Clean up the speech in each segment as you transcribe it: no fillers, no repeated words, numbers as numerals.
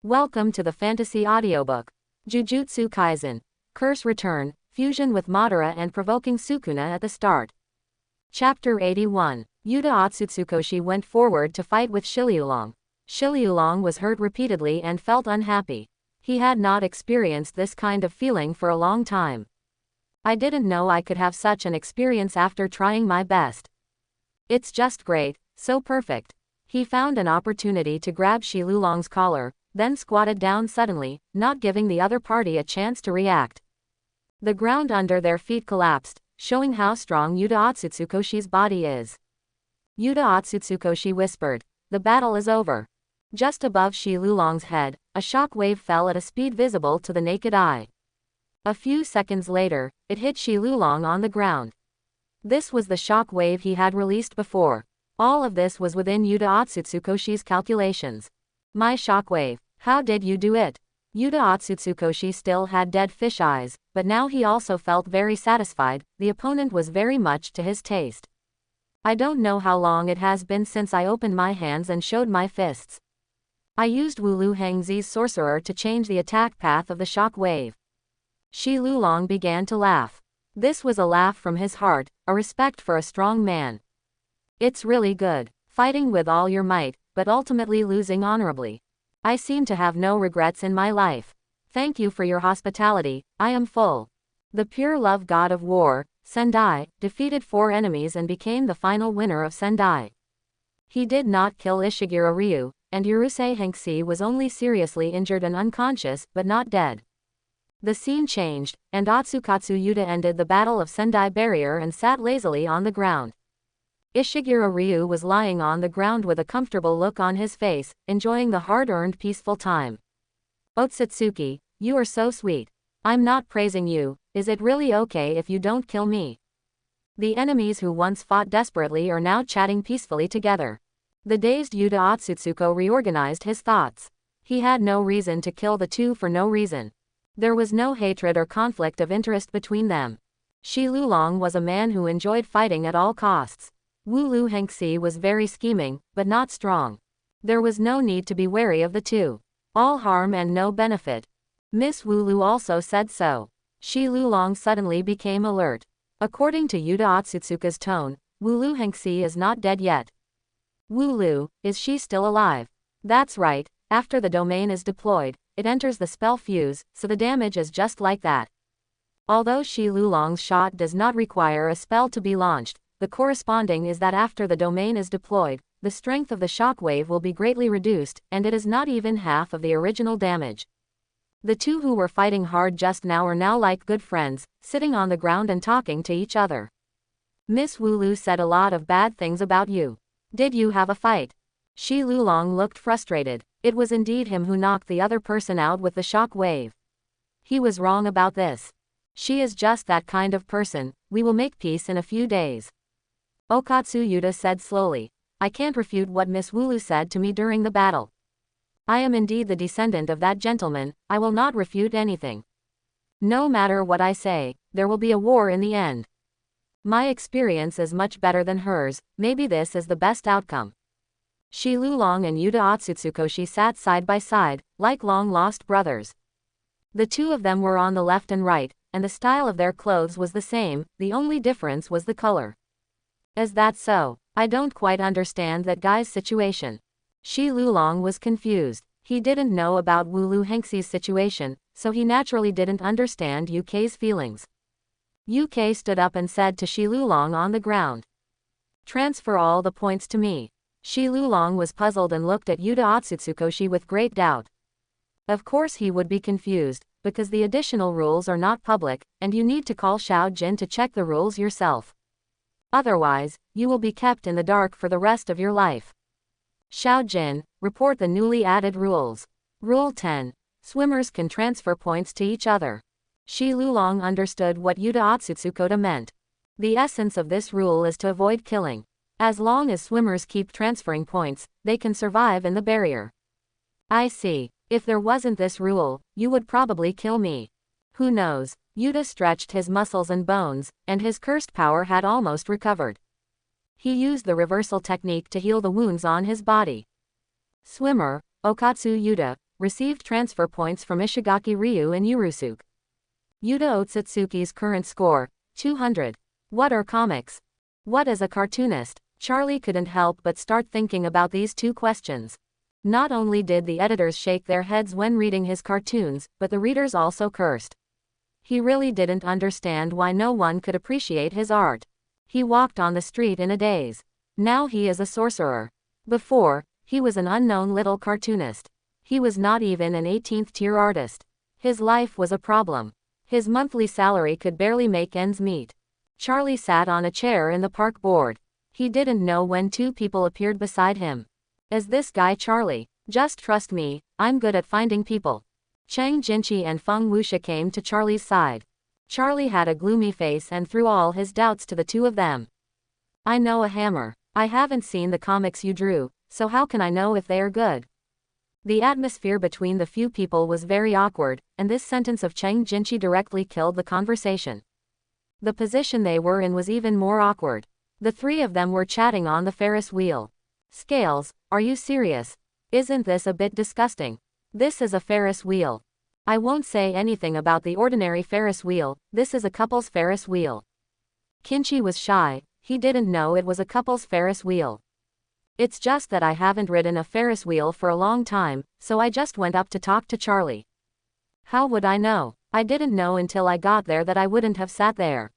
Welcome to the fantasy audiobook. Jujutsu Kaisen. Curse Return, fusion with Madara and provoking Sukuna at the start. Chapter 81. Yuta Otsutsukoshi went forward to fight with Shiliulong. Shiliulong was hurt repeatedly and felt unhappy. He had not experienced this kind of feeling for a long time. I didn't know I could have such an experience after trying my best. It's just great, so perfect. He found an opportunity to grab Shiliulong's collar, then squatted down suddenly, not giving the other party a chance to react. The ground under their feet collapsed, showing how strong Yuta Otsutsukoshi's body is. Yuta Otsutsukoshi whispered, "The battle is over." Just above Shiliulong's head, a shock wave fell at a speed visible to the naked eye. A few seconds later, it hit Shiliulong on the ground. This was the shock wave he had released before. All of this was within Yuta Otsutsukoshi's calculations. "My shockwave, how did you do it?" Yuta Otsutsukoshi still had dead fish eyes, but now he also felt very satisfied. The opponent was very much to his taste. "I don't know how long it has been since I opened my hands and showed my fists. I used Wulu Hengzi's sorcerer to change the attack path of the shock wave." Shiliulong began to laugh. This was a laugh from his heart, a respect for a strong man. "It's really good, fighting with all your might, but ultimately losing honorably. I seem to have no regrets in my life. Thank you for your hospitality, I am full." The pure love god of war, Sendai, defeated 4 enemies and became the final winner of Sendai. He did not kill Ishiguro Ryu, and Urusei Hengzi was only seriously injured and unconscious, but not dead. The scene changed, and Otsukatsu Yuta ended the Battle of Sendai Barrier and sat lazily on the ground. Ishiguro Ryu was lying on the ground with a comfortable look on his face, enjoying the hard-earned peaceful time. "Otsutsuki, you are so sweet. I'm not praising you. Is it really okay if you don't kill me?" The enemies who once fought desperately are now chatting peacefully together. The dazed Yuta Otsutsuko reorganized his thoughts. He had no reason to kill the two for no reason. There was no hatred or conflict of interest between them. Shiliulong was a man who enjoyed fighting at all costs. Wulu Hengzi was very scheming, but not strong. There was no need to be wary of the two. All harm and no benefit. Miss Wulu also said so. Shiliulong suddenly became alert. According to Yuta Otsutsuka's tone, Wulu Hengzi is not dead yet. "Wulu, is she still alive?" "That's right, after the domain is deployed, it enters the spell fuse, so the damage is just like that." Although Shiliulong's shot does not require a spell to be launched, the corresponding is that after the domain is deployed, the strength of the shockwave will be greatly reduced, and it is not even half of the original damage. The two who were fighting hard just now are now like good friends, sitting on the ground and talking to each other. "Miss Wulu said a lot of bad things about you. Did you have a fight?" Shiliulong looked frustrated. It was indeed him who knocked the other person out with the shock wave. He was wrong about this. "She is just that kind of person. We will make peace in a few days." Okatsu Yuta said slowly, "I can't refute what Miss Wulu said to me during the battle. I am indeed the descendant of that gentleman. I will not refute anything. No matter what I say, there will be a war in the end. My experience is much better than hers. Maybe this is the best outcome." Shiliulong and Yuta Otsutsukoshi sat side by side, like long-lost brothers. The two of them were on the left and right, and the style of their clothes was the same, the only difference was the color. "Is that so? I don't quite understand that guy's situation." Shiliulong was confused. He didn't know about Wulu Hengzi's situation, so he naturally didn't understand UK's feelings. UK stood up and said to Shiliulong on the ground, "Transfer all the points to me." Shiliulong was puzzled and looked at Yuta Otsutsukoshi with great doubt. Of course he would be confused, because the additional rules are not public, and you need to call Xiao Jin to check the rules yourself. Otherwise, you will be kept in the dark for the rest of your life. Xiao Jin, report the newly added rules. Rule 10. Swimmers can transfer points to each other. Shiliulong understood what Yuta Otsutsukoda meant. The essence of this rule is to avoid killing. As long as swimmers keep transferring points, they can survive in the barrier. "I see. If there wasn't this rule, you would probably kill me." "Who knows?" Yuta stretched his muscles and bones, and his cursed power had almost recovered. He used the reversal technique to heal the wounds on his body. "Swimmer, Okatsu Yuta, received transfer points from Ishigaki Ryu and Yurusuke. Yuta Otsutsuki's current score, 200. What are comics? What is a cartoonist? Charlie couldn't help but start thinking about these two questions. Not only did the editors shake their heads when reading his cartoons, but the readers also cursed. He really didn't understand why no one could appreciate his art. He walked on the street in a daze. Now he is a sorcerer. Before, he was an unknown little cartoonist. He was not even an 18th-tier artist. His life was a problem. His monthly salary could barely make ends meet. Charlie sat on a chair in the park bored. He didn't know when two people appeared beside him. Is this guy Charlie? Just trust me, I'm good at finding people. Chang Jinchi and Feng Wuxia came to Charlie's side. Charlie had a gloomy face and threw all his doubts to the two of them. I know a hammer. I haven't seen the comics you drew, so how can I know if they are good? The atmosphere between the few people was very awkward, and this sentence of Chang Jinchi directly killed the conversation. The position they were in was even more awkward. The three of them were chatting on the Ferris wheel. Scales, are you serious? Isn't this a bit disgusting? This is a Ferris wheel. I won't say anything about the ordinary Ferris wheel, this is a couple's Ferris wheel. Kinchi was shy, he didn't know it was a couple's Ferris wheel. It's just that I haven't ridden a Ferris wheel for a long time, so I just went up to talk to Charlie. How would I know? I didn't know until I got there that I wouldn't have sat there.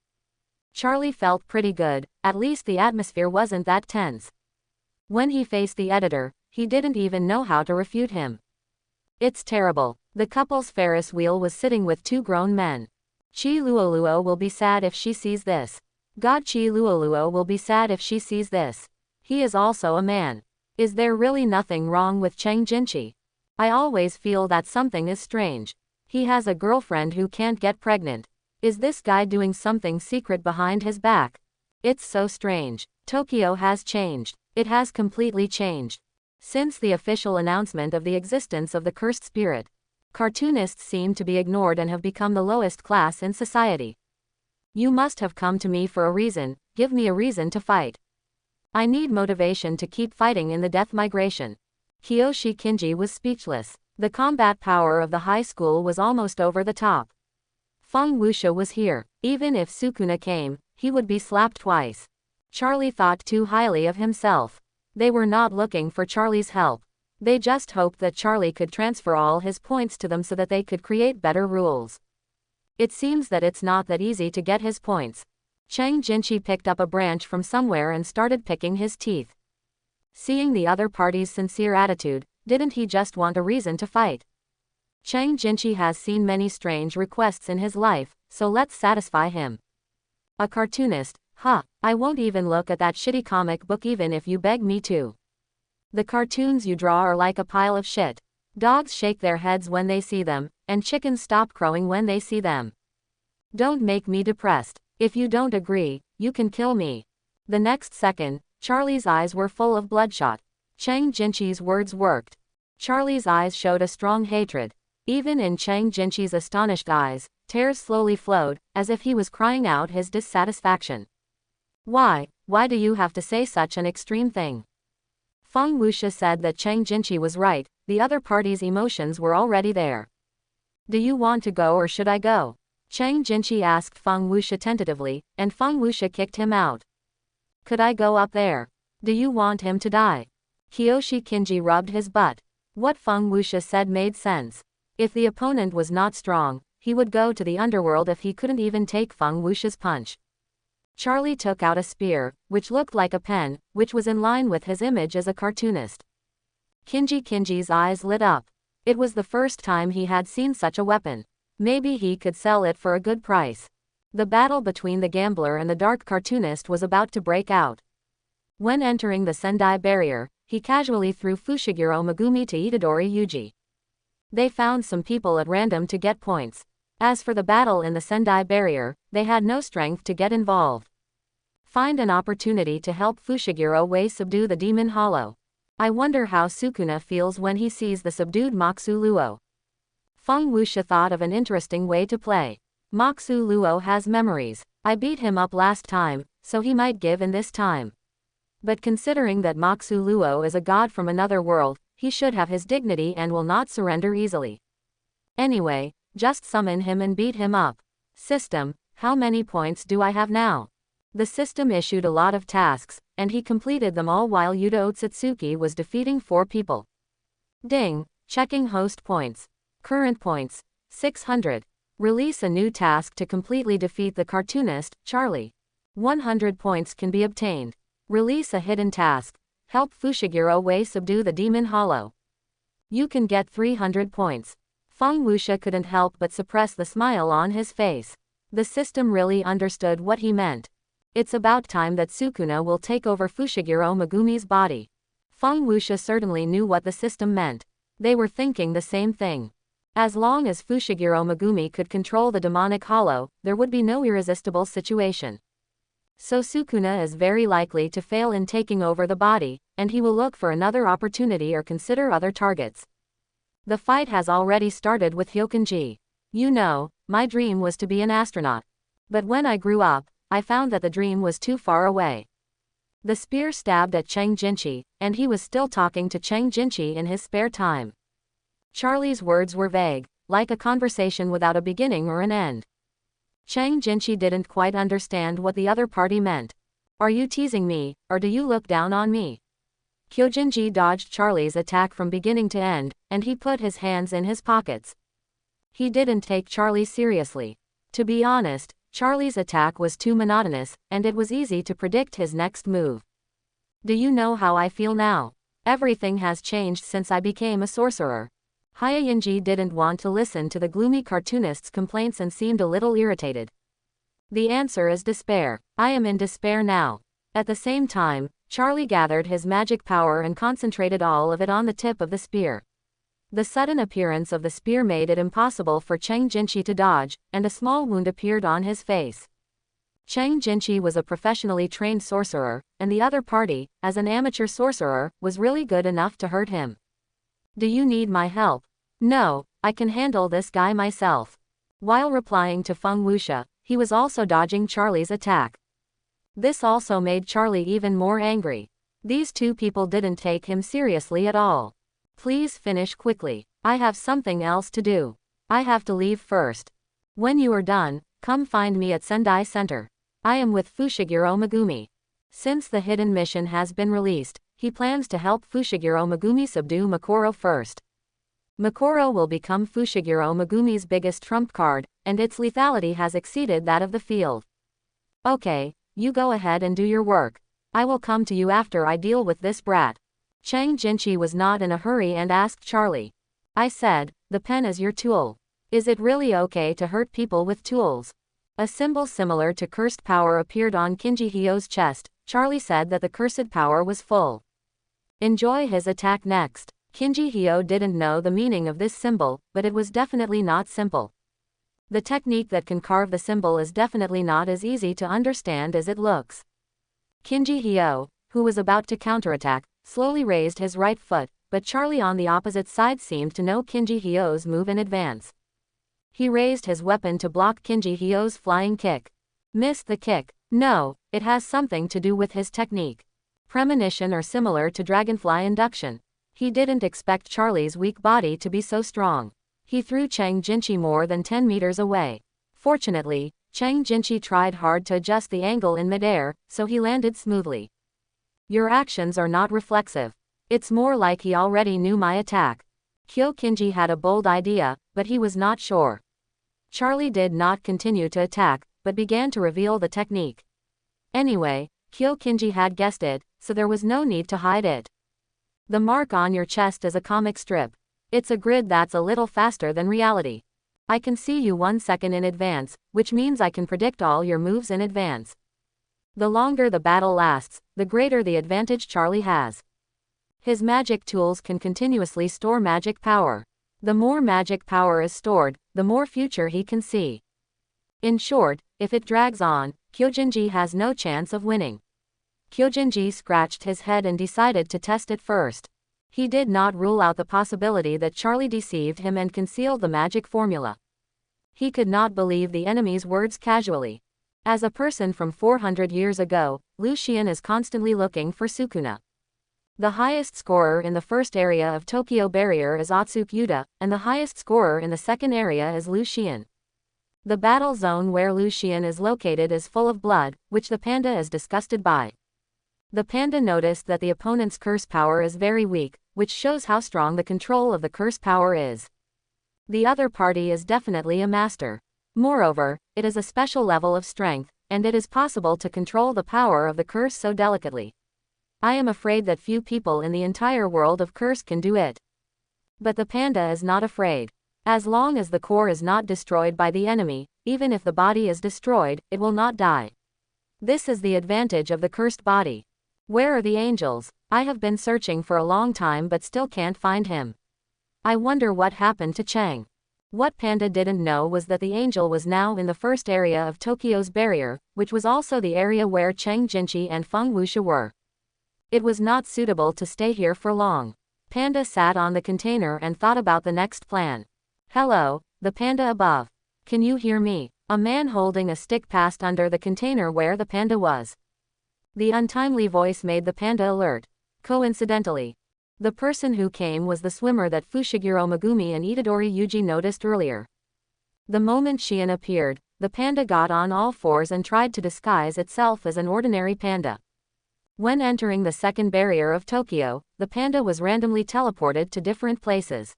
Charlie felt pretty good, at least the atmosphere wasn't that tense. When he faced the editor, he didn't even know how to refute him. It's terrible. The couple's Ferris wheel was sitting with two grown men. Chi Luoluo will be sad if she sees this. God, Chi Luoluo will be sad if she sees this. He is also a man. Is there really nothing wrong with Chang Jinchi? I always feel that something is strange. He has a girlfriend who can't get pregnant. Is this guy doing something secret behind his back? It's so strange. Tokyo has changed. It has completely changed. Since the official announcement of the existence of the cursed spirit, cartoonists seem to be ignored and have become the lowest class in society. You must have come to me for a reason, give me a reason to fight. I need motivation to keep fighting in the death migration. Kiyoshi Kinji was speechless. The combat power of the high school was almost over the top. Feng Wuxia was here. Even if Sukuna came, he would be slapped twice. Charlie thought too highly of himself. They were not looking for Charlie's help. They just hoped that Charlie could transfer all his points to them so that they could create better rules. It seems that it's not that easy to get his points. Chang Jinchi picked up a branch from somewhere and started picking his teeth. Seeing the other party's sincere attitude, didn't he just want a reason to fight? Chang Jinchi has seen many strange requests in his life, so let's satisfy him. A cartoonist, huh, I won't even look at that shitty comic book even if you beg me to. The cartoons you draw are like a pile of shit. Dogs shake their heads when they see them, and chickens stop crowing when they see them. Don't make me depressed. If you don't agree, you can kill me. The next second, Charlie's eyes were full of bloodshot. Chang Jinchi's words worked. Charlie's eyes showed a strong hatred. Even in Chang Jinchi's astonished eyes, tears slowly flowed, as if he was crying out his dissatisfaction. Why do you have to say such an extreme thing? Feng Wuxia said that Chang Jinchi was right, the other party's emotions were already there. Do you want to go or should I go? Chang Jinchi asked Feng Wuxia tentatively, and Feng Wuxia kicked him out. Could I go up there? Do you want him to die? Kiyoshi Kinji rubbed his butt. What Feng Wuxia said made sense. If the opponent was not strong, he would go to the underworld if he couldn't even take Feng Wuxia's punch. Charlie took out a spear, which looked like a pen, which was in line with his image as a cartoonist. Kinji's eyes lit up. It was the first time he had seen such a weapon. Maybe he could sell it for a good price. The battle between the gambler and the dark cartoonist was about to break out. When entering the Sendai barrier, he casually threw Fushiguro Megumi to Itadori Yuji. They found some people at random to get points. As for the battle in the Sendai barrier, they had no strength to get involved. Find an opportunity to help Fushiguro Wei subdue the demon hollow. I wonder how Sukuna feels when he sees the subdued Moxu Luo. Feng Wuxia thought of an interesting way to play. Moxu Luo has memories. I beat him up last time, so he might give in this time. But considering that Moxu Luo is a god from another world, He should have his dignity and will not surrender easily. Anyway, just summon him and beat him up. System, how many points do I have now? The system issued a lot of tasks, and he completed them all while Yuta Otsutsuki was defeating 4 people. Ding, checking host points. Current points, 600. Release a new task to completely defeat the cartoonist, Charlie. 100 points can be obtained. Release a hidden task. Help Fushiguro Wei subdue the demon Hollow. You can get 300 points. Feng Wuxia couldn't help but suppress the smile on his face. The system really understood what he meant. It's about time that Sukuna will take over Fushiguro Megumi's body. Feng Wuxia certainly knew what the system meant. They were thinking the same thing. As long as Fushiguro Megumi could control the demonic hollow, there would be no irresistible situation. So Sukuna is very likely to fail in taking over the body, and he will look for another opportunity or consider other targets. The fight has already started with Hyokenji. You know, my dream was to be an astronaut. But when I grew up, I found that the dream was too far away. The spear stabbed at Chang Jinchi, and he was still talking to Chang Jinchi in his spare time. Charlie's words were vague, like a conversation without a beginning or an end. Chang Jinchi didn't quite understand what the other party meant. Are you teasing me, or do you look down on me? Kyojinji dodged Charlie's attack from beginning to end, and he put his hands in his pockets. He didn't take Charlie seriously. To be honest, Charlie's attack was too monotonous, and it was easy to predict his next move. Do you know how I feel now? Everything has changed since I became a sorcerer. Hyayinji didn't want to listen to the gloomy cartoonist's complaints and seemed a little irritated. The answer is despair. I am in despair now. At the same time, Charlie gathered his magic power and concentrated all of it on the tip of the spear. The sudden appearance of the spear made it impossible for Chang Jinchi to dodge, and a small wound appeared on his face. Chang Jinchi was a professionally trained sorcerer, and the other party, as an amateur sorcerer, was really good enough to hurt him. Do you need my help? No, I can handle this guy myself. While replying to Feng Wuxia, he was also dodging Charlie's attack. This also made Charlie even more angry. These 2 people didn't take him seriously at all. Please finish quickly. I have something else to do. I have to leave first. When you are done, come find me at Sendai Center. I am with Fushiguro Megumi. Since the hidden mission has been released, he plans to help Fushiguro Megumi subdue Makoro first. Makoro will become Fushiguro Megumi's biggest trump card, and its lethality has exceeded that of the field. Okay, you go ahead and do your work. I will come to you after I deal with this brat. Chang Jinchi was not in a hurry and asked Charlie. I said, the pen is your tool. Is it really okay to hurt people with tools? A symbol similar to cursed power appeared on Kinji Hyo's chest. Charlie said that the cursed power was full. Enjoy his attack next. Kinji Hyo didn't know the meaning of this symbol, but it was definitely not simple. The technique that can carve the symbol is definitely not as easy to understand as it looks. Kinji Hyo, who was about to counterattack, slowly raised his right foot, but Charlie on the opposite side seemed to know Kinji Hyo's move in advance. He raised his weapon to block Kinji Hyo's flying kick. Missed the kick. No, it has something to do with his technique. Premonition or similar to dragonfly induction. He didn't expect Charlie's weak body to be so strong. He threw Chang Jinchi more than 10 meters away. Fortunately, Chang Jinchi tried hard to adjust the angle in midair, so he landed smoothly. Your actions are not reflexive. It's more like he already knew my attack. Kyokinji had a bold idea, but he was not sure. Charlie did not continue to attack, but began to reveal the technique. Anyway, Kyokinji had guessed it, so there was no need to hide it. The mark on your chest is a comic strip. It's a grid that's a little faster than reality. I can see you 1 second in advance, which means I can predict all your moves in advance. The longer the battle lasts, the greater the advantage Charlie has. His magic tools can continuously store magic power. The more magic power is stored, the more future he can see. In short, if it drags on, Kyojinji has no chance of winning. Kyojinji scratched his head and decided to test it first. He did not rule out the possibility that Charlie deceived him and concealed the magic formula. He could not believe the enemy's words casually. As a person from 400 years ago, Lu Xian is constantly looking for Sukuna. The highest scorer in the first area of Tokyo Barrier is Otsuke Yuta, and the highest scorer in the second area is Lu Xian. The battle zone where Lu Xian is located is full of blood, which the panda is disgusted by. The panda noticed that the opponent's curse power is very weak, which shows how strong the control of the curse power is. The other party is definitely a master. Moreover, it is a special level of strength, and it is possible to control the power of the curse so delicately. I am afraid that few people in the entire world of curse can do it. But the panda is not afraid. As long as the core is not destroyed by the enemy, even if the body is destroyed, it will not die. This is the advantage of the cursed body. Where are the angels? I have been searching for a long time but still can't find him. I wonder what happened to Chang. What Panda didn't know was that the angel was now in the first area of Tokyo's barrier, which was also the area where Cheng Jinchi and Feng Wuxia were. It was not suitable to stay here for long. Panda sat on the container and thought about the next plan. Hello, the panda above. Can you hear me? A man holding a stick passed under the container where the panda was. The untimely voice made the panda alert. Coincidentally, the person who came was the swimmer that Fushiguro Megumi and Itadori Yuji noticed earlier. The moment Xian appeared, the panda got on all fours and tried to disguise itself as an ordinary panda. When entering the second barrier of Tokyo, the panda was randomly teleported to different places.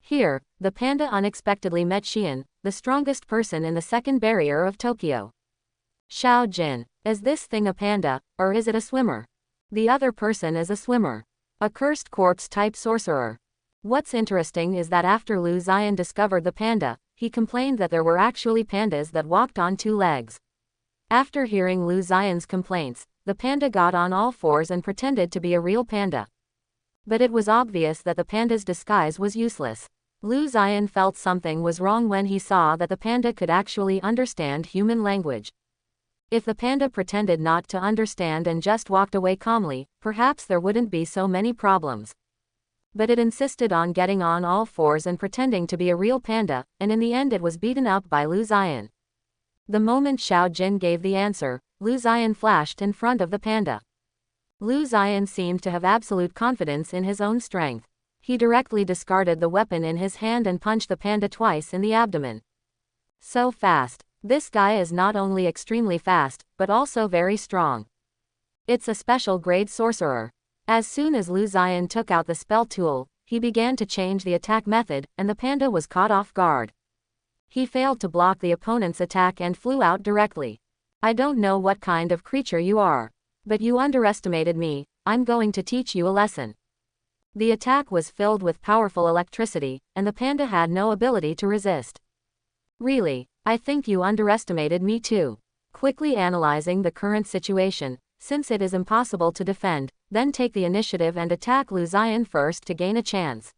Here, the panda unexpectedly met Xian, the strongest person in the second barrier of Tokyo. Xiao Jin, is this thing a panda, or is it a swimmer? The other person is a swimmer. A cursed corpse-type sorcerer. What's interesting is that after Lu Xian discovered the panda, he complained that there were actually pandas that walked on two legs. After hearing Lu Xian's complaints, the panda got on all fours and pretended to be a real panda. But it was obvious that the panda's disguise was useless. Lu Xian felt something was wrong when he saw that the panda could actually understand human language. If the panda pretended not to understand and just walked away calmly, perhaps there wouldn't be so many problems. But it insisted on getting on all fours and pretending to be a real panda, and in the end it was beaten up by Lu Xian. The moment Xiao Jin gave the answer, Lu Xian flashed in front of the panda. Lu Xian seemed to have absolute confidence in his own strength. He directly discarded the weapon in his hand and punched the panda twice in the abdomen. So fast. This guy is not only extremely fast, but also very strong. It's a special grade sorcerer. As soon as Lu Xian took out the spell tool, he began to change the attack method, and the panda was caught off guard. He failed to block the opponent's attack and flew out directly. I don't know what kind of creature you are, but you underestimated me. I'm going to teach you a lesson. The attack was filled with powerful electricity, and the panda had no ability to resist. Really? I think you underestimated me too. Quickly analyzing the current situation, since it is impossible to defend, then take the initiative and attack Lu Xian first to gain a chance.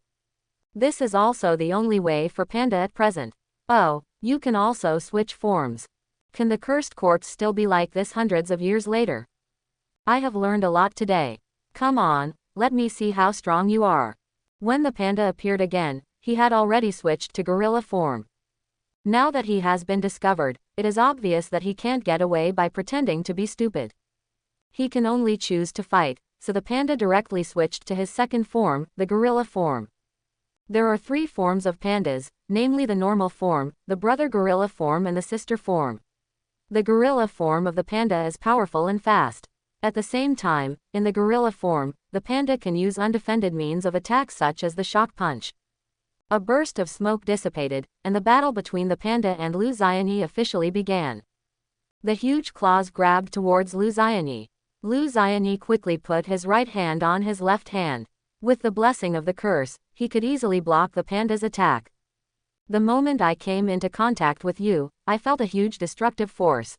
This is also the only way for panda at present. Oh, you can also switch forms. Can the cursed corpse still be like this hundreds of years later? I have learned a lot today. Come on, let me see how strong you are. When the panda appeared again, he had already switched to gorilla form. Now that he has been discovered, it is obvious that he can't get away by pretending to be stupid. He can only choose to fight, so the panda directly switched to his second form, the gorilla form. There are three forms of pandas, namely the normal form, the brother gorilla form and the sister form. The gorilla form of the panda is powerful and fast. At the same time, in the gorilla form, the panda can use undefended means of attack such as the shock punch. A burst of smoke dissipated, and the battle between the panda and Lu Xian officially began. The huge claws grabbed towards Lu Xian. Lu Xian quickly put his right hand on his left hand. With the blessing of the curse, he could easily block the panda's attack. The moment I came into contact with you, I felt a huge destructive force.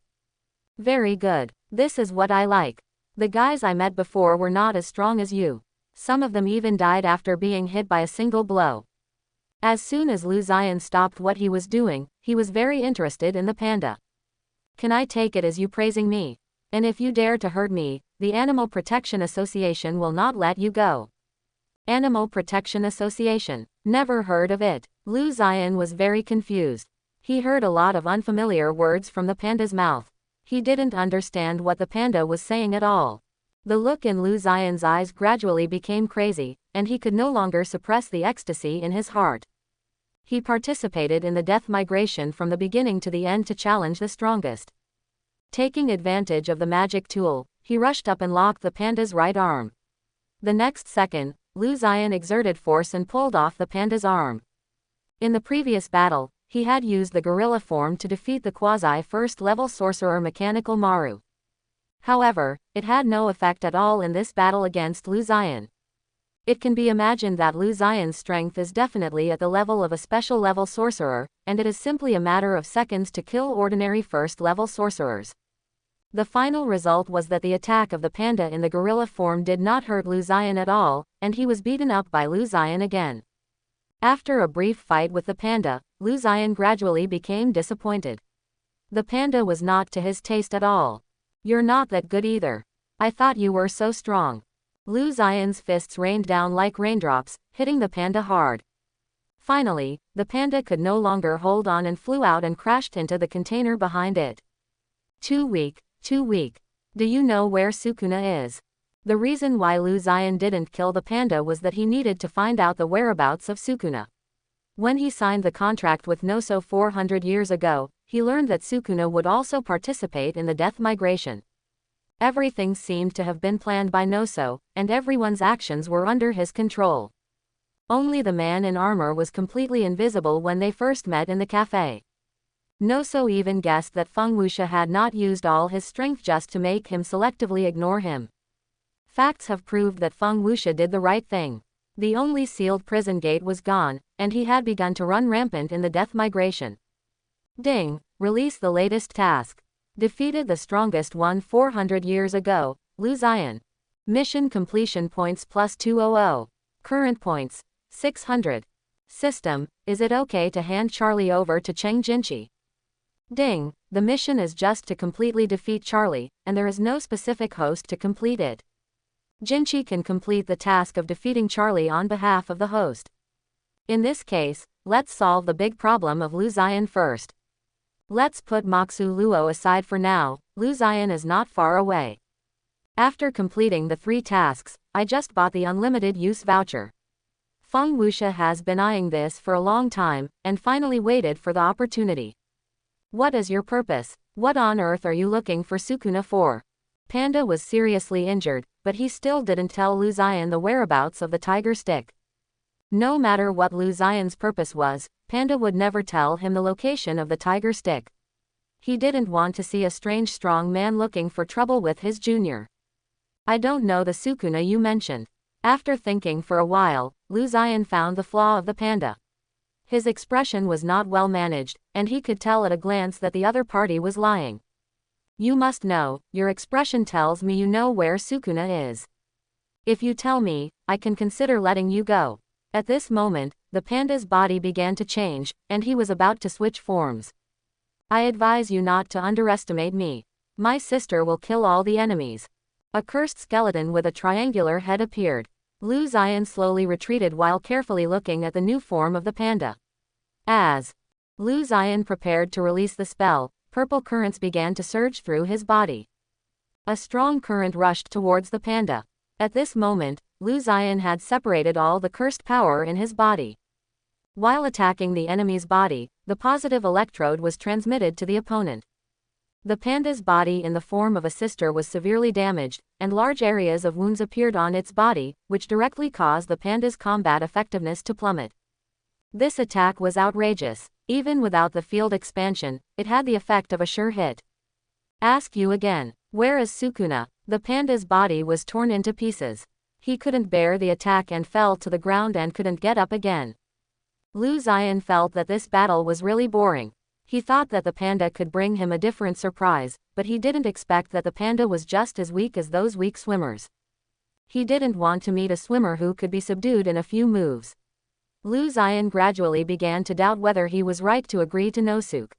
Very good. This is what I like. The guys I met before were not as strong as you. Some of them even died after being hit by a single blow. As soon as Lu Xian stopped what he was doing, he was very interested in the panda. Can I take it as you praising me? And if you dare to hurt me, the Animal Protection Association will not let you go. Animal Protection Association. Never heard of it. Lu Xian was very confused. He heard a lot of unfamiliar words from the panda's mouth. He didn't understand what the panda was saying at all. The look in Lu Xian's eyes gradually became crazy, and he could no longer suppress the ecstasy in his heart. He participated in the death migration from the beginning to the end to challenge the strongest. Taking advantage of the magic tool, he rushed up and locked the panda's right arm. The next second, Lu Xian exerted force and pulled off the panda's arm. In the previous battle, he had used the gorilla form to defeat the quasi-first-level sorcerer Mechanical Maru. However, it had no effect at all in this battle against Lu Xian. It can be imagined that Lu Xian's strength is definitely at the level of a special-level sorcerer, and it is simply a matter of seconds to kill ordinary first-level sorcerers. The final result was that the attack of the panda in the gorilla form did not hurt Lu Xian at all, and he was beaten up by Lu Xian again. After a brief fight with the panda, Lu Xian gradually became disappointed. The panda was not to his taste at all. "You're not that good either. I thought you were so strong." Lu Xian's fists rained down like raindrops, hitting the panda hard. Finally, the panda could no longer hold on and flew out and crashed into the container behind it. Too weak, too weak. Do you know where Sukuna is? The reason why Lu Xian didn't kill the panda was that he needed to find out the whereabouts of Sukuna. When he signed the contract with Noso 400 years ago, he learned that Sukuna would also participate in the death migration. Everything seemed to have been planned by Noso, and everyone's actions were under his control. Only the man in armor was completely invisible when they first met in the cafe. Noso even guessed that Feng Wuxia had not used all his strength just to make him selectively ignore him. Facts have proved that Feng Wuxia did the right thing. The only sealed prison gate was gone, and he had begun to run rampant in the death migration. Ding! Release the latest task. Defeated the strongest one 400 years ago, Lu Xian. Mission completion points plus 200. Current points, 600. System, is it okay to hand Charlie over to Cheng Jinchi? Ding! The mission is just to completely defeat Charlie, and there is no specific host to complete it. Jinchi can complete the task of defeating Charlie on behalf of the host. In this case, let's solve the big problem of Lu Xian first. Let's put Moxu Luo aside for now. Lu Xian is not far away. After completing the 3 tasks, I just bought the unlimited use voucher. Feng Wuxia has been eyeing this for a long time, and finally waited for the opportunity. What is your purpose? What on earth are you looking for Sukuna for? Panda was seriously injured, but he still didn't tell Lu Xian the whereabouts of the tiger stick. No matter what Lu Xian's purpose was, Panda would never tell him the location of the tiger stick. He didn't want to see a strange strong man looking for trouble with his junior. I don't know the Sukuna you mentioned. After thinking for a while, Lu Xian found the flaw of the panda. His expression was not well managed, and he could tell at a glance that the other party was lying. You must know, your expression tells me you know where Sukuna is. If you tell me, I can consider letting you go. At this moment, the panda's body began to change, and he was about to switch forms. I advise you not to underestimate me. My sister will kill all the enemies. A cursed skeleton with a triangular head appeared. Lu Xian slowly retreated while carefully looking at the new form of the panda. As Lu Xian prepared to release the spell, purple currents began to surge through his body. A strong current rushed towards the panda. At this moment, Lu Xian had separated all the cursed power in his body. While attacking the enemy's body, the positive electrode was transmitted to the opponent. The panda's body in the form of a sister was severely damaged, and large areas of wounds appeared on its body, which directly caused the panda's combat effectiveness to plummet. This attack was outrageous. Even without the field expansion, it had the effect of a sure hit. Ask you again, where is Sukuna? The panda's body was torn into pieces. He couldn't bear the attack and fell to the ground and couldn't get up again. Lu Xian felt that this battle was really boring. He thought that the panda could bring him a different surprise, but he didn't expect that the panda was just as weak as those weak swimmers. He didn't want to meet a swimmer who could be subdued in a few moves. Lu Xian gradually began to doubt whether he was right to agree to Nosuke.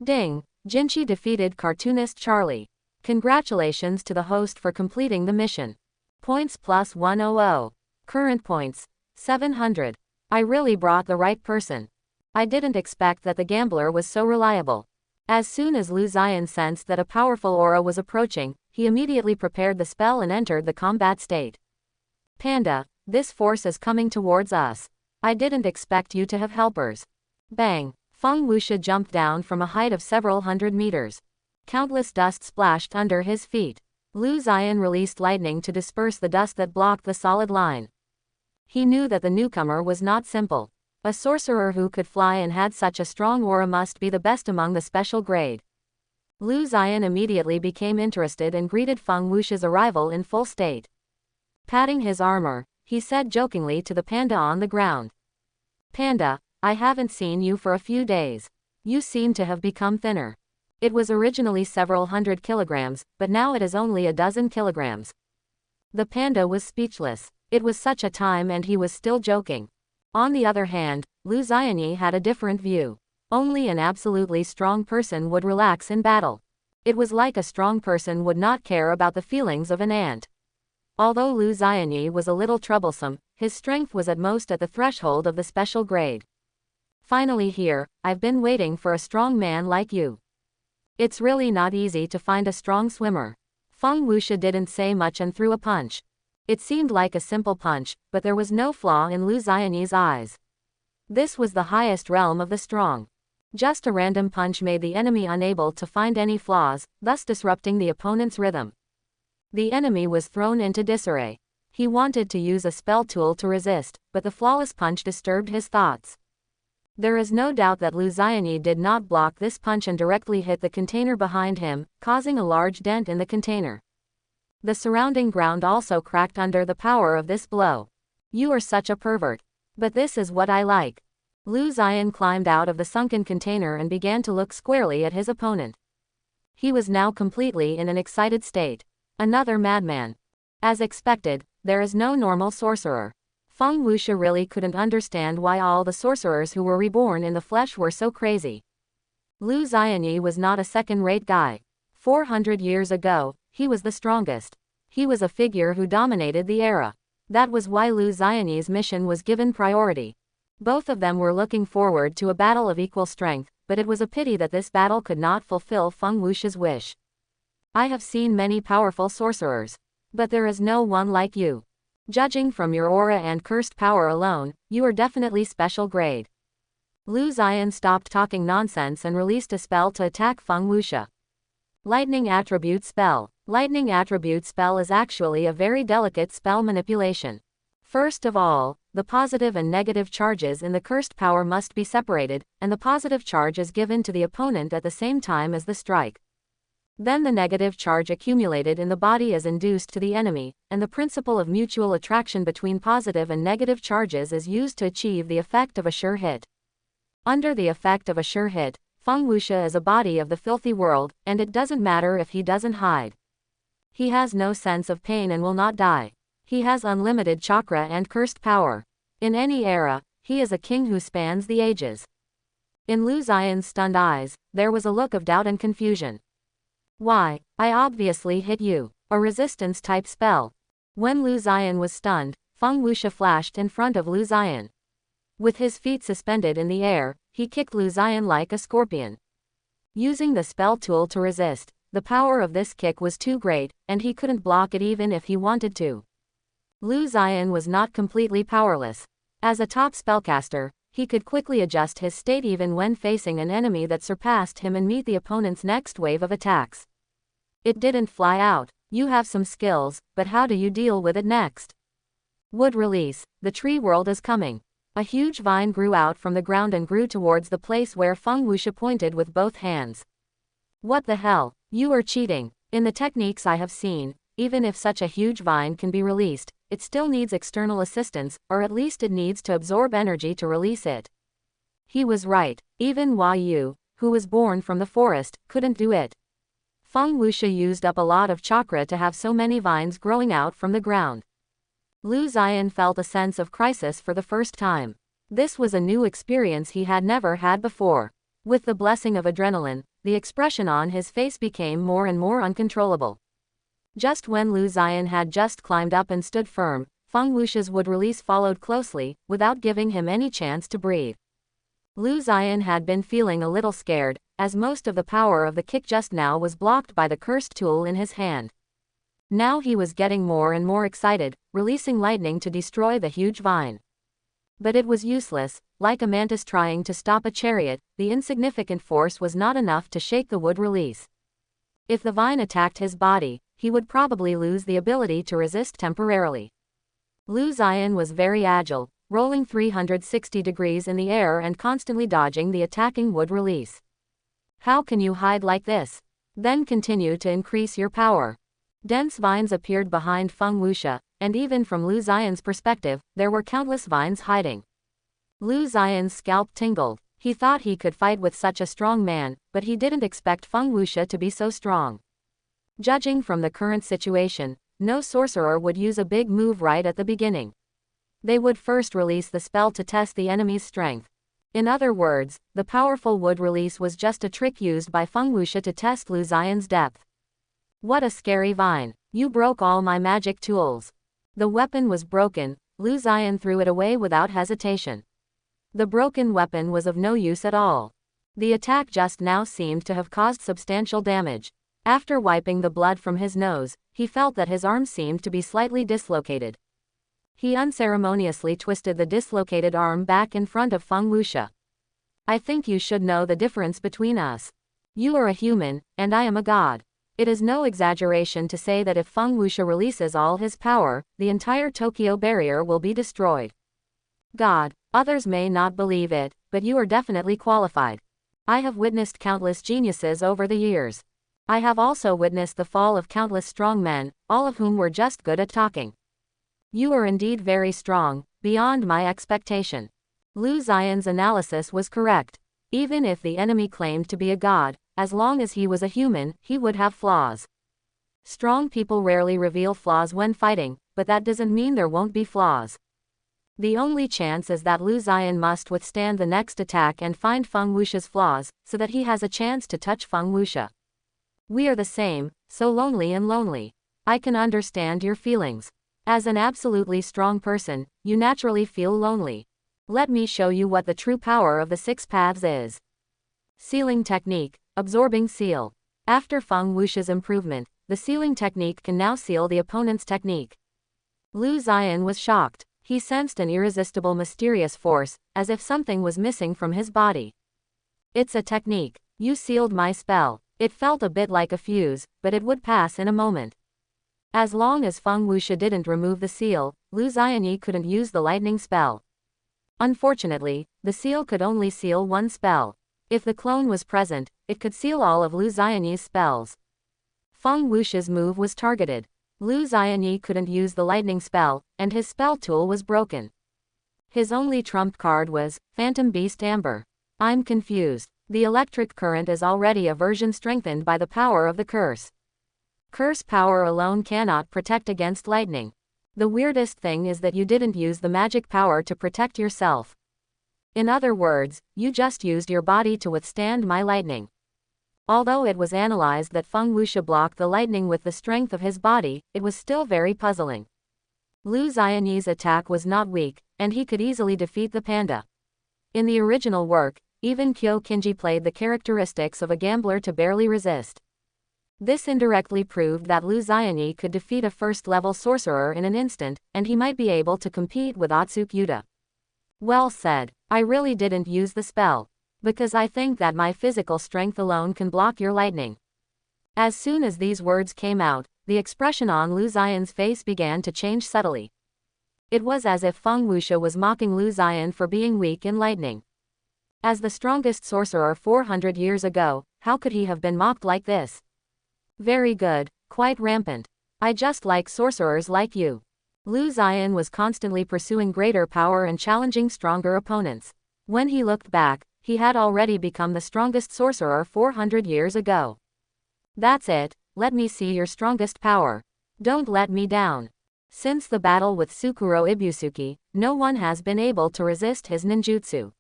Ding! Jinchi defeated cartoonist Charlie. Congratulations to the host for completing the mission. Points plus 100. Current points, 700. I really brought the right person. I didn't expect that the gambler was so reliable. As soon as Lu Xian sensed that a powerful aura was approaching, he immediately prepared the spell and entered the combat state. Panda, this force is coming towards us. I didn't expect you to have helpers. Bang! Feng Wuxia jumped down from a height of several hundred meters. Countless dust splashed under his feet. Lu Ziyan released lightning to disperse the dust that blocked the solid line. He knew that the newcomer was not simple. A sorcerer who could fly and had such a strong aura must be the best among the special grade. Lu Ziyan immediately became interested and greeted Feng Wuxia's arrival in full state. Patting his armor, he said jokingly to the panda on the ground. Panda, I haven't seen you for a few days. You seem to have become thinner. It was originally several hundred kilograms, but now it is only a dozen kilograms. The panda was speechless. It was such a time and he was still joking. On the other hand, Lu Ziyan had a different view. Only an absolutely strong person would relax in battle. It was like a strong person would not care about the feelings of an ant. Although Lu Ziyan was a little troublesome, his strength was at most at the threshold of the special grade. Finally here, I've been waiting for a strong man like you. It's really not easy to find a strong swimmer. Feng Wuxia didn't say much and threw a punch. It seemed like a simple punch, but there was no flaw in Lu Ziyan's eyes. This was the highest realm of the strong. Just a random punch made the enemy unable to find any flaws, thus disrupting the opponent's rhythm. The enemy was thrown into disarray. He wanted to use a spell tool to resist, but the flawless punch disturbed his thoughts. There is no doubt that Lu Ziyan did not block this punch and directly hit the container behind him, causing a large dent in the container. The surrounding ground also cracked under the power of this blow. You are such a pervert. But this is what I like. Lu Ziyan climbed out of the sunken container and began to look squarely at his opponent. He was now completely in an excited state. Another madman. As expected, there is no normal sorcerer. Feng Wuxia really couldn't understand why all the sorcerers who were reborn in the flesh were so crazy. Lu Ziyan was not a second-rate guy. 400 years ago, he was the strongest. He was a figure who dominated the era. That was why Lu Ziyan's mission was given priority. Both of them were looking forward to a battle of equal strength, but it was a pity that this battle could not fulfill Feng Wuxia's wish. I have seen many powerful sorcerers. But there is no one like you. Judging from your aura and cursed power alone, you are definitely special grade. Lu Ziyan stopped talking nonsense and released a spell to attack Feng Wuxia. Lightning Attribute Spell. Lightning Attribute Spell is actually a very delicate spell manipulation. First of all, the positive and negative charges in the cursed power must be separated, and the positive charge is given to the opponent at the same time as the strike. Then the negative charge accumulated in the body is induced to the enemy, and the principle of mutual attraction between positive and negative charges is used to achieve the effect of a sure hit. Under the effect of a sure hit, Feng Wuxia is a body of the filthy world, and it doesn't matter if he doesn't hide. He has no sense of pain and will not die. He has unlimited chakra and cursed power. In any era, he is a king who spans the ages. In Lu Ziyan's stunned eyes, there was a look of doubt and confusion. Why, I obviously hit you. A resistance-type spell. When Lu Ziyan was stunned, Feng Wuxia flashed in front of Lu Ziyan. With his feet suspended in the air, he kicked Lu Ziyan like a scorpion. Using the spell tool to resist, the power of this kick was too great, and he couldn't block it even if he wanted to. Lu Ziyan was not completely powerless. As a top spellcaster, he could quickly adjust his state even when facing an enemy that surpassed him and meet the opponent's next wave of attacks. It didn't fly out. You have some skills, but how do you deal with it next? Wood release. The tree world is coming. A huge vine grew out from the ground and grew towards the place where Feng Wuxia pointed with both hands. What the hell? You are cheating. In the techniques I have seen, even if such a huge vine can be released, it still needs external assistance, or at least it needs to absorb energy to release it. He was right. Even Yu, who was born from the forest, couldn't do it. Feng Wuxia used up a lot of chakra to have so many vines growing out from the ground. Lu Ziyan felt a sense of crisis for the first time. This was a new experience he had never had before. With the blessing of adrenaline, the expression on his face became more and more uncontrollable. Just when Lu Ziyan had just climbed up and stood firm, Feng Wuxia's wood release followed closely, without giving him any chance to breathe. Lu Ziyan had been feeling a little scared, as most of the power of the kick just now was blocked by the cursed tool in his hand. Now he was getting more and more excited, releasing lightning to destroy the huge vine. But it was useless. Like a mantis trying to stop a chariot, the insignificant force was not enough to shake the wood release. If the vine attacked his body, he would probably lose the ability to resist temporarily. Lu Ziyan was very agile, rolling 360 degrees in the air and constantly dodging the attacking wood release. How can you hide like this? Then continue to increase your power. Dense vines appeared behind Feng Wuxia, and even from Lu Ziyan's perspective, there were countless vines hiding. Lu Ziyan's scalp tingled. He thought he could fight with such a strong man, but he didn't expect Feng Wuxia to be so strong. Judging from the current situation, no sorcerer would use a big move right at the beginning. They would first release the spell to test the enemy's strength. In other words, the powerful wood release was just a trick used by Feng Wuxia to test Lu Ziyan's depth. What a scary vine. You broke all my magic tools. The weapon was broken. Lu Ziyan threw it away without hesitation. The broken weapon was of no use at all. The attack just now seemed to have caused substantial damage. After wiping the blood from his nose, he felt that his arm seemed to be slightly dislocated. He unceremoniously twisted the dislocated arm back in front of Feng Wuxia. I think you should know the difference between us. You are a human, and I am a god. It is no exaggeration to say that if Feng Wuxia releases all his power, the entire Tokyo barrier will be destroyed. God, others may not believe it, but you are definitely qualified. I have witnessed countless geniuses over the years. I have also witnessed the fall of countless strong men, all of whom were just good at talking. You are indeed very strong, beyond my expectation. Lu Ziyan's analysis was correct. Even if the enemy claimed to be a god, as long as he was a human, he would have flaws. Strong people rarely reveal flaws when fighting, but that doesn't mean there won't be flaws. The only chance is that Lu Ziyan must withstand the next attack and find Feng Wuxia's flaws, so that he has a chance to touch Feng Wuxia. We are the same, so lonely and lonely. I can understand your feelings. As an absolutely strong person, you naturally feel lonely. Let me show you what the true power of the six paths is. Sealing technique. Absorbing seal. After Feng Wuxia's improvement, the sealing technique can now seal the opponent's technique. Lu Ziyan was shocked. He sensed an irresistible mysterious force, as if something was missing from his body. It's a technique. You sealed my spell. It felt a bit like a fuse, but it would pass in a moment. As long as Feng Wuxia didn't remove the seal, Lu Ziyan couldn't use the lightning spell. Unfortunately, the seal could only seal one spell. If the clone was present, it could seal all of Lu Ziyan's spells. Feng Wuxia's move was targeted. Lu Ziyan couldn't use the lightning spell, and his spell tool was broken. His only trump card was Phantom Beast Amber. I'm confused. The electric current is already a version strengthened by the power of the curse. Curse power alone cannot protect against lightning. The weirdest thing is that you didn't use the magic power to protect yourself. In other words, you just used your body to withstand my lightning. Although it was analyzed that Feng Wuxia blocked the lightning with the strength of his body, it was still very puzzling. Lu Ziyan's attack was not weak, and he could easily defeat the panda. In the original work, even Kyo Kinji played the characteristics of a gambler to barely resist. This indirectly proved that Lu Ziyan could defeat a first-level sorcerer in an instant, and he might be able to compete with Otsutsuki Yuta. Well said. I really didn't use the spell. Because I think that my physical strength alone can block your lightning. As soon as these words came out, the expression on Lu Ziyan's face began to change subtly. It was as if Feng Wuxia was mocking Lu Ziyan for being weak in lightning. As the strongest sorcerer 400 years ago, how could he have been mocked like this? Very good, quite rampant. I just like sorcerers like you. Lu Ziyan was constantly pursuing greater power and challenging stronger opponents. When he looked back, he had already become the strongest sorcerer 400 years ago. That's it, let me see your strongest power. Don't let me down. Since the battle with Tsukuro Ibusuki, no one has been able to resist his ninjutsu.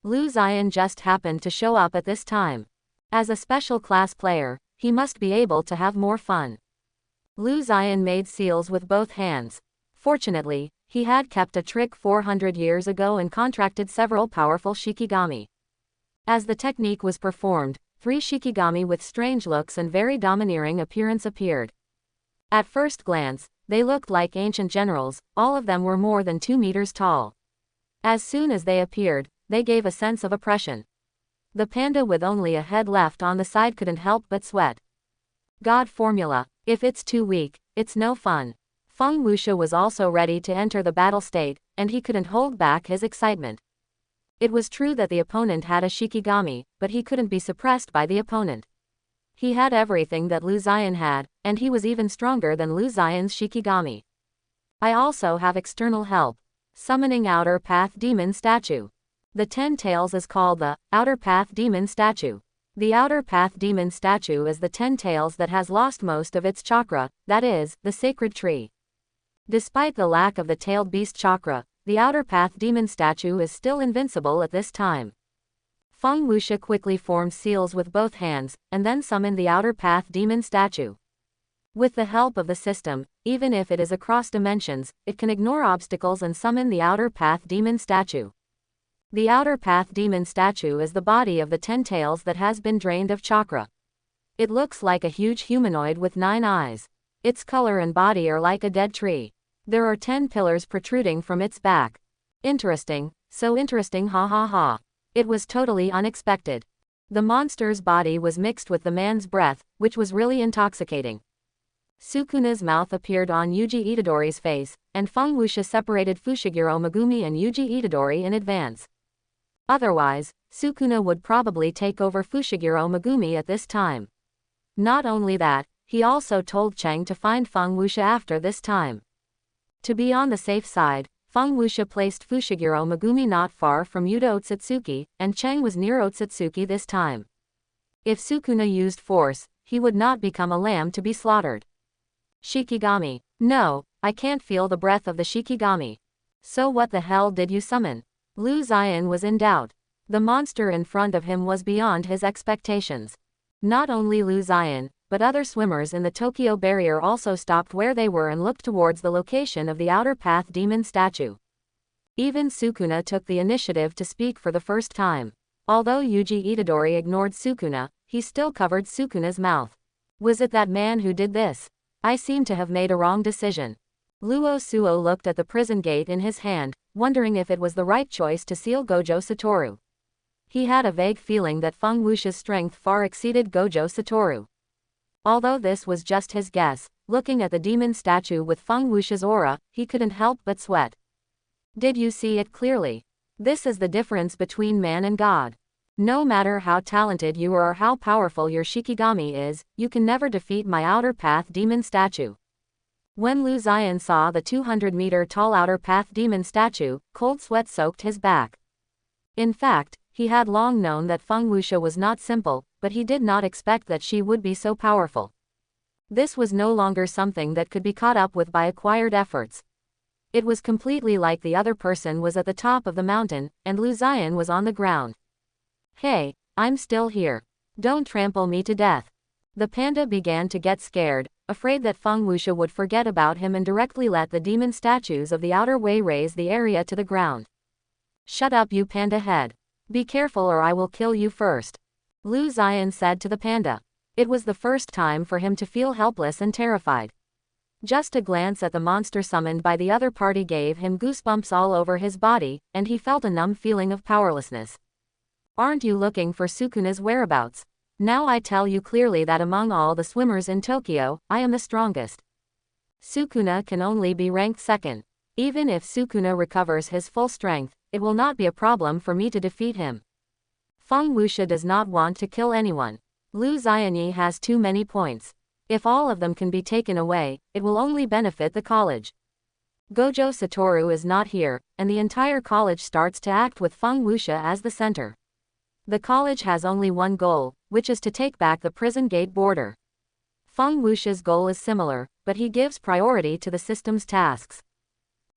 Lu Ziyan just happened to show up at this time. As a special class player, he must be able to have more fun. Lu Ziyan made seals with both hands. Fortunately, he had kept a trick 400 years ago and contracted several powerful shikigami. As the technique was performed, 3 shikigami with strange looks and very domineering appearance appeared. At first glance, they looked like ancient generals, all of them were more than 2 meters tall. As soon as they appeared, they gave a sense of oppression. The panda with only a head left on the side couldn't help but sweat. God formula, if it's too weak, it's no fun. Feng Wuxia was also ready to enter the battle state, and he couldn't hold back his excitement. It was true that the opponent had a Shikigami, but he couldn't be suppressed by the opponent. He had everything that Lu Ziyan had, and he was even stronger than Lu Ziyan's Shikigami. I also have external help. Summoning Outer Path Demon Statue. The 10 Tails is called the Outer Path Demon Statue. The Outer Path Demon Statue is the 10 Tails that has lost most of its chakra, that is, the sacred tree. Despite the lack of the tailed beast chakra, the Outer Path Demon Statue is still invincible at this time. Feng Wuxia quickly formed seals with both hands, and then summoned the Outer Path Demon Statue. With the help of the system, even if it is across dimensions, it can ignore obstacles and summon the Outer Path Demon Statue. The Outer Path Demon Statue is the body of the 10 Tails that has been drained of chakra. It looks like a huge humanoid with 9 eyes. Its color and body are like a dead tree. There are 10 pillars protruding from its back. Interesting, so interesting, ha ha ha. It was totally unexpected. The monster's body was mixed with the man's breath, which was really intoxicating. Sukuna's mouth appeared on Yuji Itadori's face, and Feng Wuxia separated Fushiguro Megumi and Yuji Itadori in advance. Otherwise, Sukuna would probably take over Fushiguro Megumi at this time. Not only that, he also told Cheng to find Feng Wuxia after this time. To be on the safe side, Feng Wuxia placed Fushiguro Megumi not far from Yuta Otsutsuki, and Cheng was near Otsutsuki this time. If Sukuna used force, he would not become a lamb to be slaughtered. Shikigami. No, I can't feel the breath of the Shikigami. So what the hell did you summon? Lu Ziyan was in doubt. The monster in front of him was beyond his expectations. Not only Lu Ziyan, but other swimmers in the Tokyo barrier also stopped where they were and looked towards the location of the Outer Path Demon Statue. Even Sukuna took the initiative to speak for the first time. Although Yuji Itadori ignored Sukuna, he still covered Sukuna's mouth. Was it that man who did this? I seem to have made a wrong decision. Luo Suo looked at the prison gate in his hand, wondering if it was the right choice to seal Gojo Satoru. He had a vague feeling that Feng Wuxia's strength far exceeded Gojo Satoru. Although this was just his guess, looking at the demon statue with Feng Wuxia's aura, he couldn't help but sweat. Did you see it clearly? This is the difference between man and God. No matter how talented you are or how powerful your Shikigami is, you can never defeat my Outer Path Demon Statue. When Lu Ziyan saw the 200-meter-tall Outer Path Demon Statue, cold sweat soaked his back. In fact, he had long known that Feng Wuxia was not simple, but he did not expect that she would be so powerful. This was no longer something that could be caught up with by acquired efforts. It was completely like the other person was at the top of the mountain, and Lu Ziyan was on the ground. Hey, I'm still here. Don't trample me to death. The panda began to get scared, afraid that Feng Wuxia would forget about him and directly let the demon statues of the outer way raise the area to the ground. Shut up, you panda head. Be careful or I will kill you first. Lu Ziyan said to the panda. It was the first time for him to feel helpless and terrified. Just a glance at the monster summoned by the other party gave him goosebumps all over his body, and he felt a numb feeling of powerlessness. Aren't you looking for Sukuna's whereabouts? Now I tell you clearly that among all the swimmers in Tokyo, I am the strongest. Sukuna can only be ranked second. Even if Sukuna recovers his full strength, it will not be a problem for me to defeat him. Feng Wuxia does not want to kill anyone. Lu Ziyan has too many points. If all of them can be taken away, it will only benefit the college. Gojo Satoru is not here, and the entire college starts to act with Feng Wuxia as the center. The college has only one goal, which is to take back the prison gate border. Feng Wuxia's goal is similar, but he gives priority to the system's tasks.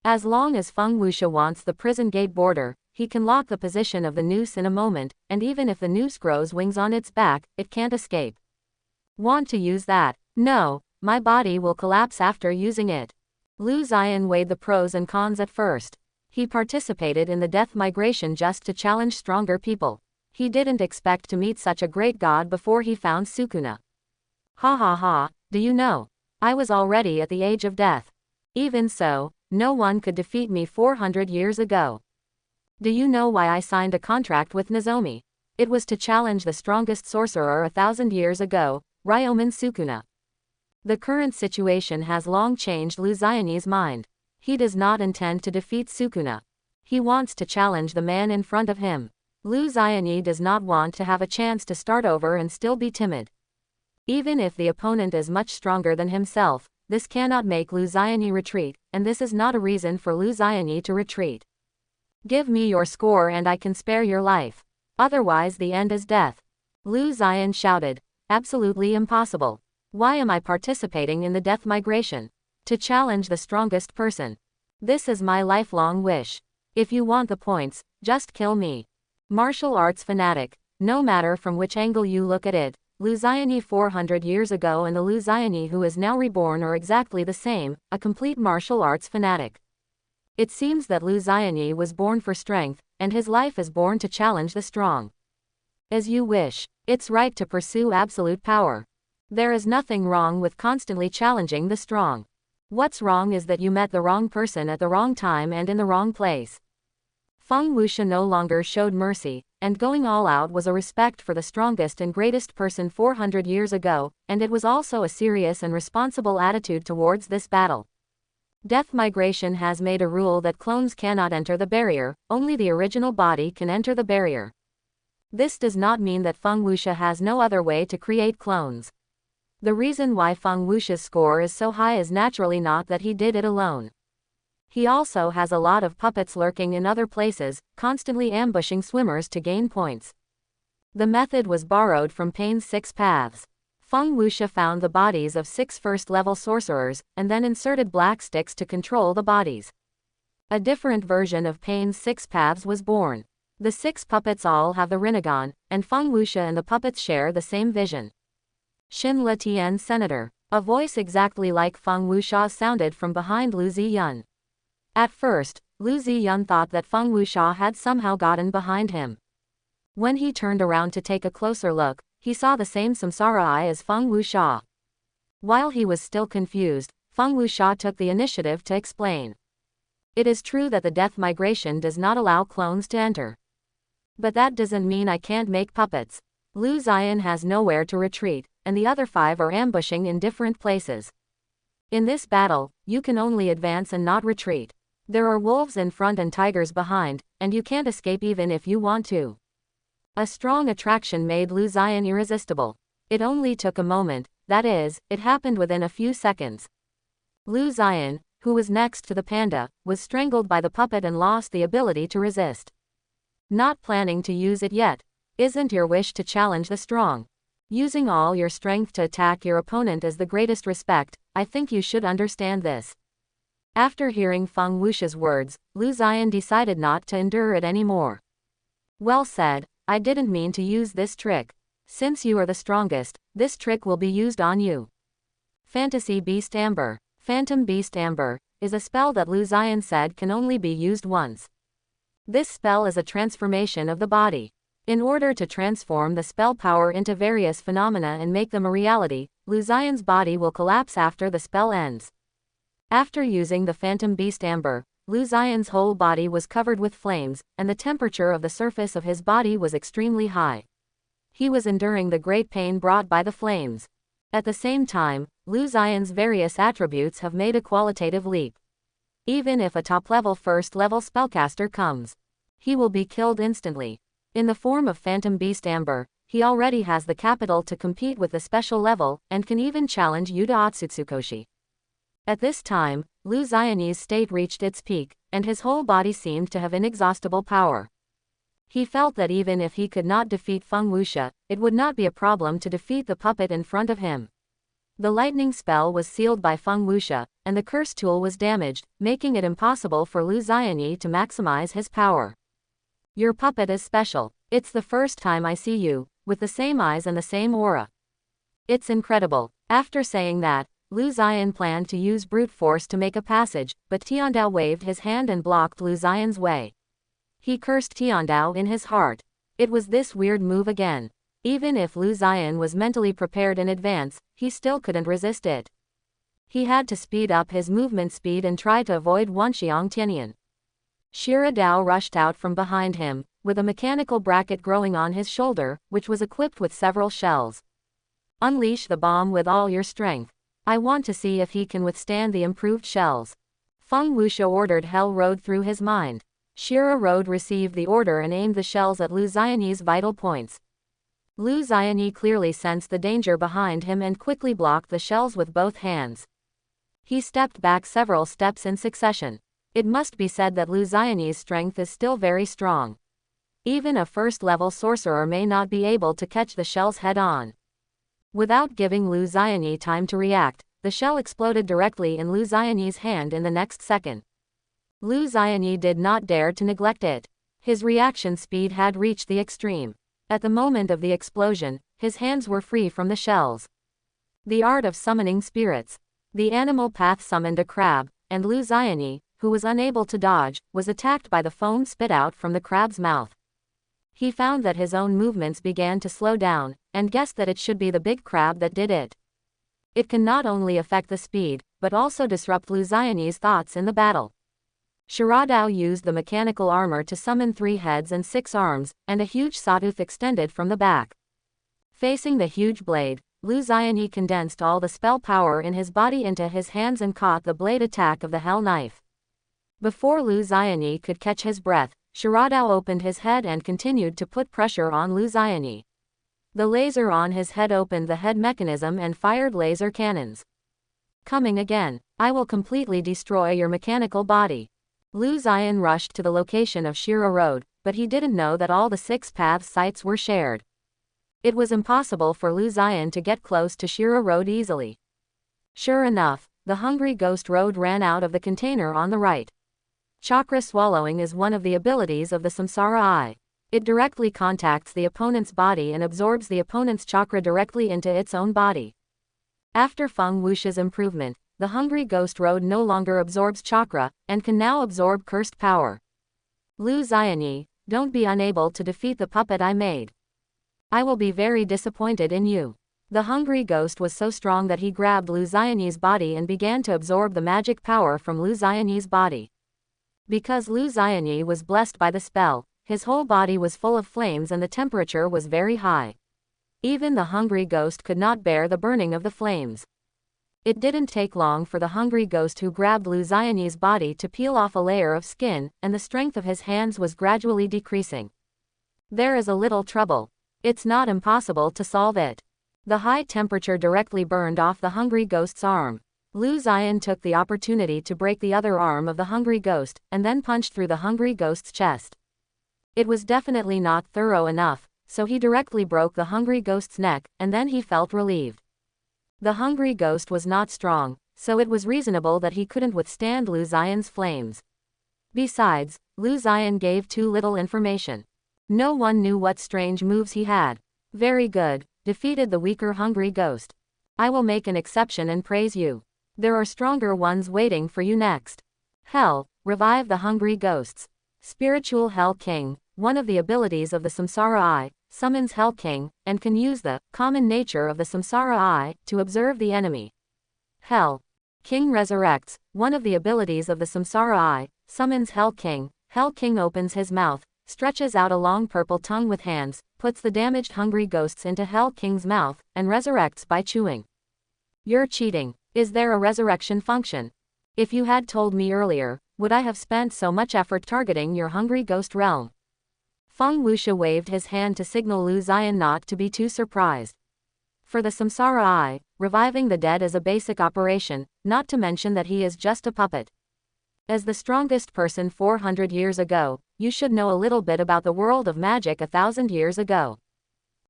As long as Feng Wuxia wants the prison gate border, he can lock the position of the noose in a moment, and even if the noose grows wings on its back, it can't escape. Want to use that? No, my body will collapse after using it. Lu Ziyan weighed the pros and cons at first. He participated in the death migration just to challenge stronger people. He didn't expect to meet such a great god before he found Sukuna. Ha ha ha, do you know? I was already at the age of death. Even so, no one could defeat me 400 years ago. Do you know why I signed a contract with Nozomi? It was to challenge the strongest sorcerer 1,000 years ago, Ryomen Sukuna. The current situation has long changed Liu Xianyi's mind. He does not intend to defeat Sukuna. He wants to challenge the man in front of him. Liu Xianyi does not want to have a chance to start over and still be timid. Even if the opponent is much stronger than himself, this cannot make Liu Xianyi retreat, and this is not a reason for Liu Xianyi to retreat. Give me your score and I can spare your life. Otherwise the end is death. Liu Xian shouted. Absolutely impossible. Why am I participating in the death migration? To challenge the strongest person. This is my lifelong wish. If you want the points, just kill me. Martial arts fanatic. No matter from which angle you look at it, Liu Xianyi 400 years ago and the Liu Xianyi who is now reborn are exactly the same, a complete martial arts fanatic. It seems that Liu Xianyi was born for strength, and his life is born to challenge the strong. As you wish. It's right to pursue absolute power. There is nothing wrong with constantly challenging the strong. What's wrong is that you met the wrong person at the wrong time and in the wrong place. Feng Wuxia no longer showed mercy, and going all out was a respect for the strongest and greatest person 400 years ago, and it was also a serious and responsible attitude towards this battle. Death migration has made a rule that clones cannot enter the barrier, only the original body can enter the barrier. This does not mean that Feng Wuxia has no other way to create clones. The reason why Feng Wuxia's score is so high is naturally not that he did it alone. He also has a lot of puppets lurking in other places, constantly ambushing swimmers to gain points. The method was borrowed from Pain's 6 paths. Feng Wuxia found the bodies of 6 first-level sorcerers, and then inserted black sticks to control the bodies. A different version of Pain's 6 paths was born. The 6 puppets all have the Rinnegan, and Feng Wuxia and the puppets share the same vision. Xin Le Tian Senator. A voice exactly like Feng Wuxia sounded from behind Liu Ziyun. At first, Liu Ziyun thought that Feng Wuxia had somehow gotten behind him. When he turned around to take a closer look, he saw the same samsara eye as Feng Wuxia. While he was still confused, Feng Wuxia took the initiative to explain. It is true that the death migration does not allow clones to enter. But that doesn't mean I can't make puppets. Liu Xian has nowhere to retreat, and the other 5 are ambushing in different places. In this battle, you can only advance and not retreat. There are wolves in front and tigers behind, and you can't escape even if you want to. A strong attraction made Liu Xian irresistible. It only took a moment, that is, it happened within a few seconds. Liu Xian, who was next to the panda, was strangled by the puppet and lost the ability to resist. Not planning to use it yet. Isn't your wish to challenge the strong? Using all your strength to attack your opponent is the greatest respect, I think you should understand this. After hearing Feng Wuxia's words, Liu Xian decided not to endure it anymore. Well said, I didn't mean to use this trick. Since you are the strongest, this trick will be used on you. Fantasy Beast Amber. Phantom Beast Amber is a spell that Liu Xian said can only be used once. This spell is a transformation of the body. In order to transform the spell power into various phenomena and make them a reality, Liu Xian's body will collapse after the spell ends. After using the Phantom Beast Amber, Liu Xian's whole body was covered with flames, and the temperature of the surface of his body was extremely high. He was enduring the great pain brought by the flames. At the same time, Liu Xian's various attributes have made a qualitative leap. Even if a top-level first-level spellcaster comes, he will be killed instantly. In the form of Phantom Beast Amber, he already has the capital to compete with the special level, and can even challenge Yuta Otsutsukoshi. At this time, Liu Xianyi's state reached its peak, and his whole body seemed to have inexhaustible power. He felt that even if he could not defeat Feng Wuxia, it would not be a problem to defeat the puppet in front of him. The lightning spell was sealed by Feng Wuxia, and the curse tool was damaged, making it impossible for Liu Xianyi to maximize his power. Your puppet is special. It's the first time I see you, with the same eyes and the same aura. It's incredible. After saying that, Liu Xian planned to use brute force to make a passage, but Tiandao waved his hand and blocked Liu Xian's way. He cursed Tiandao in his heart. It was this weird move again. Even if Liu Xian was mentally prepared in advance, he still couldn't resist it. He had to speed up his movement speed and try to avoid Wanxiang Tianyan. Shira Dao rushed out from behind him, with a mechanical bracket growing on his shoulder, which was equipped with several shells. Unleash the bomb with all your strength. I want to see if he can withstand the improved shells. Feng Wuxia ordered. Hell rode through his mind. Shira Road received the order and aimed the shells at Lu Xianyi's vital points. Lu Xianyi clearly sensed the danger behind him and quickly blocked the shells with both hands. He stepped back several steps in succession. It must be said that Lu Xianyi's strength is still very strong. Even a first-level sorcerer may not be able to catch the shells head-on. Without giving Lu Xianyi time to react, the shell exploded directly in Lu Xianyi's hand in the next second. Lu Xianyi did not dare to neglect it. His reaction speed had reached the extreme. At the moment of the explosion, his hands were free from the shells. The art of summoning spirits. The animal path summoned a crab, and Lu Xianyi, who was unable to dodge, was attacked by the foam spit out from the crab's mouth. He found that his own movements began to slow down, and guessed that it should be the big crab that did it. It can not only affect the speed, but also disrupt Lu Xianyi's thoughts in the battle. Shira Dao used the mechanical armor to summon 3 heads and 6 arms, and a huge sawtooth extended from the back. Facing the huge blade, Lu Xianyi condensed all the spell power in his body into his hands and caught the blade attack of the hell knife. Before Lu Xianyi could catch his breath, Shira Dao opened his head and continued to put pressure on Lu Xianyi. The laser on his head opened the head mechanism and fired laser cannons. Coming again, I will completely destroy your mechanical body. Lu Xian rushed to the location of Shira Road, but he didn't know that all the 6 paths sites were shared. It was impossible for Lu Xian to get close to Shira Road easily. Sure enough, the Hungry Ghost Road ran out of the container on the right. Chakra swallowing is one of the abilities of the Samsara Eye. It directly contacts the opponent's body and absorbs the opponent's chakra directly into its own body. After Feng Wuxia's improvement, the Hungry Ghost Road no longer absorbs chakra, and can now absorb cursed power. Lu Xianyi, don't be unable to defeat the puppet I made. I will be very disappointed in you. The Hungry Ghost was so strong that he grabbed Lu Xianyi's body and began to absorb the magic power from Lu Xianyi's body. Because Lu Xianyi was blessed by the spell, his whole body was full of flames and the temperature was very high. Even the Hungry Ghost could not bear the burning of the flames. It didn't take long for the Hungry Ghost who grabbed Lu Xianyi's body to peel off a layer of skin, and the strength of his hands was gradually decreasing. There is a little trouble. It's not impossible to solve it. The high temperature directly burned off the Hungry Ghost's arm. Lu Xian took the opportunity to break the other arm of the Hungry Ghost, and then punched through the Hungry Ghost's chest. It was definitely not thorough enough, so he directly broke the Hungry Ghost's neck, and then he felt relieved. The Hungry Ghost was not strong, so it was reasonable that he couldn't withstand Lu Xian's flames. Besides, Lu Xian gave too little information. No one knew what strange moves he had. Very good, defeated the weaker Hungry Ghost. I will make an exception and praise you. There are stronger ones waiting for you next. Hell, revive the Hungry Ghosts. Spiritual Hell King, one of the abilities of the Samsara Eye, summons Hell King, and can use the common nature of the Samsara Eye to observe the enemy. Hell King resurrects, one of the abilities of the Samsara Eye, summons Hell King. Hell King opens his mouth, stretches out a long purple tongue with hands, puts the damaged Hungry Ghosts into Hell King's mouth, and resurrects by chewing. You're cheating. Is there a resurrection function? If you had told me earlier, would I have spent so much effort targeting your Hungry Ghost realm? Feng Wuxia waved his hand to signal Lu Xian not to be too surprised. For the Samsara Eye, reviving the dead is a basic operation, not to mention that he is just a puppet. As the strongest person 400 years ago, you should know a little bit about the world of magic 1,000 years ago.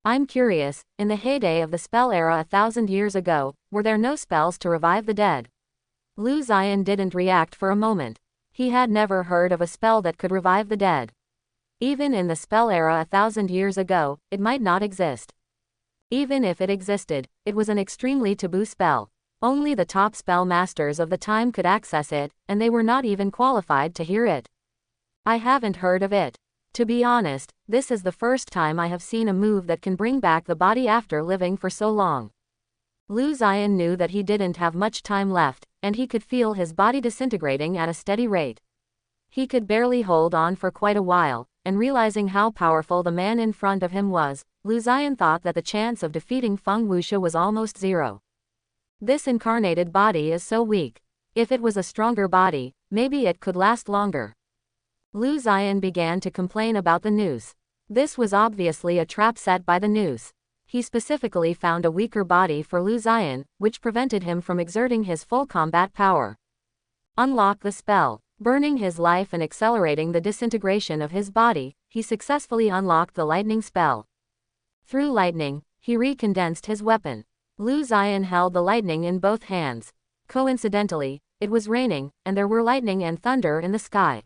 I'm curious, in the heyday of the spell era 1,000 years ago, were there no spells to revive the dead? Lu Xian didn't react for a moment. He had never heard of a spell that could revive the dead. Even in the spell era 1,000 years ago, it might not exist. Even if it existed, it was an extremely taboo spell. Only the top spell masters of the time could access it, and they were not even qualified to hear it. I haven't heard of it. To be honest, this is the first time I have seen a move that can bring back the body after living for so long. Lu Zion knew that he didn't have much time left, and he could feel his body disintegrating at a steady rate. He could barely hold on for quite a while, and realizing how powerful the man in front of him was, Lu Zion thought that the chance of defeating Feng Wuxia was almost zero. This incarnated body is so weak. If it was a stronger body, maybe it could last longer. Lu Zion began to complain about the noose. This was obviously a trap set by the noose. He specifically found a weaker body for Lu Zion, which prevented him from exerting his full combat power. Unlock the spell. Burning his life and accelerating the disintegration of his body, he successfully unlocked the lightning spell. Through lightning, he recondensed his weapon. Lu Zion held the lightning in both hands. Coincidentally, it was raining, and there were lightning and thunder in the sky.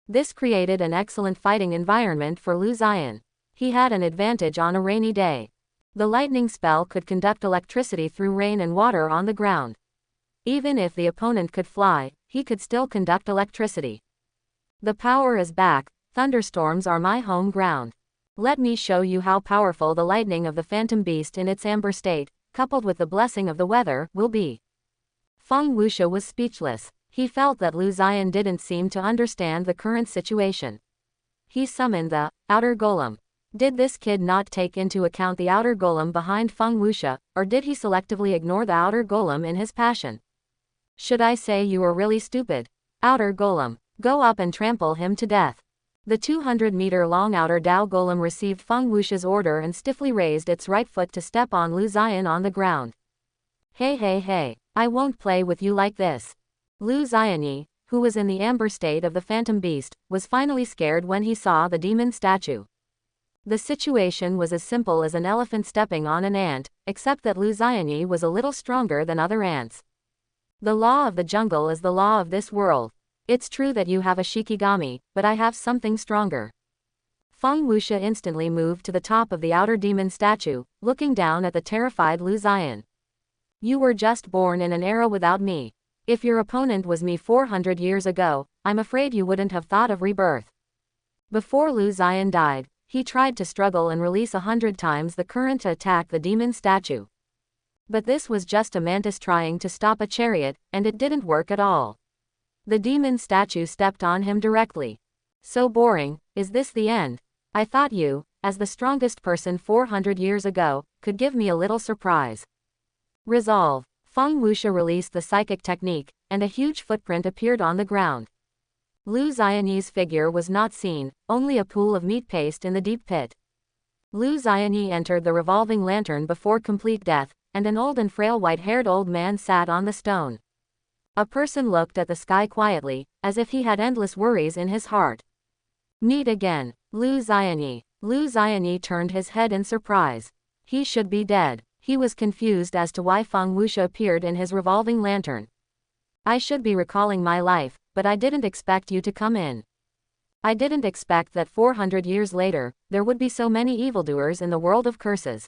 This created an excellent fighting environment for Lu Zion. He had an advantage on a rainy day. The lightning spell could conduct electricity through rain and water on the ground. Even if the opponent could fly, he could still conduct electricity. The power is back. Thunderstorms are my home ground. Let me show you how powerful the lightning of the phantom beast in its amber state, coupled with the blessing of the weather, will be. Feng Wuxia was speechless. He felt that Lu Zion didn't seem to understand the current situation. He summoned the outer golem. Did this kid not take into account the outer golem behind Feng Wuxia, or did he selectively ignore the outer golem in his passion? Should I say you are really stupid? Outer golem, go up and trample him to death. The 200-meter-long outer Dao golem received Feng Wuxia's order and stiffly raised its right foot to step on Lu Zion on the ground. Hey, I won't play with you like this. Lu Zion, who was in the amber state of the phantom beast, was finally scared when he saw the demon statue. The situation was as simple as an elephant stepping on an ant, except that Lu Zion was a little stronger than other ants. The law of the jungle is the law of this world. It's true that you have a Shikigami, but I have something stronger. Feng Wuxia instantly moved to the top of the outer demon statue, looking down at the terrified Lu Zion. You were just born in an era without me. If your opponent was me 400 years ago, I'm afraid you wouldn't have thought of rebirth. Before Lu Zion died, he tried to struggle and release 100 times the current to attack the demon statue. But this was just a mantis trying to stop a chariot, and it didn't work at all. The demon statue stepped on him directly. So boring. Is this the end? I thought you, as the strongest person 400 years ago, could give me a little surprise. Resolve. Feng Wuxia released the psychic technique, and a huge footprint appeared on the ground. Lu Zion's figure was not seen, only a pool of meat paste in the deep pit. Lu Zion entered the revolving lantern before complete death, and an old and frail white-haired old man sat on the stone. A person looked at the sky quietly, as if he had endless worries in his heart. Meet again, Lu Zion. Lu Zion turned his head in surprise. He should be dead. He was confused as to why Feng Wuxia appeared in his revolving lantern. I should be recalling my life, but I didn't expect you to come in. I didn't expect that 400 years later, there would be so many evildoers in the world of curses.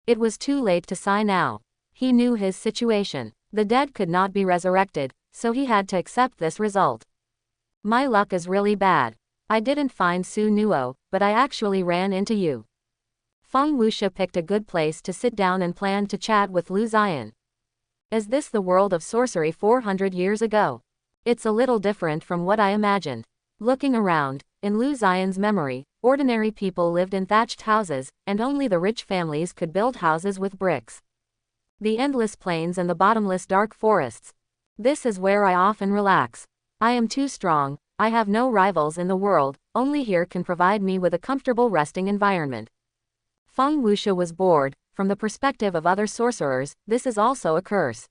It was too late to sigh now. He knew his situation. The dead could not be resurrected, so he had to accept this result. My luck is really bad. I didn't find Su Nuo, but I actually ran into you. Feng Wuxia picked a good place to sit down and planned to chat with Lu Zion. Is this the world of sorcery 400 years ago? It's a little different from what I imagined. Looking around, in Lu Zion's memory, ordinary people lived in thatched houses, and only the rich families could build houses with bricks. The endless plains and the bottomless dark forests. This is where I often relax. I am too strong, I have no rivals in the world, only here can provide me with a comfortable resting environment. Feng Wuxia was bored. From the perspective of other sorcerers, this is also a curse.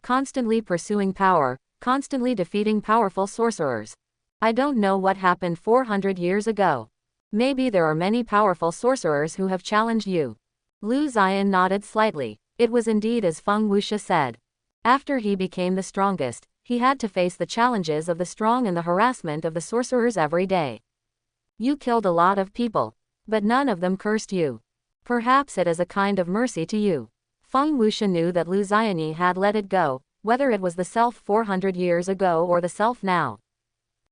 Constantly pursuing power, constantly defeating powerful sorcerers. I don't know what happened 400 years ago. Maybe there are many powerful sorcerers who have challenged you. Lu Zion nodded slightly. It was indeed as Feng Wuxia said. After he became the strongest, he had to face the challenges of the strong and the harassment of the sorcerers every day. You killed a lot of people, but none of them cursed you. Perhaps it is a kind of mercy to you. Feng Wuxia knew that Lu Zion had let it go, whether it was the self 400 years ago or the self now.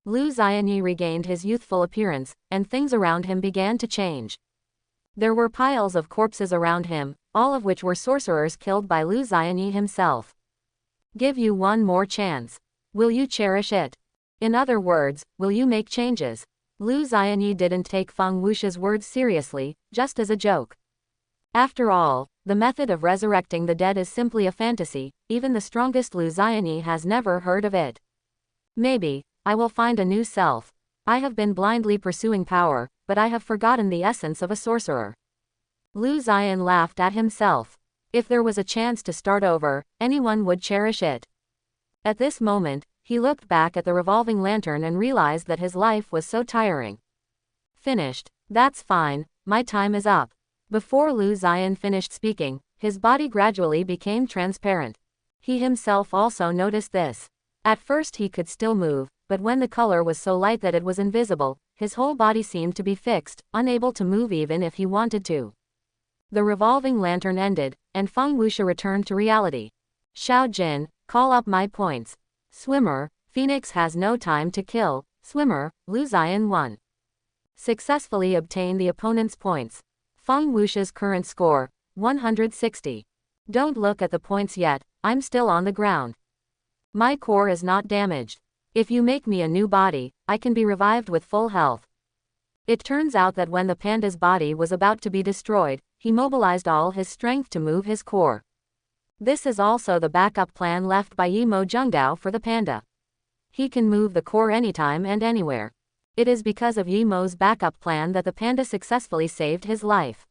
Lu Zion regained his youthful appearance, and things around him began to change. There were piles of corpses around him, all of which were sorcerers killed by Lu Xianyi himself. Give you one more chance. Will you cherish it? In other words, will you make changes? Lu Xianyi didn't take Feng Wuxi's words seriously, just as a joke. After all, the method of resurrecting the dead is simply a fantasy, even the strongest Lu Xianyi has never heard of it. Maybe, I will find a new self. I have been blindly pursuing power, but I have forgotten the essence of a sorcerer. Lu Xian laughed at himself. If there was a chance to start over, anyone would cherish it. At this moment, he looked back at the revolving lantern and realized that his life was so tiring. Finished. That's fine, my time is up. Before Lu Xian finished speaking, his body gradually became transparent. He himself also noticed this. At first he could still move, but when the color was so light that it was invisible, his whole body seemed to be fixed, unable to move even if he wanted to. The revolving lantern ended, and Feng Wuxi returned to reality. Xiao Jin, call up my points. Swimmer, Phoenix has no time to kill. Swimmer, Lu Xian won. Successfully obtain the opponent's points. Feng Wuxi's current score, 160. Don't look at the points yet, I'm still on the ground. My core is not damaged. If you make me a new body, I can be revived with full health. It turns out that when the panda's body was about to be destroyed, he mobilized all his strength to move his core. This is also the backup plan left by Yimo Zhengdao for the panda. He can move the core anytime and anywhere. It is because of Yimo's backup plan that the panda successfully saved his life.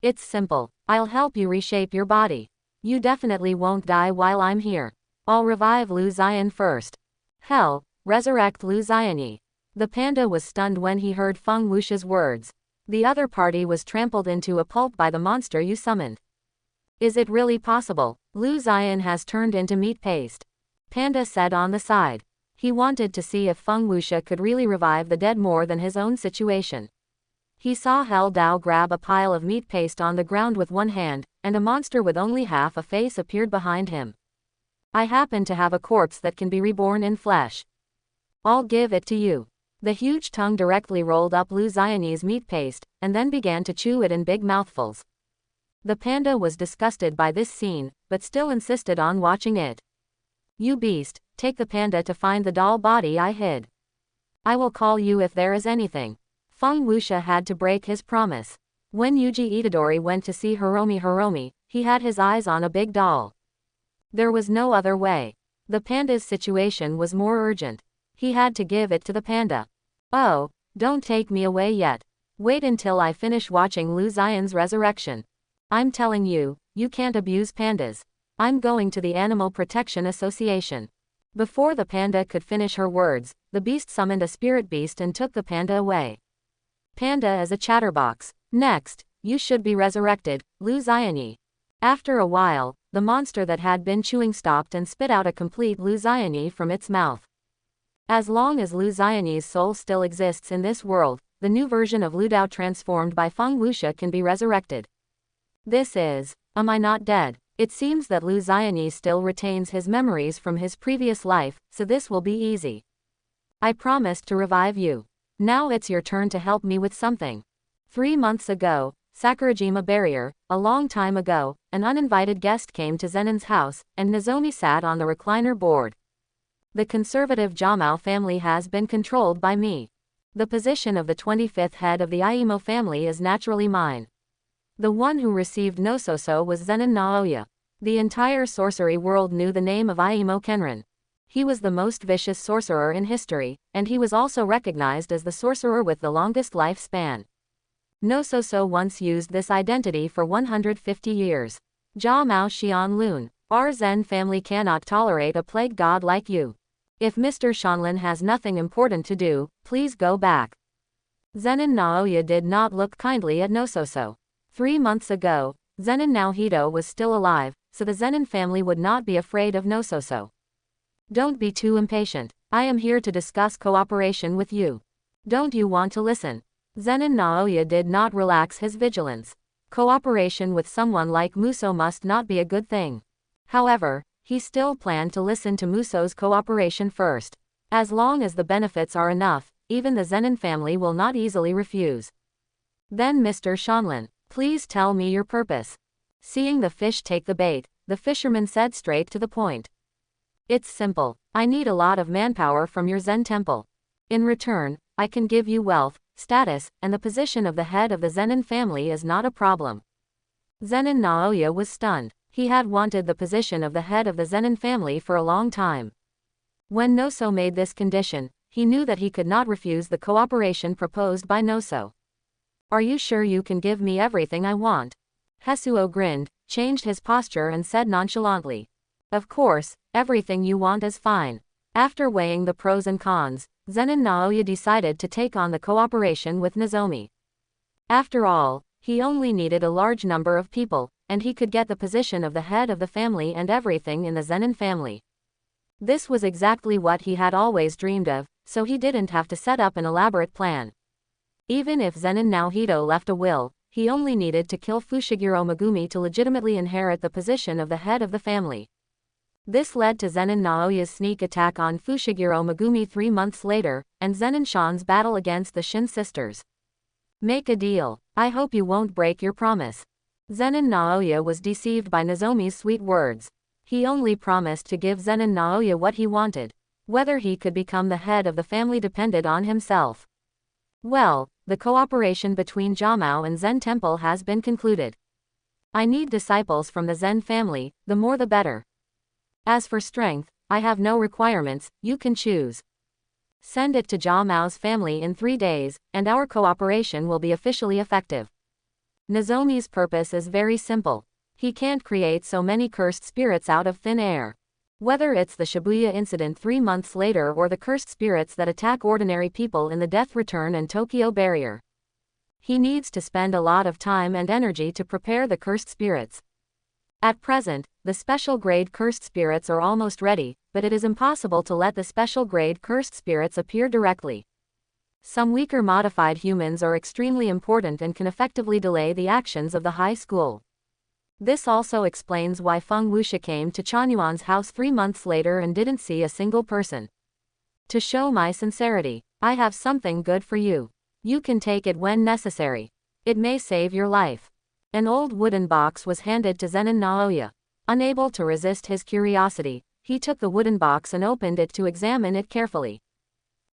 It's simple. I'll help you reshape your body. You definitely won't die while I'm here. I'll revive Lu Xian first. Hell, resurrect Lu Xianyi. The panda was stunned when he heard Feng Wuxi's words. The other party was trampled into a pulp by the monster you summoned. Is it really possible? Lu Xian has turned into meat paste. Panda said on the side. He wanted to see if Feng Wuxi could really revive the dead more than his own situation. He saw Hell Dao grab a pile of meat paste on the ground with one hand, and a monster with only half a face appeared behind him. I happen to have a corpse that can be reborn in flesh. I'll give it to you. The huge tongue directly rolled up Lu Xianyi's meat paste, and then began to chew it in big mouthfuls. The panda was disgusted by this scene, but still insisted on watching it. You beast, take the panda to find the doll body I hid. I will call you if there is anything. Feng Wuxi had to break his promise. When Yuji Itadori went to see Hiromi, he had his eyes on a big doll. There was no other way. The panda's situation was more urgent. He had to give it to the panda. Oh, don't take me away yet. Wait until I finish watching Lu Xian's resurrection. I'm telling you, you can't abuse pandas. I'm going to the Animal Protection Association. Before the panda could finish her words, the beast summoned a spirit beast and took the panda away. Panda is a chatterbox. Next, you should be resurrected, Lu Xianyi. After a while, the monster that had been chewing stopped and spit out a complete Lu Xianyi from its mouth. As long as Lu Xianyi's soul still exists in this world, the new version of Lu Dao transformed by Feng Wuxi can be resurrected. This is, am I not dead? It seems that Lu Xianyi still retains his memories from his previous life, so this will be easy. I promised to revive you. Now it's your turn to help me with something. 3 months ago, Sakurajima Barrier, a long time ago, an uninvited guest came to Zenin's house, and Nozomi sat on the recliner board. The conservative Jamao family has been controlled by me. The position of the 25th head of the Aimo family is naturally mine. The one who received Nososo was Zenin Naoya. The entire sorcery world knew the name of Aimo Kenran. He was the most vicious sorcerer in history, and he was also recognized as the sorcerer with the longest lifespan. Nososo once used this identity for 150 years. Jia Mao Xian Lun, our Zen family cannot tolerate a plague god like you. If Mr. Shanlin has nothing important to do, please go back. Zenin Naoya did not look kindly at Nososo. 3 months ago, Zenin Naohito was still alive, so the Zenin family would not be afraid of Nososo. Don't be too impatient. I am here to discuss cooperation with you. Don't you want to listen? Zenin Naoya did not relax his vigilance. Cooperation with someone like Muso must not be a good thing. However, he still planned to listen to Muso's cooperation first. As long as the benefits are enough, even the Zenin family will not easily refuse. Then Mr. Shanlin, please tell me your purpose. Seeing the fish take the bait, the fisherman said straight to the point. It's simple. I need a lot of manpower from your Zen temple. In return, I can give you wealth, status, and the position of the head of the Zenin family is not a problem. Zenin Naoya was stunned. He had wanted the position of the head of the Zenin family for a long time. When Noso made this condition, he knew that he could not refuse the cooperation proposed by Noso. Are you sure you can give me everything I want? Hesuo grinned, changed his posture and said nonchalantly. Of course, everything you want is fine. After weighing the pros and cons, Zenin Naoya decided to take on the cooperation with Nozomi. After all, he only needed a large number of people, and he could get the position of the head of the family and everything in the Zenin family. This was exactly what he had always dreamed of, so he didn't have to set up an elaborate plan. Even if Zenin Naohito left a will, he only needed to kill Fushiguro Megumi to legitimately inherit the position of the head of the family. This led to Zenin Naoya's sneak attack on Fushiguro Megumi 3 months later, and Zenin Shan's battle against the Shin sisters. Make a deal. I hope you won't break your promise. Zenin Naoya was deceived by Nozomi's sweet words. He only promised to give Zenin Naoya what he wanted. Whether he could become the head of the family depended on himself. Well, the cooperation between Jamao and Zen Temple has been concluded. I need disciples from the Zen family, the more the better. As for strength, I have no requirements, you can choose. Send it to Jamao's family in 3 days, and our cooperation will be officially effective. Nozomi's purpose is very simple. He can't create so many cursed spirits out of thin air. Whether it's the Shibuya incident 3 months later or the cursed spirits that attack ordinary people in the Death Return and Tokyo Barrier. He needs to spend a lot of time and energy to prepare the cursed spirits. At present, the special grade cursed spirits are almost ready, but it is impossible to let the special grade cursed spirits appear directly. Some weaker modified humans are extremely important and can effectively delay the actions of the high school. This also explains why Feng Wuxia came to Chanyuan's house 3 months later and didn't see a single person. To show my sincerity, I have something good for you. You can take it when necessary. It may save your life. An old wooden box was handed to Zenin Naoya. Unable to resist his curiosity, he took the wooden box and opened it to examine it carefully.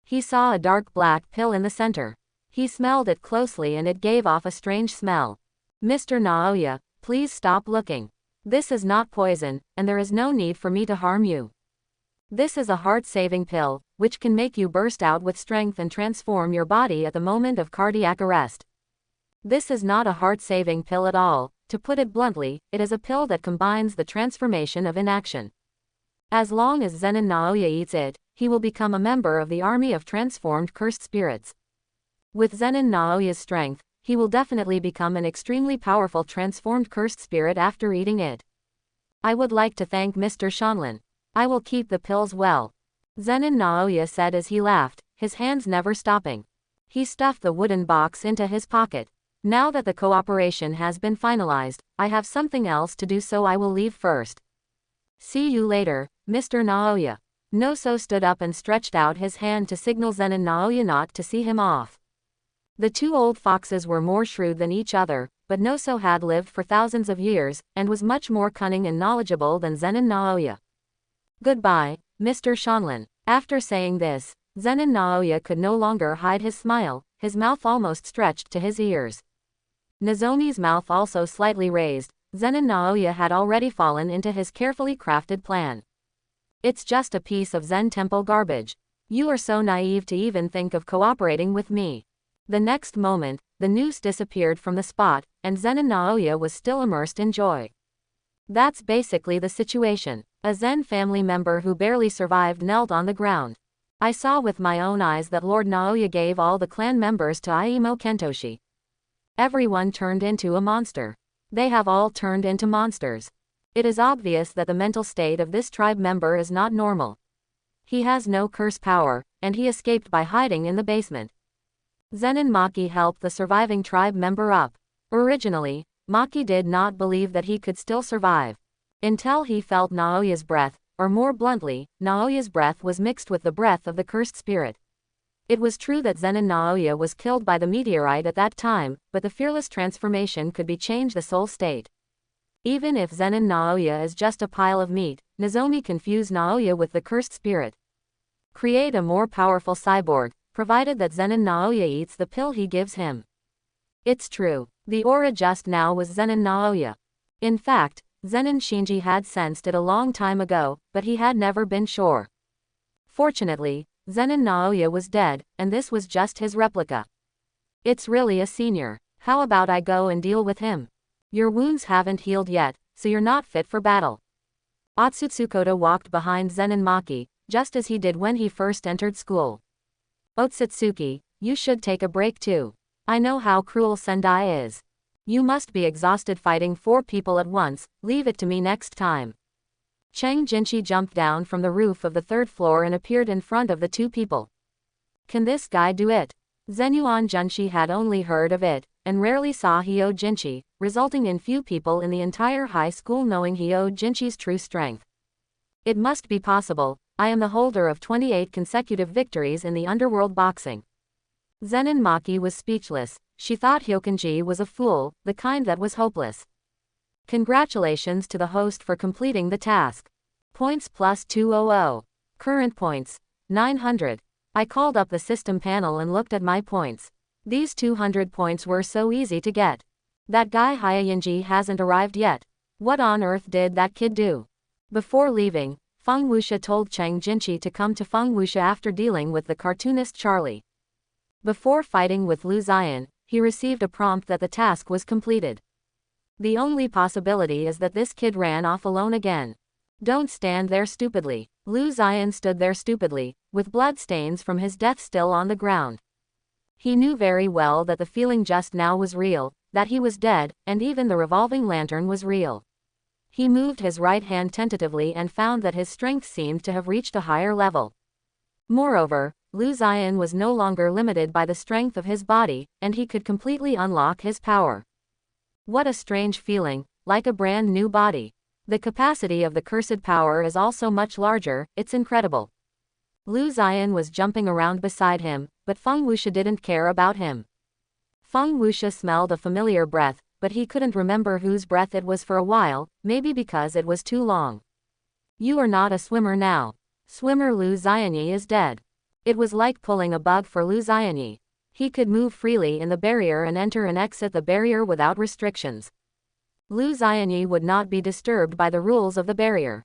He saw a dark black pill in the center. He smelled it closely and it gave off a strange smell. Mr. Naoya, please stop looking. This is not poison, and there is no need for me to harm you. This is a heart-saving pill, which can make you burst out with strength and transform your body at the moment of cardiac arrest. This is not a heart-saving pill at all. To put it bluntly, it is a pill that combines the transformation of inaction. As long as Zenin Naoya eats it, he will become a member of the army of transformed cursed spirits. With Zenin Naoya's strength, he will definitely become an extremely powerful transformed cursed spirit after eating it. I would like to thank Mr. Shanlin. I will keep the pills well. Zenin Naoya said as he laughed, his hands never stopping. He stuffed the wooden box into his pocket. Now that the cooperation has been finalized, I have something else to do, so I will leave first. See you later, Mr. Naoya. Noso stood up and stretched out his hand to signal Zenin Naoya not to see him off. The 2 old foxes were more shrewd than each other, but Noso had lived for thousands of years, and was much more cunning and knowledgeable than Zenin Naoya. Goodbye, Mr. Shanlin. After saying this, Zenin Naoya could no longer hide his smile, his mouth almost stretched to his ears. Nozomi's mouth also slightly raised. Zenin Naoya had already fallen into his carefully crafted plan. It's just a piece of Zen temple garbage. You are so naive to even think of cooperating with me. The next moment, the noose disappeared from the spot, and Zenin Naoya was still immersed in joy. That's basically the situation. A Zen family member who barely survived knelt on the ground. I saw with my own eyes that Lord Naoya gave all the clan members to Aimo Kentoshi. Everyone turned into a monster. They have all turned into monsters. It is obvious that the mental state of this tribe member is not normal. He has no curse power, and he escaped by hiding in the basement. Zenin Maki helped the surviving tribe member up. Originally, Maki did not believe that he could still survive. Until he felt Naoya's breath, or more bluntly, Naoya's breath was mixed with the breath of the cursed spirit. It was true that Zenin Naoya was killed by the meteorite at that time, but the fearless transformation could be changed the soul state. Even if Zenin Naoya is just a pile of meat, Nozomi confused Naoya with the cursed spirit. Create a more powerful cyborg, provided that Zenin Naoya eats the pill he gives him. It's true. The aura just now was Zenin Naoya. In fact, Zenin Shinji had sensed it a long time ago, but he had never been sure. Fortunately, Zenin Naoya was dead, and this was just his replica. It's really a senior. How about I go and deal with him? Your wounds haven't healed yet, so you're not fit for battle. Otsutsukoda walked behind Zenin Maki, just as he did when he first entered school. Otsutsuki, you should take a break too. I know how cruel Sendai is. You must be exhausted fighting 4 people at once, leave it to me next time. Chang Jinchi jumped down from the roof of the 3rd floor and appeared in front of the 2 people. Can this guy do it? Zenuan Junshi had only heard of it, and rarely saw Hyo Jinchi, resulting in few people in the entire high school knowing Hyo Jinchi's true strength. It must be possible. I am the holder of 28 consecutive victories in the underworld boxing. Zenin Maki was speechless. She thought Hyokanji was a fool, the kind that was hopeless. Congratulations to the host for completing the task. Points plus 200. Current points, 900. I called up the system panel and looked at my points. These 200 points were so easy to get. That guy Hyayinji hasn't arrived yet. What on earth did that kid do? Before leaving, Feng Wuxia told Chang Jinchi to come to Feng Wuxia after dealing with the cartoonist Charlie. Before fighting with Lu Ziyan, he received a prompt that the task was completed. The only possibility is that this kid ran off alone again. Don't stand there stupidly. Lu Ziyan stood there stupidly, with blood stains from his death still on the ground. He knew very well that the feeling just now was real, that he was dead, and even the revolving lantern was real. He moved his right hand tentatively and found that his strength seemed to have reached a higher level. Moreover, Lu Ziyan was no longer limited by the strength of his body, and he could completely unlock his power. What a strange feeling, like a brand new body. The capacity of the cursed power is also much larger, it's incredible. Lu Ziyan was jumping around beside him, but Feng Wuxia didn't care about him. Feng Wuxia smelled a familiar breath, but he couldn't remember whose breath it was for a while, maybe because it was too long. You are not a swimmer now. Swimmer Lu Ziyanyi is dead. It was like pulling a bug for Lu Ziyanyi. He could move freely in the barrier and enter and exit the barrier without restrictions. Lu Ziyanyi would not be disturbed by the rules of the barrier.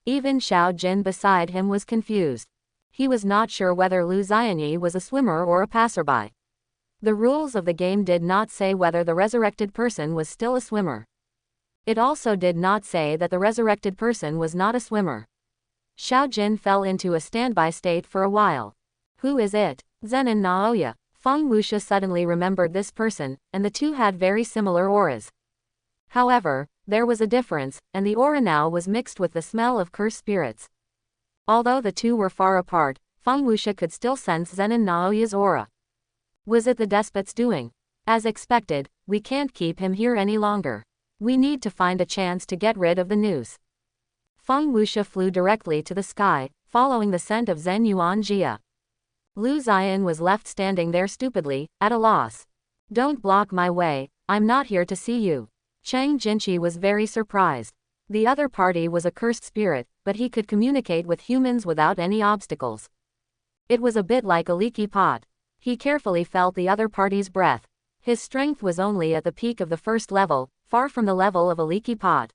Even Xiao Jin beside him was confused. He was not sure whether Lu Ziyanyi was a swimmer or a passerby. The rules of the game did not say whether the resurrected person was still a swimmer. It also did not say that the resurrected person was not a swimmer. Xiao Jin fell into a standby state for a while. Who is it? Zenin Naoya. Feng Wuxia suddenly remembered this person, and the two had very similar auras. However, there was a difference, and the aura now was mixed with the smell of cursed spirits. Although the two were far apart, Feng Wuxia could still sense Zenin Naoya's aura. Was it the despot's doing? As expected, we can't keep him here any longer. We need to find a chance to get rid of the noose. Feng Wuxia flew directly to the sky, following the scent of Zhen Yuan Jia. Lu Ziyan was left standing there stupidly, at a loss. Don't block my way, I'm not here to see you. Chang Jinchi was very surprised. The other party was a cursed spirit, but he could communicate with humans without any obstacles. It was a bit like a leaky pot. He carefully felt the other party's breath. His strength was only at the peak of the first level, far from the level of a leaky pot.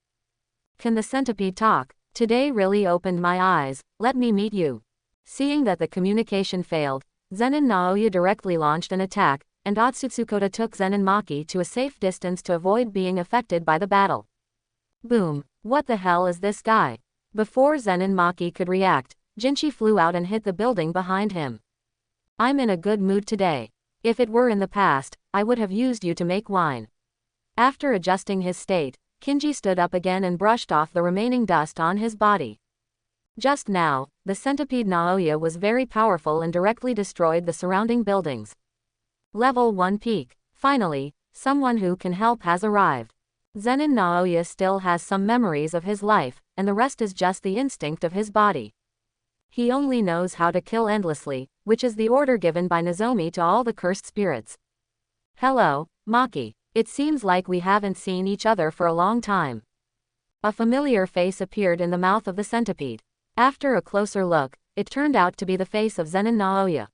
Can the centipede talk? Today really opened my eyes, let me meet you. Seeing that the communication failed, Zenin Naoya directly launched an attack, and Otsutsukoda took Zenin Maki to a safe distance to avoid being affected by the battle. Boom! What the hell is this guy? Before Zenin Maki could react, Jinchi flew out and hit the building behind him. I'm in a good mood today. If it were in the past, I would have used you to make wine. After adjusting his state, Kinji stood up again and brushed off the remaining dust on his body. Just now, the centipede Naoya was very powerful and directly destroyed the surrounding buildings. Level 1 peak. Finally, someone who can help has arrived. Zenin Naoya still has some memories of his life, and the rest is just the instinct of his body. He only knows how to kill endlessly, which is the order given by Nozomi to all the cursed spirits. Hello, Maki. It seems like we haven't seen each other for a long time. A familiar face appeared in the mouth of the centipede. After a closer look, it turned out to be the face of Zenin Naoya.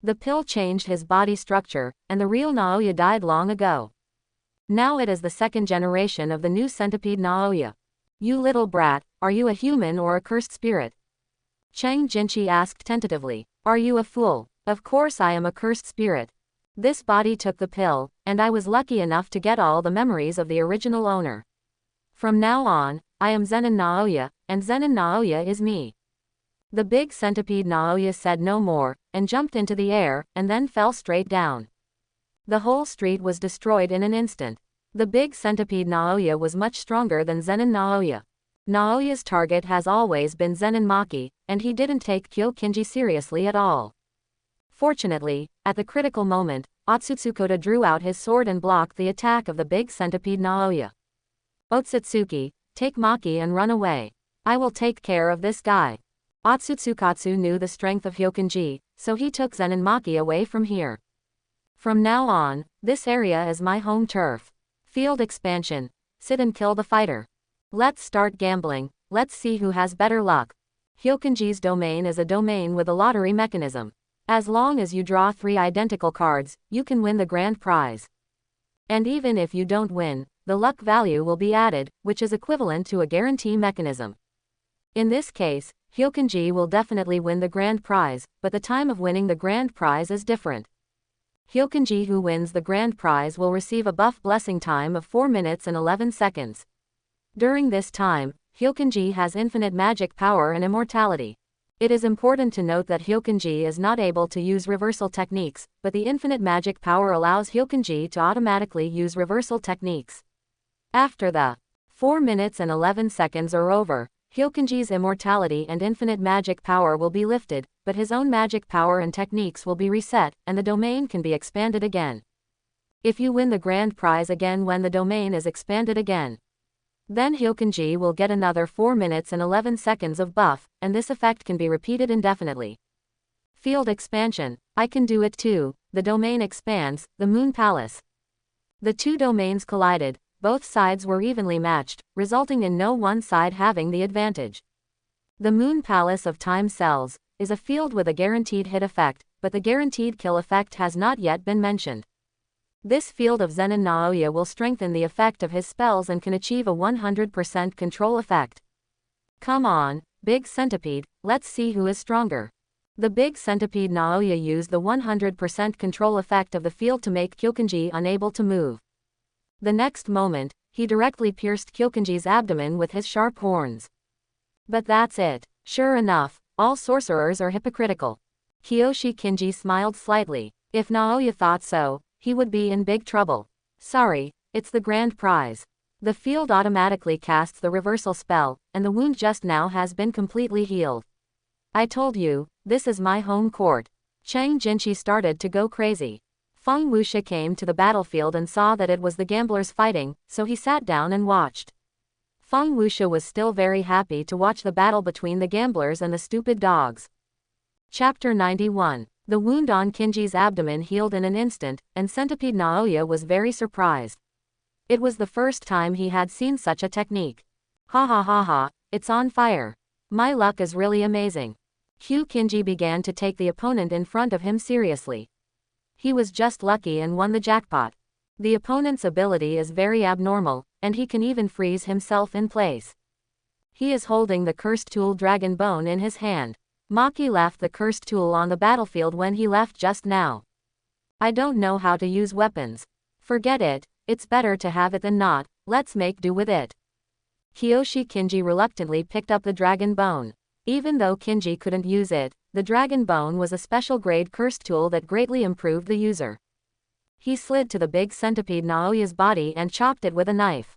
The pill changed his body structure, and the real Naoya died long ago. Now it is the second generation of the new centipede Naoya. You little brat, are you a human or a cursed spirit? Chang Jinchi asked tentatively. Are you a fool? Of course I am a cursed spirit. This body took the pill, and I was lucky enough to get all the memories of the original owner. From now on, I am Zenin Naoya, and Zenin Naoya is me. The big centipede Naoya said no more, and jumped into the air, and then fell straight down. The whole street was destroyed in an instant. The big centipede Naoya was much stronger than Zenin Naoya. Naoya's target has always been Zenin Maki, and he didn't take Kyokinji seriously at all. Fortunately, at the critical moment, Otsutsukoda drew out his sword and blocked the attack of the big centipede Naoya. Otsutsuki, take Maki and run away. I will take care of this guy. Otsutsukatsu knew the strength of Kyokinji, so he took Zenin Maki away from here. From now on, this area is my home turf. Field expansion. Sit and kill the fighter. Let's start gambling, let's see who has better luck. Kyokinji's domain is a domain with a lottery mechanism. As long as you draw 3 identical cards, you can win the grand prize. And even if you don't win, the luck value will be added, which is equivalent to a guarantee mechanism. In this case, Kyokinji will definitely win the grand prize, but the time of winning the grand prize is different. Kyokinji who wins the grand prize will receive a buff blessing time of 4 minutes and 11 seconds. During this time, Kyokinji has infinite magic power and immortality. It is important to note that Kyokinji is not able to use reversal techniques, but the infinite magic power allows Kyokinji to automatically use reversal techniques. After the 4 minutes and 11 seconds are over, Kyokinji's immortality and infinite magic power will be lifted, but his own magic power and techniques will be reset, and the domain can be expanded again. If you win the grand prize again when the domain is expanded again, then Kyokinji will get another 4 minutes and 11 seconds of buff, and this effect can be repeated indefinitely. Field expansion. I can do it too. The domain expands, the Moon Palace. The two domains collided, both sides were evenly matched, resulting in no one side having the advantage. The Moon Palace of Time Cells is a field with a guaranteed hit effect, but the guaranteed kill effect has not yet been mentioned. This field of Zenin Naoya will strengthen the effect of his spells and can achieve a 100% control effect. Come on, big centipede, let's see who is stronger. The big centipede Naoya used the 100% control effect of the field to make Kyokinji unable to move. The next moment, he directly pierced Kyokinji's abdomen with his sharp horns. But that's it. Sure enough, all sorcerers are hypocritical. Kiyoshi Kinji smiled slightly. If Naoya thought so, he would be in big trouble. Sorry, it's the grand prize. The field automatically casts the reversal spell, and the wound just now has been completely healed. I told you, this is my home court. Chang Jinchi started to go crazy. Feng Wuxia came to the battlefield and saw that it was the gamblers fighting, so he sat down and watched. Feng Wuxia was still very happy to watch the battle between the gamblers and the stupid dogs. Chapter 91. The wound on Kinji's abdomen healed in an instant, and Centipede Naoya was very surprised. It was the first time he had seen such a technique. Ha ha ha ha, it's on fire. My luck is really amazing. Kinji began to take the opponent in front of him seriously. He was just lucky and won the jackpot. The opponent's ability is very abnormal, and he can even freeze himself in place. He is holding the cursed tool Dragon Bone in his hand. Maki left the cursed tool on the battlefield when he left just now. I don't know how to use weapons. Forget it, it's better to have it than not, let's make do with it. Kiyoshi Kinji reluctantly picked up the Dragon Bone. Even though Kinji couldn't use it, the Dragon Bone was a special grade cursed tool that greatly improved the user. He slid to the big centipede Naoya's body and chopped it with a knife.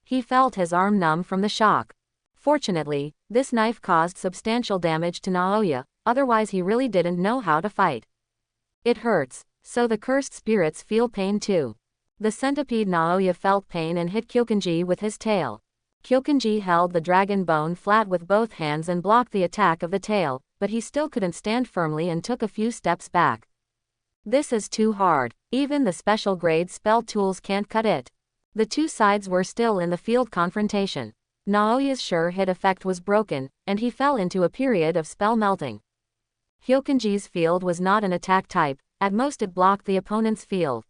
He felt his arm numb from the shock. Fortunately, this knife caused substantial damage to Naoya, otherwise he really didn't know how to fight. It hurts, so the cursed spirits feel pain too. The centipede Naoya felt pain and hit Kyokinji with his tail. Kyokinji held the Dragon Bone flat with both hands and blocked the attack of the tail, but he still couldn't stand firmly and took a few steps back. This is too hard, even the special grade spell tools can't cut it. The two sides were still in the field confrontation. Naoya's sure hit effect was broken, and he fell into a period of spell melting. Hyokanji's field was not an attack type, at most it blocked the opponent's field.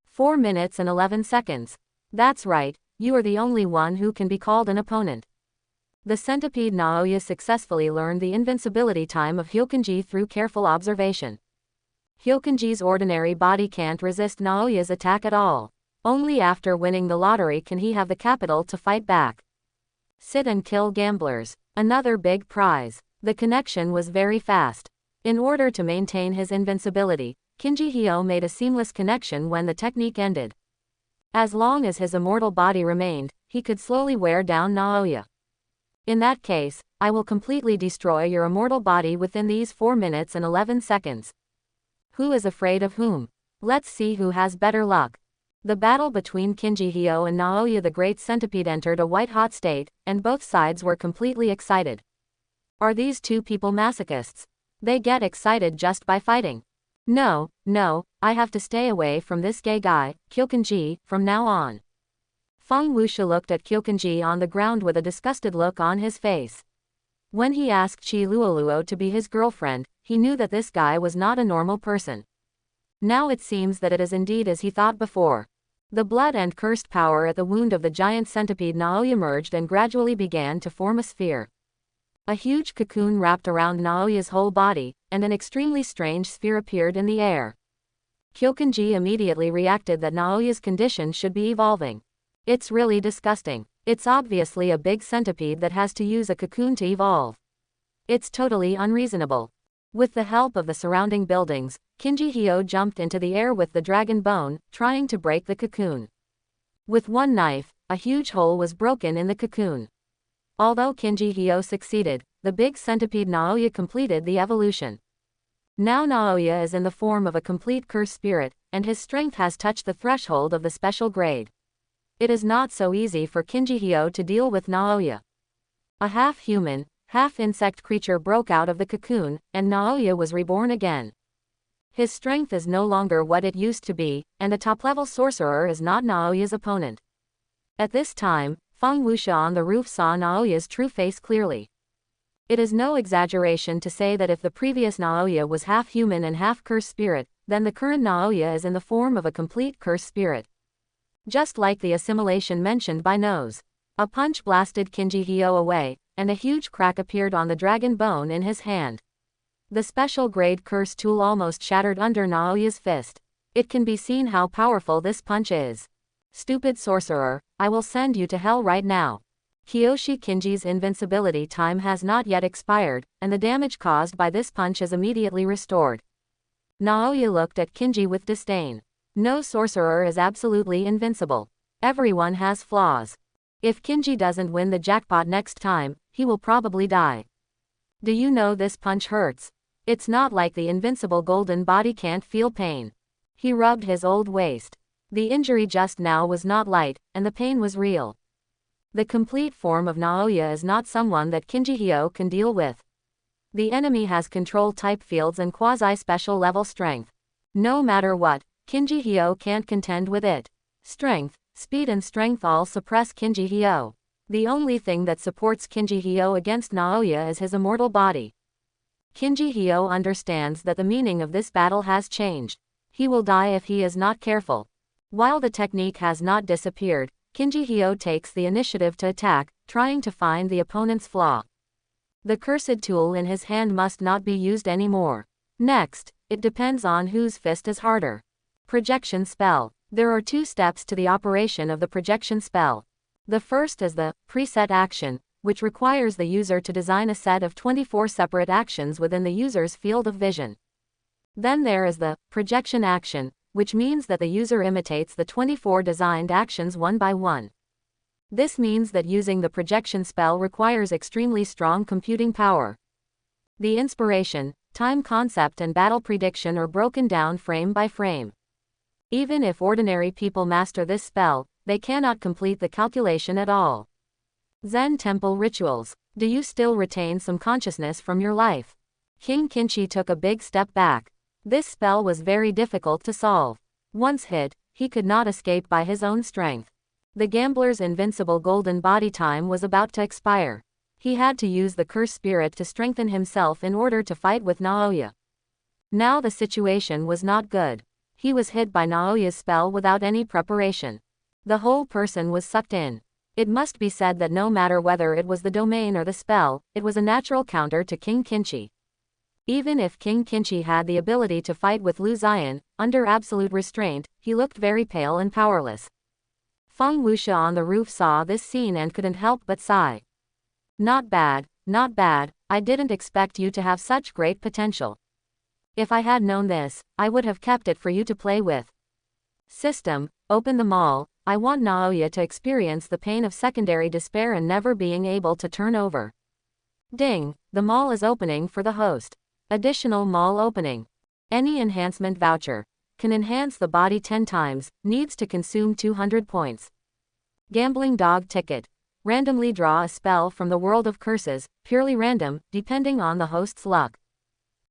4 minutes and 11 seconds. That's right, you are the only one who can be called an opponent. The centipede Naoya successfully learned the invincibility time of Hyokanji through careful observation. Hyokanji's ordinary body can't resist Naoya's attack at all. Only after winning the lottery can he have the capital to fight back. Sit and kill gamblers. Another big prize. The connection was very fast. In order to maintain his invincibility, Kinji Hyo made a seamless connection when the technique ended. As long as his immortal body remained, he could slowly wear down Naoya. In that case, I will completely destroy your immortal body within these 4 minutes and 11 seconds. Who is afraid of whom? Let's see who has better luck. The battle between Kinji Hyo and Naoya the Great Centipede entered a white-hot state, and both sides were completely excited. Are these two people masochists? They get excited just by fighting. No, I have to stay away from this gay guy, Hyokanji, from now on. Feng Wuxia looked at Hyokanji on the ground with a disgusted look on his face. When he asked Chi Luoluo to be his girlfriend, he knew that this guy was not a normal person. Now it seems that it is indeed as he thought before. The blood and cursed power at the wound of the giant centipede Naoya merged and gradually began to form a sphere. A huge cocoon wrapped around Naoya's whole body, and an extremely strange sphere appeared in the air. Hyokanji immediately reacted that Naoya's condition should be evolving. It's really disgusting. It's obviously a big centipede that has to use a cocoon to evolve. It's totally unreasonable. With the help of the surrounding buildings, Kinji Hyo jumped into the air with the dragon bone, trying to break the cocoon. With one knife, a huge hole was broken in the cocoon. Although Kinji Hyo succeeded, the big centipede Naoya completed the evolution. Now Naoya is in the form of a complete curse spirit, and his strength has touched the threshold of the special grade. It is not so easy for Kinji Hyo to deal with Naoya. A half-human, half-insect creature broke out of the cocoon, and Naoya was reborn again. His strength is no longer what it used to be, and a top-level sorcerer is not Naoya's opponent. At this time, Feng Wuxia on the roof saw Naoya's true face clearly. It is no exaggeration to say that if the previous Naoya was half-human and half-curse spirit, then the current Naoya is in the form of a complete curse spirit. Just like the assimilation mentioned by Nose. A punch blasted Kinji Hyo away, and a huge crack appeared on the dragon bone in his hand. The special grade curse tool almost shattered under Naoya's fist. It can be seen how powerful this punch is. Stupid sorcerer, I will send you to hell right now. Kiyoshi Kinji's invincibility time has not yet expired, and the damage caused by this punch is immediately restored. Naoya looked at Kinji with disdain. No sorcerer is absolutely invincible. Everyone has flaws. If Kinji doesn't win the jackpot next time, he will probably die. Do you know this punch hurts? It's not like the invincible golden body can't feel pain. He rubbed his old waist. The injury just now was not light, and the pain was real. The complete form of Naoya is not someone that Kinji Hyo can deal with. The enemy has control-type fields and quasi-special level strength. No matter what, Kinji Hyo can't contend with it. Strength, speed and strength all suppress Kinji Hyo. The only thing that supports Kinji Hyo against Naoya is his immortal body. Kinji Hyo understands that the meaning of this battle has changed. He will die if he is not careful. While the technique has not disappeared, Kinji Hyo takes the initiative to attack, trying to find the opponent's flaw. The cursed tool in his hand must not be used anymore. Next, it depends on whose fist is harder. Projection spell. There are 2 steps to the operation of the projection spell. The first is the preset action, which requires the user to design a set of 24 separate actions within the user's field of vision. Then there is the projection action, which means that the user imitates the 24 designed actions one by one. This means that using the projection spell requires extremely strong computing power. The inspiration, time concept and battle prediction are broken down frame by frame. Even if ordinary people master this spell, they cannot complete the calculation at all. Zen temple rituals. Do you still retain some consciousness from your life? King Kinchi took a big step back. This spell was very difficult to solve. Once hit, he could not escape by his own strength. The gambler's invincible golden body time was about to expire. He had to use the curse spirit to strengthen himself in order to fight with Naoya. Now the situation was not good. He was hit by Naoya's spell without any preparation. The whole person was sucked in. It must be said that no matter whether it was the domain or the spell, it was a natural counter to King Kinchi. Even if King Kinchi had the ability to fight with Lu Ziyan, under absolute restraint, he looked very pale and powerless. Feng Wuxia on the roof saw this scene and couldn't help but sigh. Not bad, not bad, I didn't expect you to have such great potential. If I had known this, I would have kept it for you to play with. System, open the mall. I want Naoya to experience the pain of secondary despair and never being able to turn over. Ding, the mall is opening for the host. Additional mall opening. Any enhancement voucher. Can enhance the body 10 times, needs to consume 200 points. Gambling dog ticket. Randomly draw a spell from the world of curses, purely random, depending on the host's luck.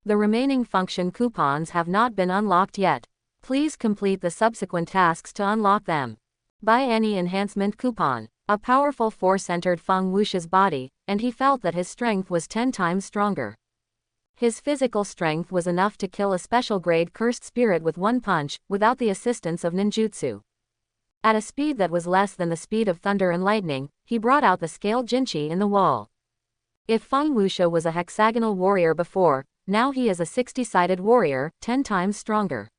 The remaining function coupons have not been unlocked yet. Please complete the subsequent tasks to unlock them. Buy any enhancement coupon. A powerful force entered Feng Wuxia's body, and he felt that his strength was 10 times stronger. His physical strength was enough to kill a special grade cursed spirit with one punch, without the assistance of ninjutsu. At a speed that was less than the speed of thunder and lightning, he brought out the scaled jinchi in the wall. If Feng Wuxia was a hexagonal warrior before, now he is a 60-sided warrior, 10 times stronger.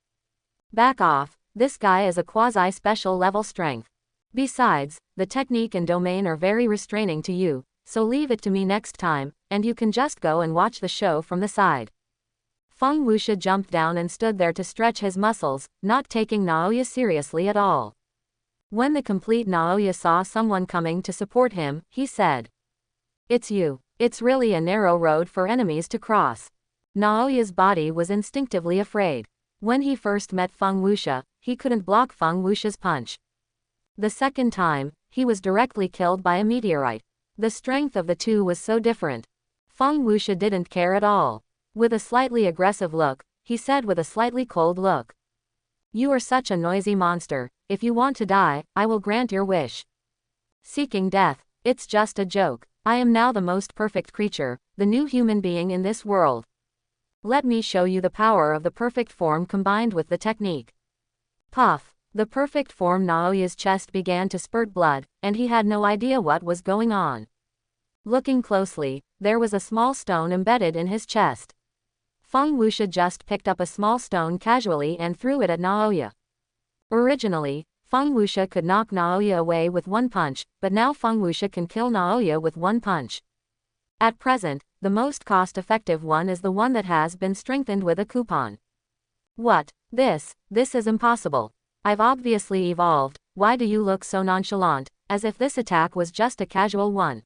Back off, this guy is a quasi-special level strength. Besides, the technique and domain are very restraining to you, so leave it to me next time, and you can just go and watch the show from the side. Feng Wuxia jumped down and stood there to stretch his muscles, not taking Naoya seriously at all. When the complete Naoya saw someone coming to support him, he said, "It's you. It's really a narrow road for enemies to cross." Naoya's body was instinctively afraid. When he first met Feng Wuxia, he couldn't block Feng Wuxia's punch. The second time, he was directly killed by a meteorite. The strength of the two was so different. Feng Wuxia didn't care at all. With a slightly aggressive look, he said with a slightly cold look, "You are such a noisy monster. If you want to die, I will grant your wish." Seeking death. It's just a joke. I am now the most perfect creature, the new human being in this world. Let me show you the power of the perfect form combined with the technique. Puff. The perfect form Naoya's chest began to spurt blood, and he had no idea what was going on. Looking closely, there was a small stone embedded in his chest. Feng Wuxia just picked up a small stone casually and threw it at Naoya. Originally, Feng Wuxia could knock Naoya away with one punch, but now Feng Wuxia can kill Naoya with one punch. At present, the most cost-effective one is the one that has been strengthened with a coupon. What? This is impossible. I've obviously evolved. Why do you look so nonchalant, as if this attack was just a casual one?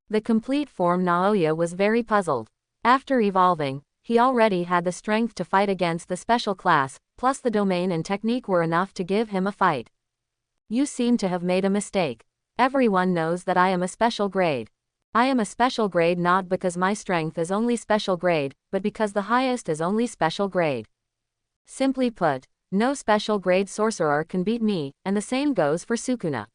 The complete form Naoya was very puzzled. After evolving, he already had the strength to fight against the special class, plus the domain and technique were enough to give him a fight. You seem to have made a mistake. Everyone knows that I am a special grade. I am a special grade not because my strength is only special grade, but because the highest is only special grade. Simply put, no special grade sorcerer can beat me, and the same goes for Sukuna.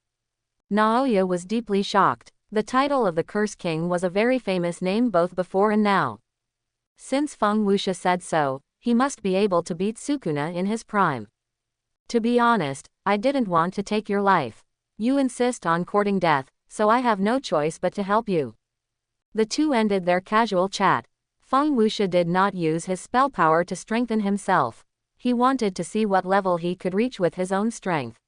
Naoya was deeply shocked. The title of the Curse King was a very famous name both before and now. Since Feng Wuxia said so, he must be able to beat Sukuna in his prime. To be honest, I didn't want to take your life. You insist on courting death, so I have no choice but to help you. The two ended their casual chat. Feng Wuxia did not use his spell power to strengthen himself. He wanted to see what level he could reach with his own strength.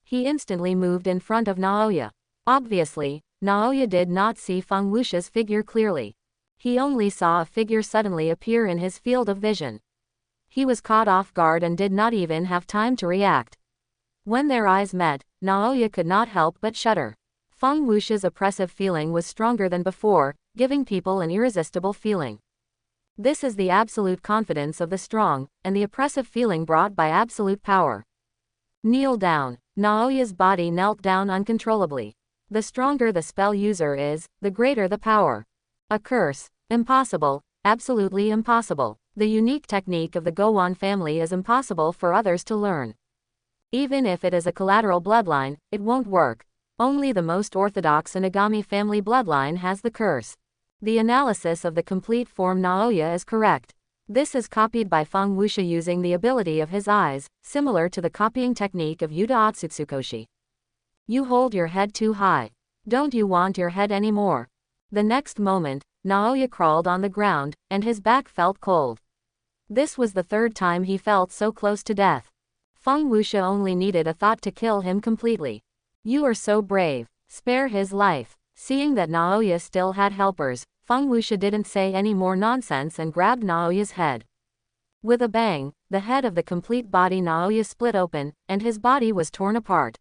He instantly moved in front of Naoya. Obviously, Naoya did not see Feng Wuxia's figure clearly. He only saw a figure suddenly appear in his field of vision. He was caught off guard and did not even have time to react. When their eyes met, Naoya could not help but shudder. Feng Wuxia's oppressive feeling was stronger than before, giving people an irresistible feeling. This is the absolute confidence of the strong, and the oppressive feeling brought by absolute power. Kneel down. Naoya's body knelt down uncontrollably. The stronger the spell user is, the greater the power. A curse. Impossible. Absolutely impossible. The unique technique of the Gowan family is impossible for others to learn. Even if it is a collateral bloodline, it won't work. Only the most orthodox Inagami family bloodline has the curse. The analysis of the complete form Naoya is correct. This is copied by Feng Wuxia using the ability of his eyes, similar to the copying technique of Yuta Otsutsukoshi. You hold your head too high. Don't you want your head anymore? The next moment, Naoya crawled on the ground, and his back felt cold. This was the third time he felt so close to death. Feng Wuxia only needed a thought to kill him completely. You are so brave. Spare his life. Seeing that Naoya still had helpers, Feng Wuxia didn't say any more nonsense and grabbed Naoya's head. With a bang, the head of the complete body Naoya split open, and his body was torn apart.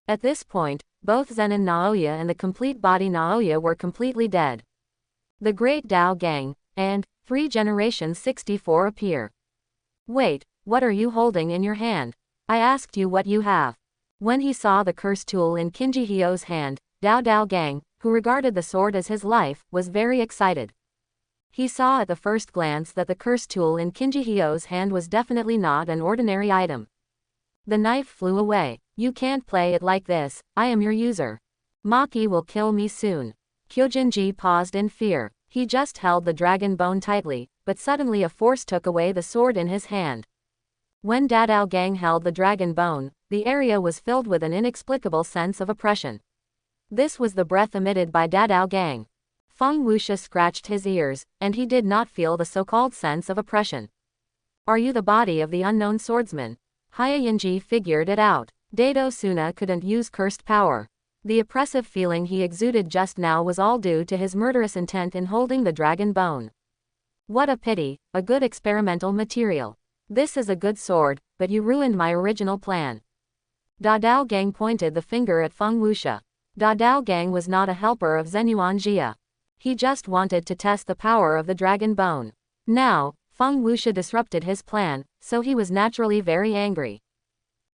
At this point, both Zenin Naoya and the complete body Naoya were completely dead. The Great Dao Gang, and 3 Generations 64 appear. Wait, what are you holding in your hand? I asked you what you have. When he saw the curse tool in Kinji Hyo's hand, Dao Gang, who regarded the sword as his life, was very excited. He saw at the first glance that the curse tool in Kinji Hyo's hand was definitely not an ordinary item. The knife flew away. You can't play it like this, I am your user. Maki will kill me soon. Kyojinji paused in fear. He just held the dragon bone tightly, but suddenly a force took away the sword in his hand. When Dadao Gang held the dragon bone, the area was filled with an inexplicable sense of oppression. This was the breath emitted by Dadao Gang. Feng Wuxia scratched his ears, and he did not feel the so-called sense of oppression. Are you the body of the unknown swordsman? Hyayinji figured it out. Dado Suna couldn't use cursed power. The oppressive feeling he exuded just now was all due to his murderous intent in holding the dragon bone. What a pity, a good experimental material. This is a good sword, but you ruined my original plan. Dadao Gang pointed the finger at Feng Wuxia. Dadao Gang was not a helper of Zenyuan Jia. He just wanted to test the power of the dragon bone. Now, Feng Wuxia disrupted his plan, so he was naturally very angry.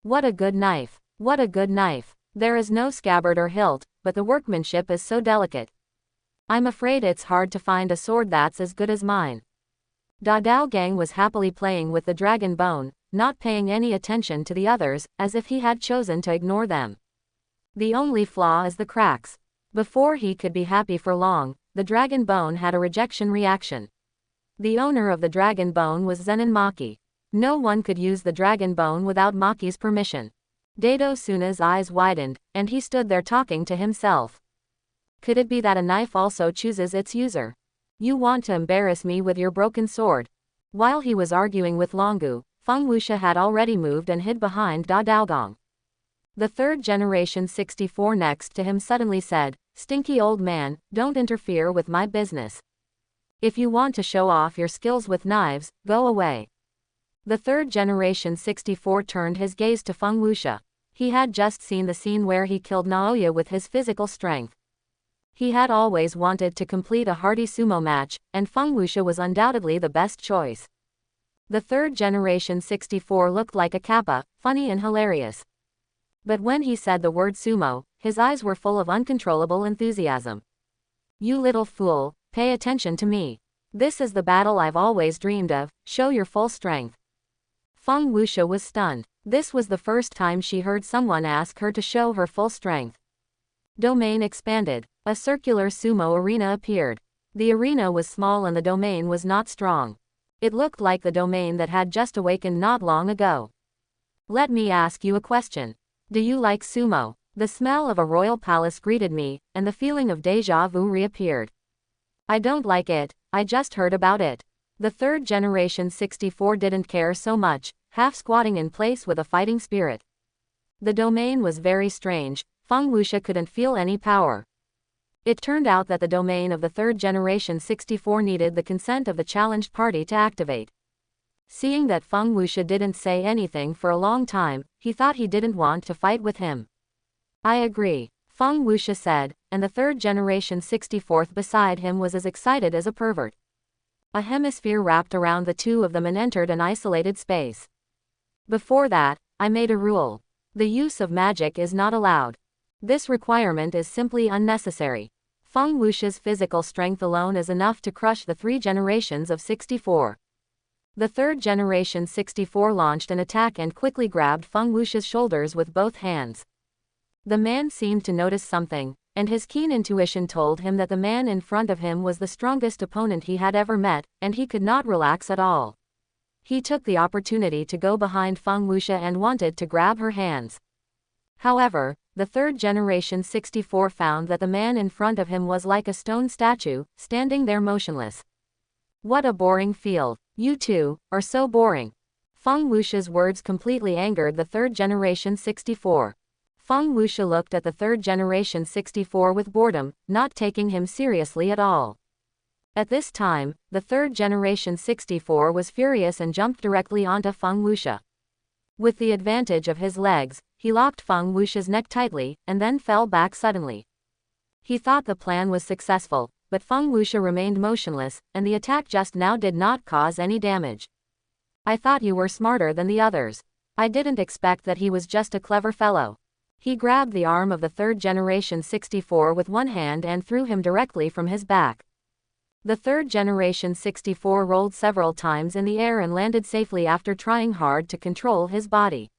What a good knife. What a good knife. There is no scabbard or hilt, but the workmanship is so delicate. I'm afraid it's hard to find a sword that's as good as mine. Dadao Gang was happily playing with the dragon bone, not paying any attention to the others, as if he had chosen to ignore them. The only flaw is the cracks. Before he could be happy for long, the dragon bone had a rejection reaction. The owner of the dragon bone was Zenin Maki. No one could use the dragon bone without Maki's permission. Dado Suna's eyes widened, and he stood there talking to himself. Could it be that a knife also chooses its user? You want to embarrass me with your broken sword? While he was arguing with Longu, Feng Wuxia had already moved and hid behind Dadao Gang. The 3rd Generation 64 next to him suddenly said, "Stinky old man, don't interfere with my business. If you want to show off your skills with knives, go away." The 3rd Generation 64 turned his gaze to Feng Wuxia. He had just seen the scene where he killed Naoya with his physical strength. He had always wanted to complete a hearty sumo match, and Feng Wuxia was undoubtedly the best choice. The 3rd Generation 64 looked like a kappa, funny and hilarious. But when he said the word sumo, his eyes were full of uncontrollable enthusiasm. You little fool, pay attention to me. This is the battle I've always dreamed of, show your full strength. Feng Wuxia was stunned. This was the first time she heard someone ask her to show her full strength. Domain expanded. A circular sumo arena appeared. The arena was small and the domain was not strong. It looked like the domain that had just awakened not long ago. Let me ask you a question. Do you like sumo? The smell of a royal palace greeted me, and the feeling of déjà vu reappeared. I don't like it, I just heard about it. The 3rd Generation 64 didn't care so much, half squatting in place with a fighting spirit. The domain was very strange. Feng Wuxia couldn't feel any power. It turned out that the domain of the 3rd Generation 64 needed the consent of the challenged party to activate. Seeing that Feng Wuxia didn't say anything for a long time, he thought he didn't want to fight with him. I agree, Feng Wuxia said, and the 3rd Generation 64th beside him was as excited as a pervert. A hemisphere wrapped around the two of them and entered an isolated space. Before that, I made a rule. The use of magic is not allowed. This requirement is simply unnecessary. Feng Wuxia's physical strength alone is enough to crush the 3 generations of 64. The third generation 64 launched an attack and quickly grabbed Feng Wuxi's shoulders with both hands. The man seemed to notice something, and his keen intuition told him that the man in front of him was the strongest opponent he had ever met, and he could not relax at all. He took the opportunity to go behind Feng Wuxi and wanted to grab her hands. However, the third generation 64 found that the man in front of him was like a stone statue, standing there motionless. What a boring field. You two are so boring. Feng Wuxi's words completely angered the third generation 64. Feng Wuxi looked at the third generation 64 with boredom, not taking him seriously at all. At this time, the third generation 64 was furious and jumped directly onto Feng Wuxi. With the advantage of his legs, he locked Feng Wuxi's neck tightly, and then fell back suddenly. He thought the plan was successful, but Feng Wuxi remained motionless, and the attack just now did not cause any damage. I thought you were smarter than the others. I didn't expect that he was just a clever fellow. He grabbed the arm of the third generation 64 with one hand and threw him directly from his back. The third generation 64 rolled several times in the air and landed safely after trying hard to control his body.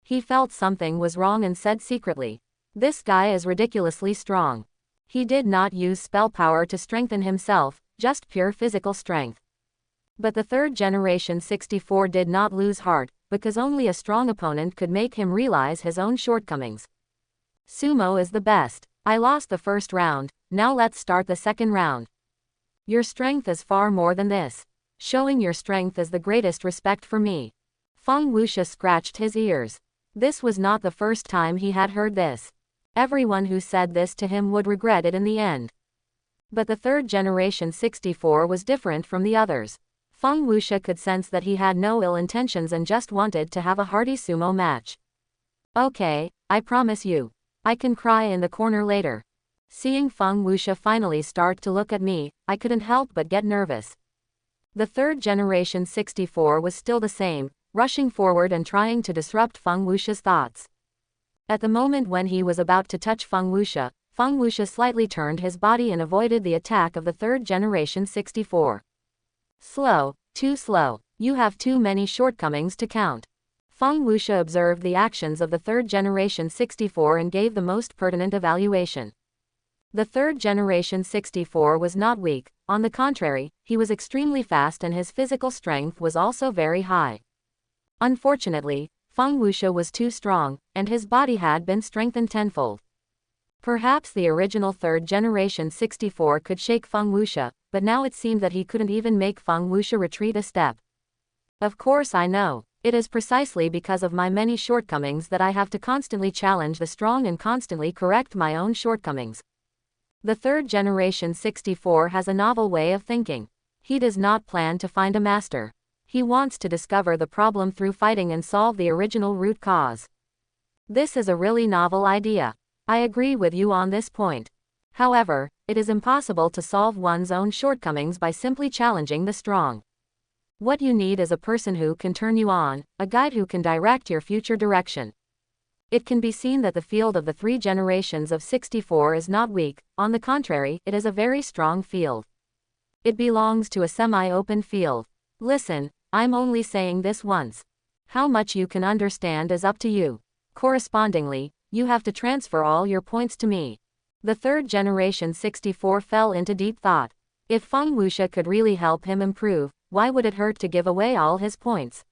He felt something was wrong and said secretly, "This guy is ridiculously strong." He did not use spell power to strengthen himself, just pure physical strength. But the third generation 64 did not lose heart, because only a strong opponent could make him realize his own shortcomings. Sumo is the best. I lost the first round, now let's start the second round. Your strength is far more than this. Showing your strength is the greatest respect for me. Feng Wuxi scratched his ears. This was not the first time he had heard this. Everyone who said this to him would regret it in the end. But the third generation 64 was different from the others. Feng Wuxi could sense that he had no ill intentions and just wanted to have a hearty sumo match. Okay, I promise you. I can cry in the corner later. Seeing Feng Wuxi finally start to look at me, I couldn't help but get nervous. The third generation 64 was still the same, rushing forward and trying to disrupt Feng Wuxi's thoughts. At the moment when he was about to touch Feng Wuxi slightly turned his body and avoided the attack of the third generation 64. Slow, too slow. You have too many shortcomings to count. Feng Wuxi observed the actions of the third generation 64 and gave the most pertinent evaluation. The third generation 64 was not weak, on the contrary, he was extremely fast and his physical strength was also very high. Unfortunately, Feng Wuxi was too strong, and his body had been strengthened tenfold. Perhaps the original third generation 64 could shake Feng Wuxi, but now it seemed that he couldn't even make Feng Wuxi retreat a step. Of course I know. It is precisely because of my many shortcomings that I have to constantly challenge the strong and constantly correct my own shortcomings. The third generation 64 has a novel way of thinking. He does not plan to find a master. He wants to discover the problem through fighting and solve the original root cause. This is a really novel idea. I agree with you on this point. However, it is impossible to solve one's own shortcomings by simply challenging the strong. What you need is a person who can turn you on, a guide who can direct your future direction. It can be seen that the field of the three generations of 64 is not weak, on the contrary, it is a very strong field. It belongs to a semi-open field. Listen, I'm only saying this once. How much you can understand is up to you. Correspondingly, you have to transfer all your points to me. The third generation 64 fell into deep thought. If Feng Wuxi could really help him improve, why would it hurt to give away all his points?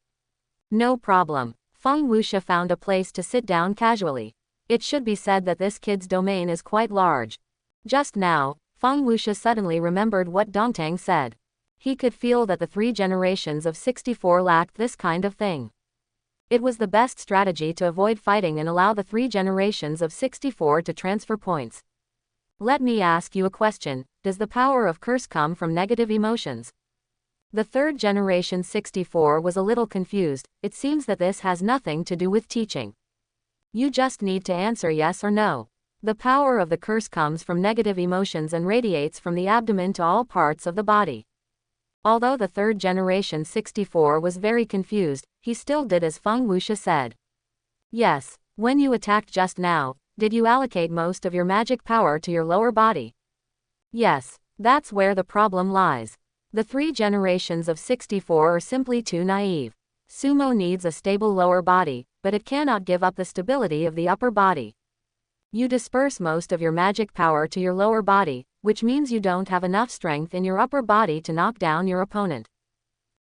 No problem. Feng Wuxi found a place to sit down casually. It should be said that this kid's domain is quite large. Just now, Feng Wuxi suddenly remembered what Dongtang said. He could feel that the three generations of 64 lacked this kind of thing. It was the best strategy to avoid fighting and allow the three generations of 64 to transfer points. Let me ask you a question, does the power of curse come from negative emotions? The third generation 64 was a little confused. It seems that this has nothing to do with teaching. You just need to answer yes or no. The power of the curse comes from negative emotions and radiates from the abdomen to all parts of the body. Although the third generation 64 was very confused, he still did as Feng Wuxi said. Yes, when you attacked just now, did you allocate most of your magic power to your lower body? Yes, that's where the problem lies. The 3 generations of 64 are simply too naive. Sumo needs a stable lower body, but it cannot give up the stability of the upper body. You disperse most of your magic power to your lower body, which means you don't have enough strength in your upper body to knock down your opponent.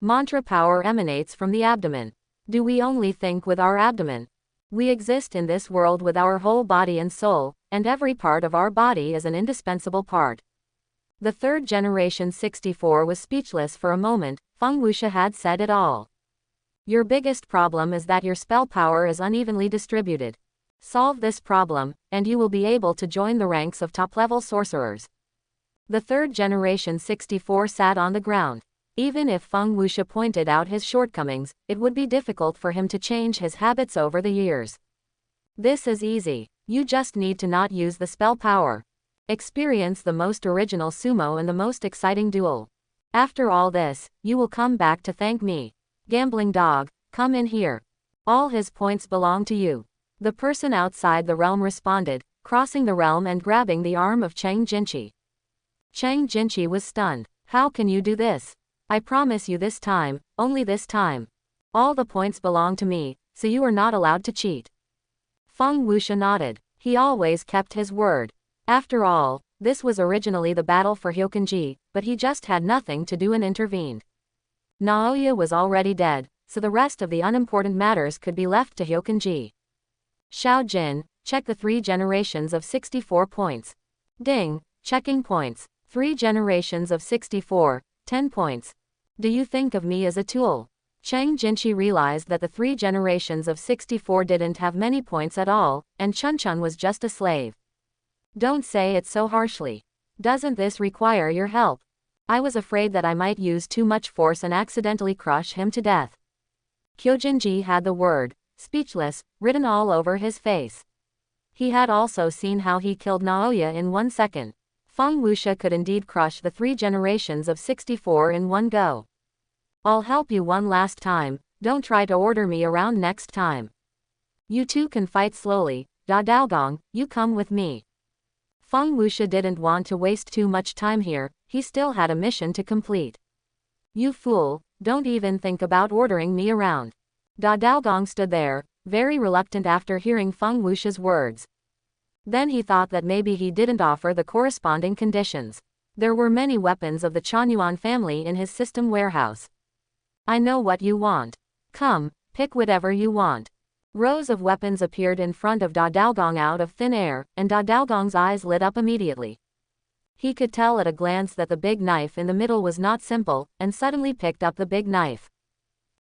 Mantra power emanates from the abdomen. Do we only think with our abdomen? We exist in this world with our whole body and soul, and every part of our body is an indispensable part. The 3rd generation 64 was speechless for a moment. Feng Wuxia had said it all. Your biggest problem is that your spell power is unevenly distributed. Solve this problem, and you will be able to join the ranks of top-level sorcerers. The 3rd generation 64 sat on the ground. Even if Feng Wuxia pointed out his shortcomings, it would be difficult for him to change his habits over the years. This is easy. You just need to not use the spell power. Experience the most original sumo and the most exciting duel. After all this, you will come back to thank me. Gambling dog, come in here. All his points belong to you. The person outside the realm responded, crossing the realm and grabbing the arm of Chang Jinchi. Chang Jinchi was stunned. How can you do this? I promise you this time, only this time. All the points belong to me, so you are not allowed to cheat. Feng Wuxia nodded. He always kept his word. After all, this was originally the battle for Hyokanji, but he just had nothing to do and intervened. Naoya was already dead, so the rest of the unimportant matters could be left to Hyokanji. Xiao Jin, check the 3 generations of 64 points. Ding, checking points. 3 generations of 64, 10 points. Do you think of me as a tool? Chang Jinchi realized that the 3 generations of 64 didn't have many points at all, and Chun was just a slave. Don't say it so harshly. Doesn't this require your help? I was afraid that I might use too much force and accidentally crush him to death. Kyojinji had the word, speechless, written all over his face. He had also seen how he killed Naoya in 1 second. Feng Wuxia could indeed crush the 3 generations of 64 in one go. I'll help you one last time, don't try to order me around next time. You two can fight slowly, Da Daogong, you come with me. Feng Wuxia didn't want to waste too much time here, he still had a mission to complete. You fool, don't even think about ordering me around. Da Daogong stood there, very reluctant after hearing Feng Wuxia's words. Then he thought that maybe he didn't offer the corresponding conditions. There were many weapons of the Chanyuan family in his system warehouse. I know what you want. Come, pick whatever you want. Rows of weapons appeared in front of Da Daogong out of thin air, and Da Daogong's eyes lit up immediately. He could tell at a glance that the big knife in the middle was not simple, and suddenly picked up the big knife.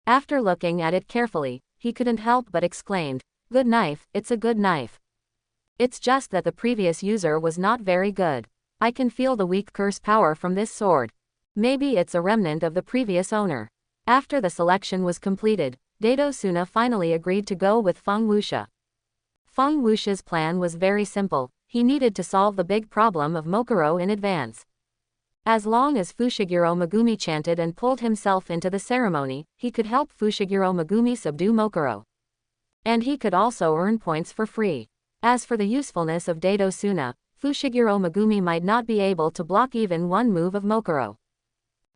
After looking at it carefully, he couldn't help but exclaimed, "Good knife, it's a good knife. It's just that the previous user was not very good. I can feel the weak curse power from this sword. Maybe it's a remnant of the previous owner." After the selection was completed, Dato Suna finally agreed to go with Feng Wuxia. Feng Wuxia's plan was very simple, he needed to solve the big problem of Mokuro in advance. As long as Fushiguro Megumi chanted and pulled himself into the ceremony, he could help Fushiguro Megumi subdue Mokuro. And he could also earn points for free. As for the usefulness of Dato Suna, Fushiguro Megumi might not be able to block even one move of Mokuro.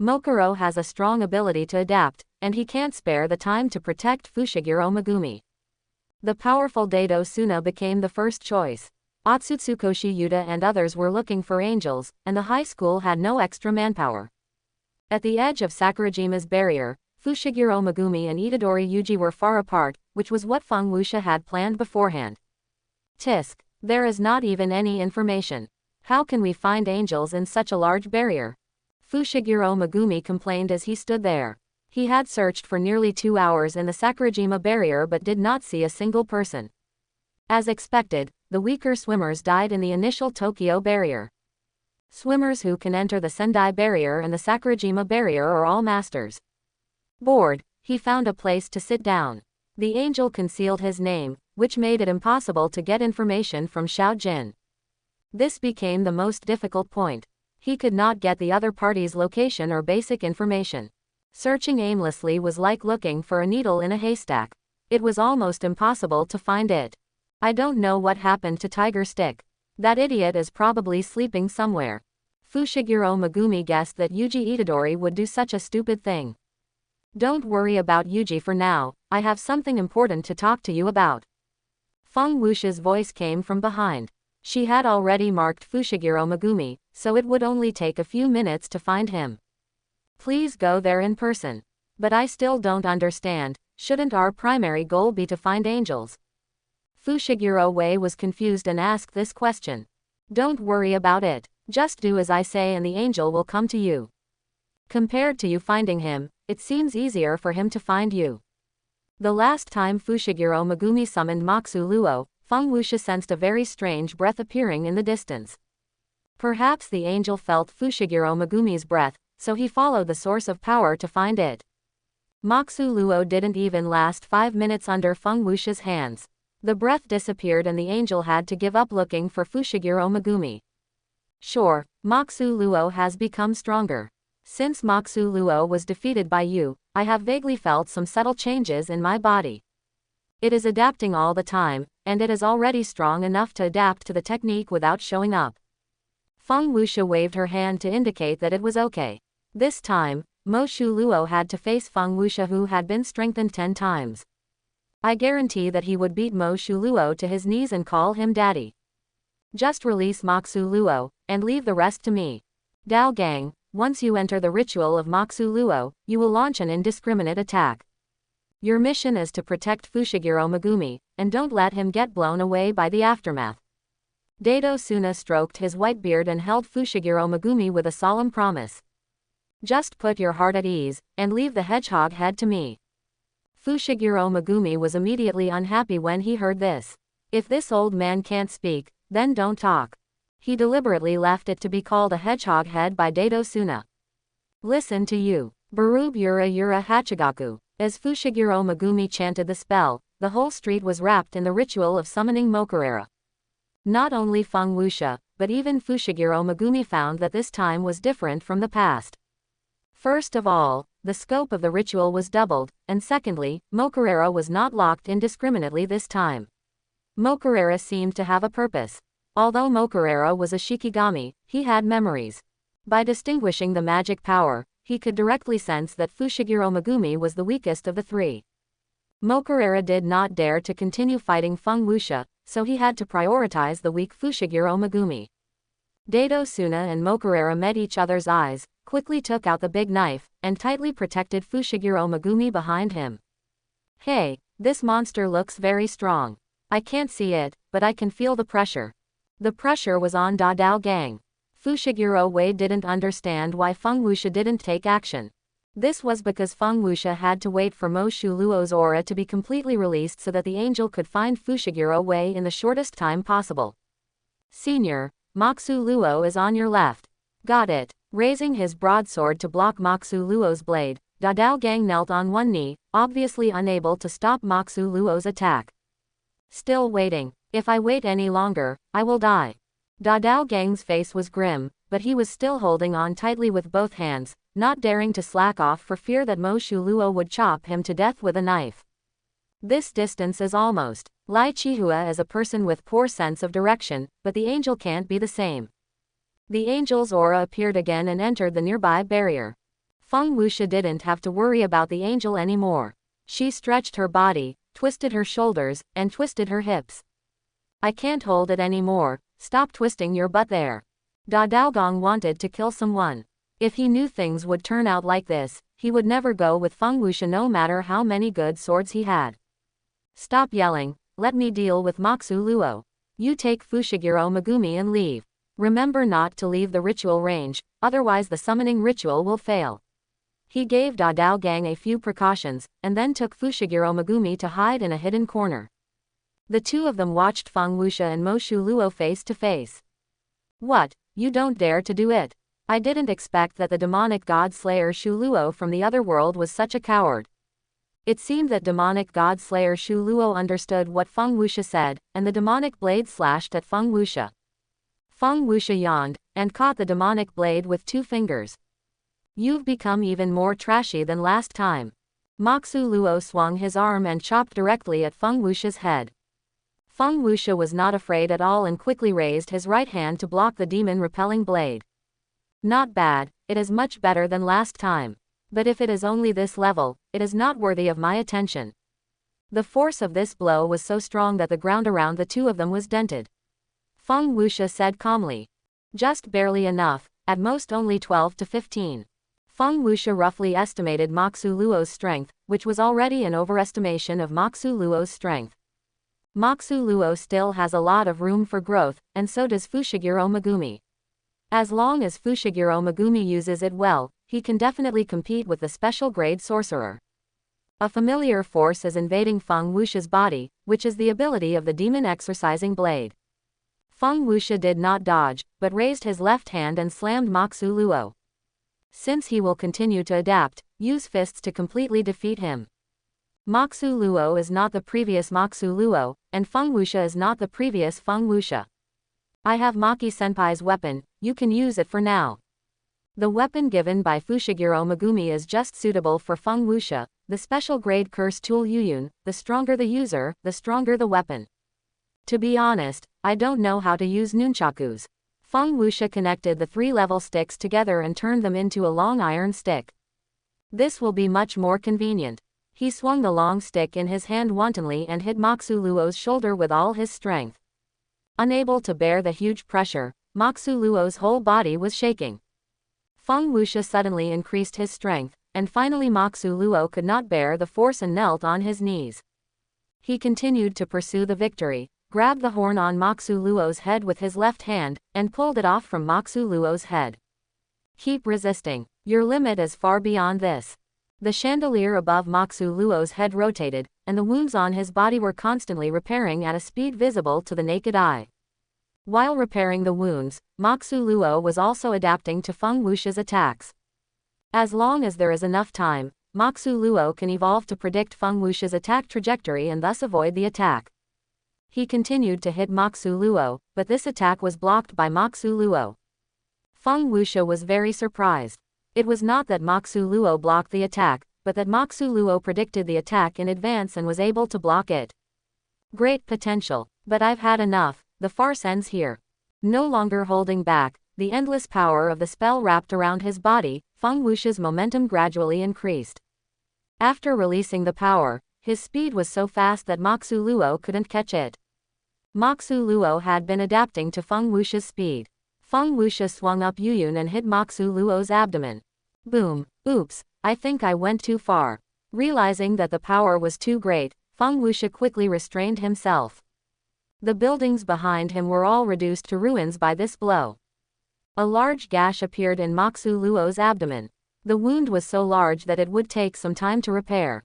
Mokuro has a strong ability to adapt, and he can't spare the time to protect Fushiguro Megumi. The powerful Dato Suna became the first choice. Otsutsukoshi Yuta and others were looking for angels, and the high school had no extra manpower. At the edge of Sakurajima's barrier, Fushiguro Megumi and Itadori Yuji were far apart, which was what Feng Wuxia had planned beforehand. Tisk, there is not even any information. How can we find angels in such a large barrier? Fushiguro Megumi complained as he stood there. He had searched for nearly 2 hours in the Sakurajima barrier but did not see a single person. As expected, the weaker swimmers died in the initial Tokyo barrier. Swimmers who can enter the Sendai barrier and the Sakurajima barrier are all masters. Bored, he found a place to sit down. The angel concealed his name, which made it impossible to get information from Xiao Jin. This became the most difficult point. He could not get the other party's location or basic information. Searching aimlessly was like looking for a needle in a haystack. It was almost impossible to find it. I don't know what happened to Tiger Stick. That idiot is probably sleeping somewhere. Fushiguro Megumi guessed that Yuji Itadori would do such a stupid thing. Don't worry about Yuji for now, I have something important to talk to you about. Feng Wuxia's voice came from behind. She had already marked Fushiguro Megumi, so it would only take a few minutes to find him. Please go there in person. But I still don't understand, shouldn't our primary goal be to find angels? Fushiguro Wei was confused and asked this question. Don't worry about it, just do as I say and the angel will come to you. Compared to you finding him, it seems easier for him to find you. The last time Fushiguro Megumi summoned Moxu Luo, Feng Wuxia sensed a very strange breath appearing in the distance. Perhaps the angel felt Fushiguro Megumi's breath, so he followed the source of power to find it. Moxu Luo didn't even last 5 minutes under Feng Wuxia's hands. The breath disappeared and the angel had to give up looking for Fushiguro Megumi. Sure, Moxu Luo has become stronger. Since Moxu Luo was defeated by you, I have vaguely felt some subtle changes in my body. It is adapting all the time, and it is already strong enough to adapt to the technique without showing up. Feng Wuxia waved her hand to indicate that it was okay. This time, Mo Shu Luo had to face Feng Wuxia who had been strengthened 10 times. I guarantee that he would beat Mo Shu Luo to his knees and call him daddy. Just release Moxu Luo, and leave the rest to me. Dao Gang, once you enter the ritual of Moxu Luo, you will launch an indiscriminate attack. Your mission is to protect Fushiguro Megumi, and don't let him get blown away by the aftermath. Dato Suna stroked his white beard and held Fushiguro Megumi with a solemn promise. Just put your heart at ease, and leave the hedgehog head to me. Fushiguro Megumi was immediately unhappy when he heard this. If this old man can't speak, then don't talk. He deliberately left it to be called a hedgehog head by Dato Suna. Listen to you. Barub Yura Yura Hachigaku. As Fushiguro Megumi chanted the spell, the whole street was wrapped in the ritual of summoning Mokurera. Not only Feng Wuxia, but even Fushiguro Megumi found that this time was different from the past. First of all, the scope of the ritual was doubled, and secondly, Mokurera was not locked indiscriminately this time. Mokurera seemed to have a purpose. Although Mokurera was a Shikigami, he had memories. By distinguishing the magic power, he could directly sense that Fushiguro Megumi was the weakest of the three. Mokurera did not dare to continue fighting Feng Wuxia, so he had to prioritize the weak Fushiguro Megumi. Dato Suna and Mokurera met each other's eyes, quickly took out the big knife, and tightly protected Fushiguro Megumi behind him. Hey, this monster looks very strong. I can't see it, but I can feel the pressure. The pressure was on Dao Gang. Fushiguro Wei didn't understand why Feng Wuxia didn't take action. This was because Feng Wuxia had to wait for Mo Shu Luo's aura to be completely released so that the angel could find Fushiguro Wei in the shortest time possible. Senior, Moxu Luo is on your left. Got it. Raising his broadsword to block Moxu Luo's blade, Dao Gang knelt on one knee, obviously unable to stop Moxu Luo's attack. Still waiting. If I wait any longer, I will die. Dao Gang's face was grim, but he was still holding on tightly with both hands, not daring to slack off for fear that Mo Shu Luo would chop him to death with a knife. This distance is almost. Lai Chihua is a person with poor sense of direction, but the angel can't be the same. The angel's aura appeared again and entered the nearby barrier. Feng Wuxia didn't have to worry about the angel anymore. She stretched her body, twisted her shoulders, and twisted her hips. I can't hold it anymore, stop twisting your butt there. Dao Gong wanted to kill someone. If he knew things would turn out like this, he would never go with Feng Wuxia no matter how many good swords he had. Stop yelling, let me deal with Moxu Luo. You take Fushiguro Megumi and leave. Remember not to leave the ritual range, otherwise the summoning ritual will fail. He gave Dao Gang a few precautions, and then took Fushiguro Megumi to hide in a hidden corner. The two of them watched Feng Wuxia and Mo Shu Luo face to face. What, you don't dare to do it? I didn't expect that the demonic god slayer Shu Luo from the other world was such a coward. It seemed that demonic god slayer Shu Luo understood what Feng Wuxia said, and the demonic blade slashed at Feng Wuxia. Feng Wuxia yawned, and caught the demonic blade with 2 fingers. You've become even more trashy than last time. Moxu Luo swung his arm and chopped directly at Feng Wuxia's head. Feng Wuxia was not afraid at all and quickly raised his right hand to block the demon-repelling blade. Not bad, it is much better than last time. But if it is only this level, it is not worthy of my attention. The force of this blow was so strong that the ground around the two of them was dented. Feng Wuxia said calmly. Just barely enough, at most only 12 to 15. Feng Wuxia roughly estimated Moxu Luo's strength, which was already an overestimation of Moxu Luo's strength. Moxu Luo still has a lot of room for growth, and so does Fushiguro Megumi. As long as Fushiguro Megumi uses it well, he can definitely compete with the special grade sorcerer. A familiar force is invading Feng Wuxia's body, which is the ability of the demon exorcising blade. Feng Wuxia did not dodge, but raised his left hand and slammed Moxu Luo. Since he will continue to adapt, use fists to completely defeat him. Moxu Luo is not the previous Moxu Luo, and Feng Wuxia is not the previous Feng Wuxia. I have Maki-senpai's weapon, you can use it for now. The weapon given by Fushiguro Megumi is just suitable for Feng Wuxia, the special grade curse tool Yuyun. The stronger the user, the stronger the weapon. To be honest, I don't know how to use nunchakus. Feng Wuxia connected the 3-level sticks together and turned them into a long iron stick. This will be much more convenient. He swung the long stick in his hand wantonly and hit Moxu Luo's shoulder with all his strength. Unable to bear the huge pressure, Moxu Luo's whole body was shaking. Feng Wuxia suddenly increased his strength, and finally Moxu Luo could not bear the force and knelt on his knees. He continued to pursue the victory, grabbed the horn on Moxu Luo's head with his left hand, and pulled it off from Moxu Luo's head. Keep resisting. Your limit is far beyond this. The chandelier above Moxu Luo's head rotated, and the wounds on his body were constantly repairing at a speed visible to the naked eye. While repairing the wounds, Moxu Luo was also adapting to Feng Wuxia's attacks. As long as there is enough time, Moxu Luo can evolve to predict Feng Wuxia's attack trajectory and thus avoid the attack. He continued to hit Moxu Luo, but this attack was blocked by Moxu Luo. Feng Wuxia was very surprised. It was not that Moxu Luo blocked the attack, but that Moxu Luo predicted the attack in advance and was able to block it. Great potential, but I've had enough, the farce ends here. No longer holding back, the endless power of the spell wrapped around his body, Feng Wuxia's momentum gradually increased. After releasing the power, his speed was so fast that Moxu Luo couldn't catch it. Moxu Luo had been adapting to Feng Wuxia's speed. Feng Wuxia swung up Yuyun and hit Moxu Luo's abdomen. Boom, oops, I think I went too far. Realizing that the power was too great, Feng Wuxia quickly restrained himself. The buildings behind him were all reduced to ruins by this blow. A large gash appeared in Moxu Luo's abdomen. The wound was so large that it would take some time to repair.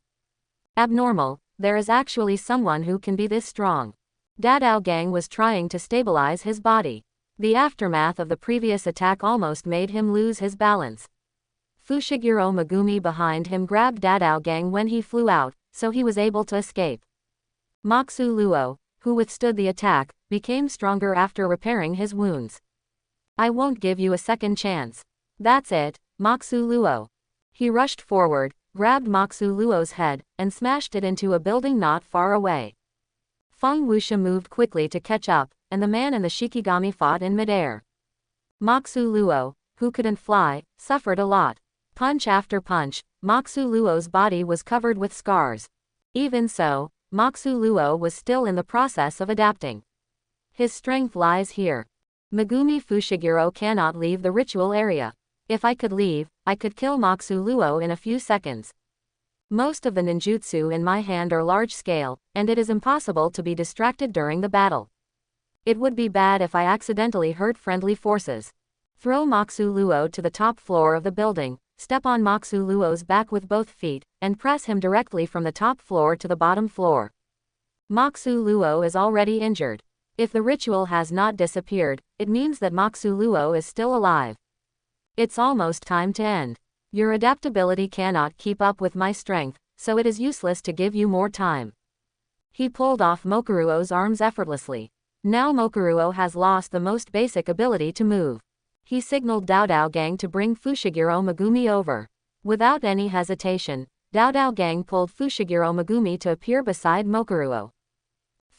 Abnormal, there is actually someone who can be this strong. Dadao Gang was trying to stabilize his body. The aftermath of the previous attack almost made him lose his balance. Fushiguro Megumi behind him grabbed Dadao Gang when he flew out, so he was able to escape. Moxu Luo, who withstood the attack, became stronger after repairing his wounds. I won't give you a second chance. That's it, Moxu Luo. He rushed forward, grabbed Moxu Luo's head, and smashed it into a building not far away. Feng Wuxia moved quickly to catch up, and the man and the Shikigami fought in midair. Moxu Luo, who couldn't fly, suffered a lot. Punch after punch, Moxu Luo's body was covered with scars. Even so, Moxu Luo was still in the process of adapting. His strength lies here. Megumi Fushiguro cannot leave the ritual area. If I could leave, I could kill Moxu Luo in a few seconds. Most of the ninjutsu in my hand are large scale, and it is impossible to be distracted during the battle. It would be bad if I accidentally hurt friendly forces. Throw Moxu Luo to the top floor of the building, step on Moxu Luo's back with both feet, and press him directly from the top floor to the bottom floor. Moxu Luo is already injured. If the ritual has not disappeared, it means that Moxu Luo is still alive. It's almost time to end. Your adaptability cannot keep up with my strength, so it is useless to give you more time. He pulled off Mokuruo's arms effortlessly. Now Mokuruo has lost the most basic ability to move. He signaled Dadao Gang to bring Fushiguro Megumi over. Without any hesitation, Dadao Gang pulled Fushiguro Megumi to appear beside Mokuruo.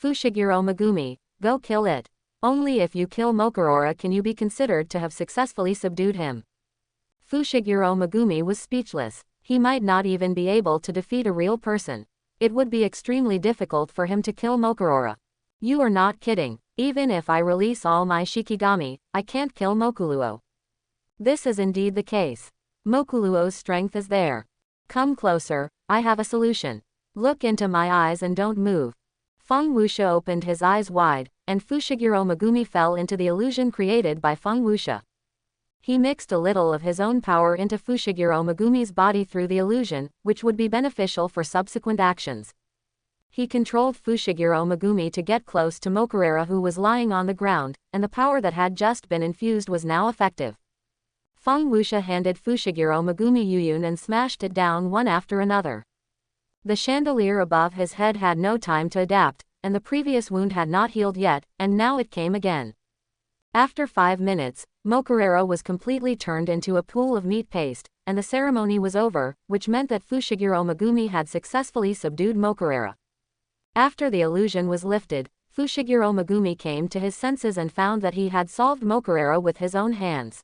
Fushiguro Megumi, go kill it. Only if you kill Mokurora can you be considered to have successfully subdued him. Fushiguro Megumi was speechless. He might not even be able to defeat a real person. It would be extremely difficult for him to kill Mokurora. You are not kidding. Even if I release all my Shikigami, I can't kill Mokuluo. This is indeed the case. Mokuluo's strength is there. Come closer, I have a solution. Look into my eyes and don't move. Feng Wuxia opened his eyes wide, and Fushiguro Megumi fell into the illusion created by Feng Wuxia. He mixed a little of his own power into Fushiguro Megumi's body through the illusion, which would be beneficial for subsequent actions. He controlled Fushiguro Megumi to get close to Mokurora, who was lying on the ground, and the power that had just been infused was now effective. Feng Wuxia handed Fushiguro Megumi Yuyun and smashed it down one after another. The chandelier above his head had no time to adapt, and the previous wound had not healed yet, and now it came again. After 5 minutes, Mokurora was completely turned into a pool of meat paste, and the ceremony was over, which meant that Fushiguro Megumi had successfully subdued Mokurora. After the illusion was lifted, Fushiguro Megumi came to his senses and found that he had solved Mokurora with his own hands.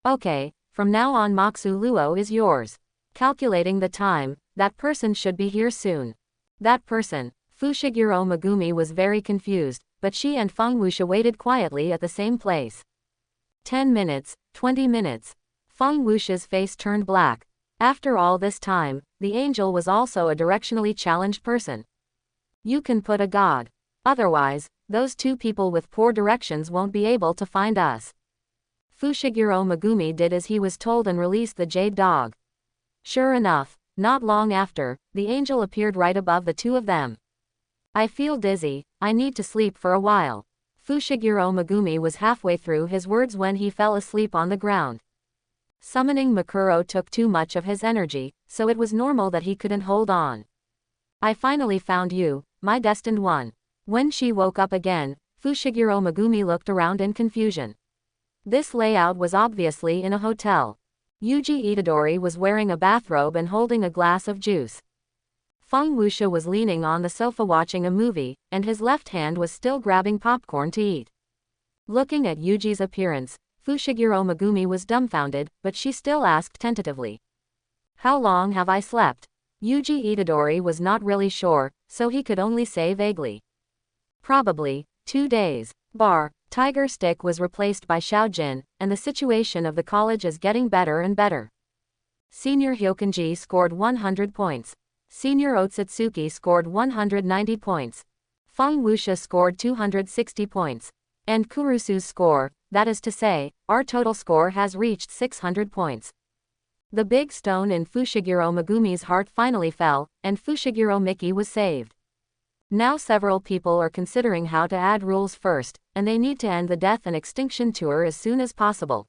Okay, from now on Moxu Luo is yours. Calculating the time, that person should be here soon. That person. Fushiguro Megumi was very confused, but she and Feng Wuxia waited quietly at the same place. 10 minutes, 20 minutes. Feng Wuxia's face turned black. After all this time, the angel was also a directionally challenged person. You can put a god. Otherwise, those two people with poor directions won't be able to find us. Fushiguro Megumi did as he was told and released the jade dog. Sure enough, not long after, the angel appeared right above the two of them. I feel dizzy, I need to sleep for a while. Fushiguro Megumi was halfway through his words when he fell asleep on the ground. Summoning Mokuro took too much of his energy, so it was normal that he couldn't hold on. I finally found you, my destined one. When she woke up again, Fushiguro Megumi looked around in confusion. This layout was obviously in a hotel. Yuji Itadori was wearing a bathrobe and holding a glass of juice. Feng Wuxia was leaning on the sofa watching a movie, and his left hand was still grabbing popcorn to eat. Looking at Yuji's appearance, Fushiguro Megumi was dumbfounded, but she still asked tentatively. How long have I slept? Yuji Itadori was not really sure, so he could only say vaguely. Probably 2 days. Tiger Stick was replaced by Xiaojin, and the situation of the college is getting better and better. Senior Hyokanji scored 100 points. Senior Otsutsuki scored 190 points. Feng Wuxia scored 260 points. And Kurusu's score, that is to say, our total score has reached 600 points. The big stone in Fushiguro Megumi's heart finally fell, and Fushiguro Miki was saved. Now several people are considering how to add rules first, and they need to end the Death and Extinction Tour as soon as possible.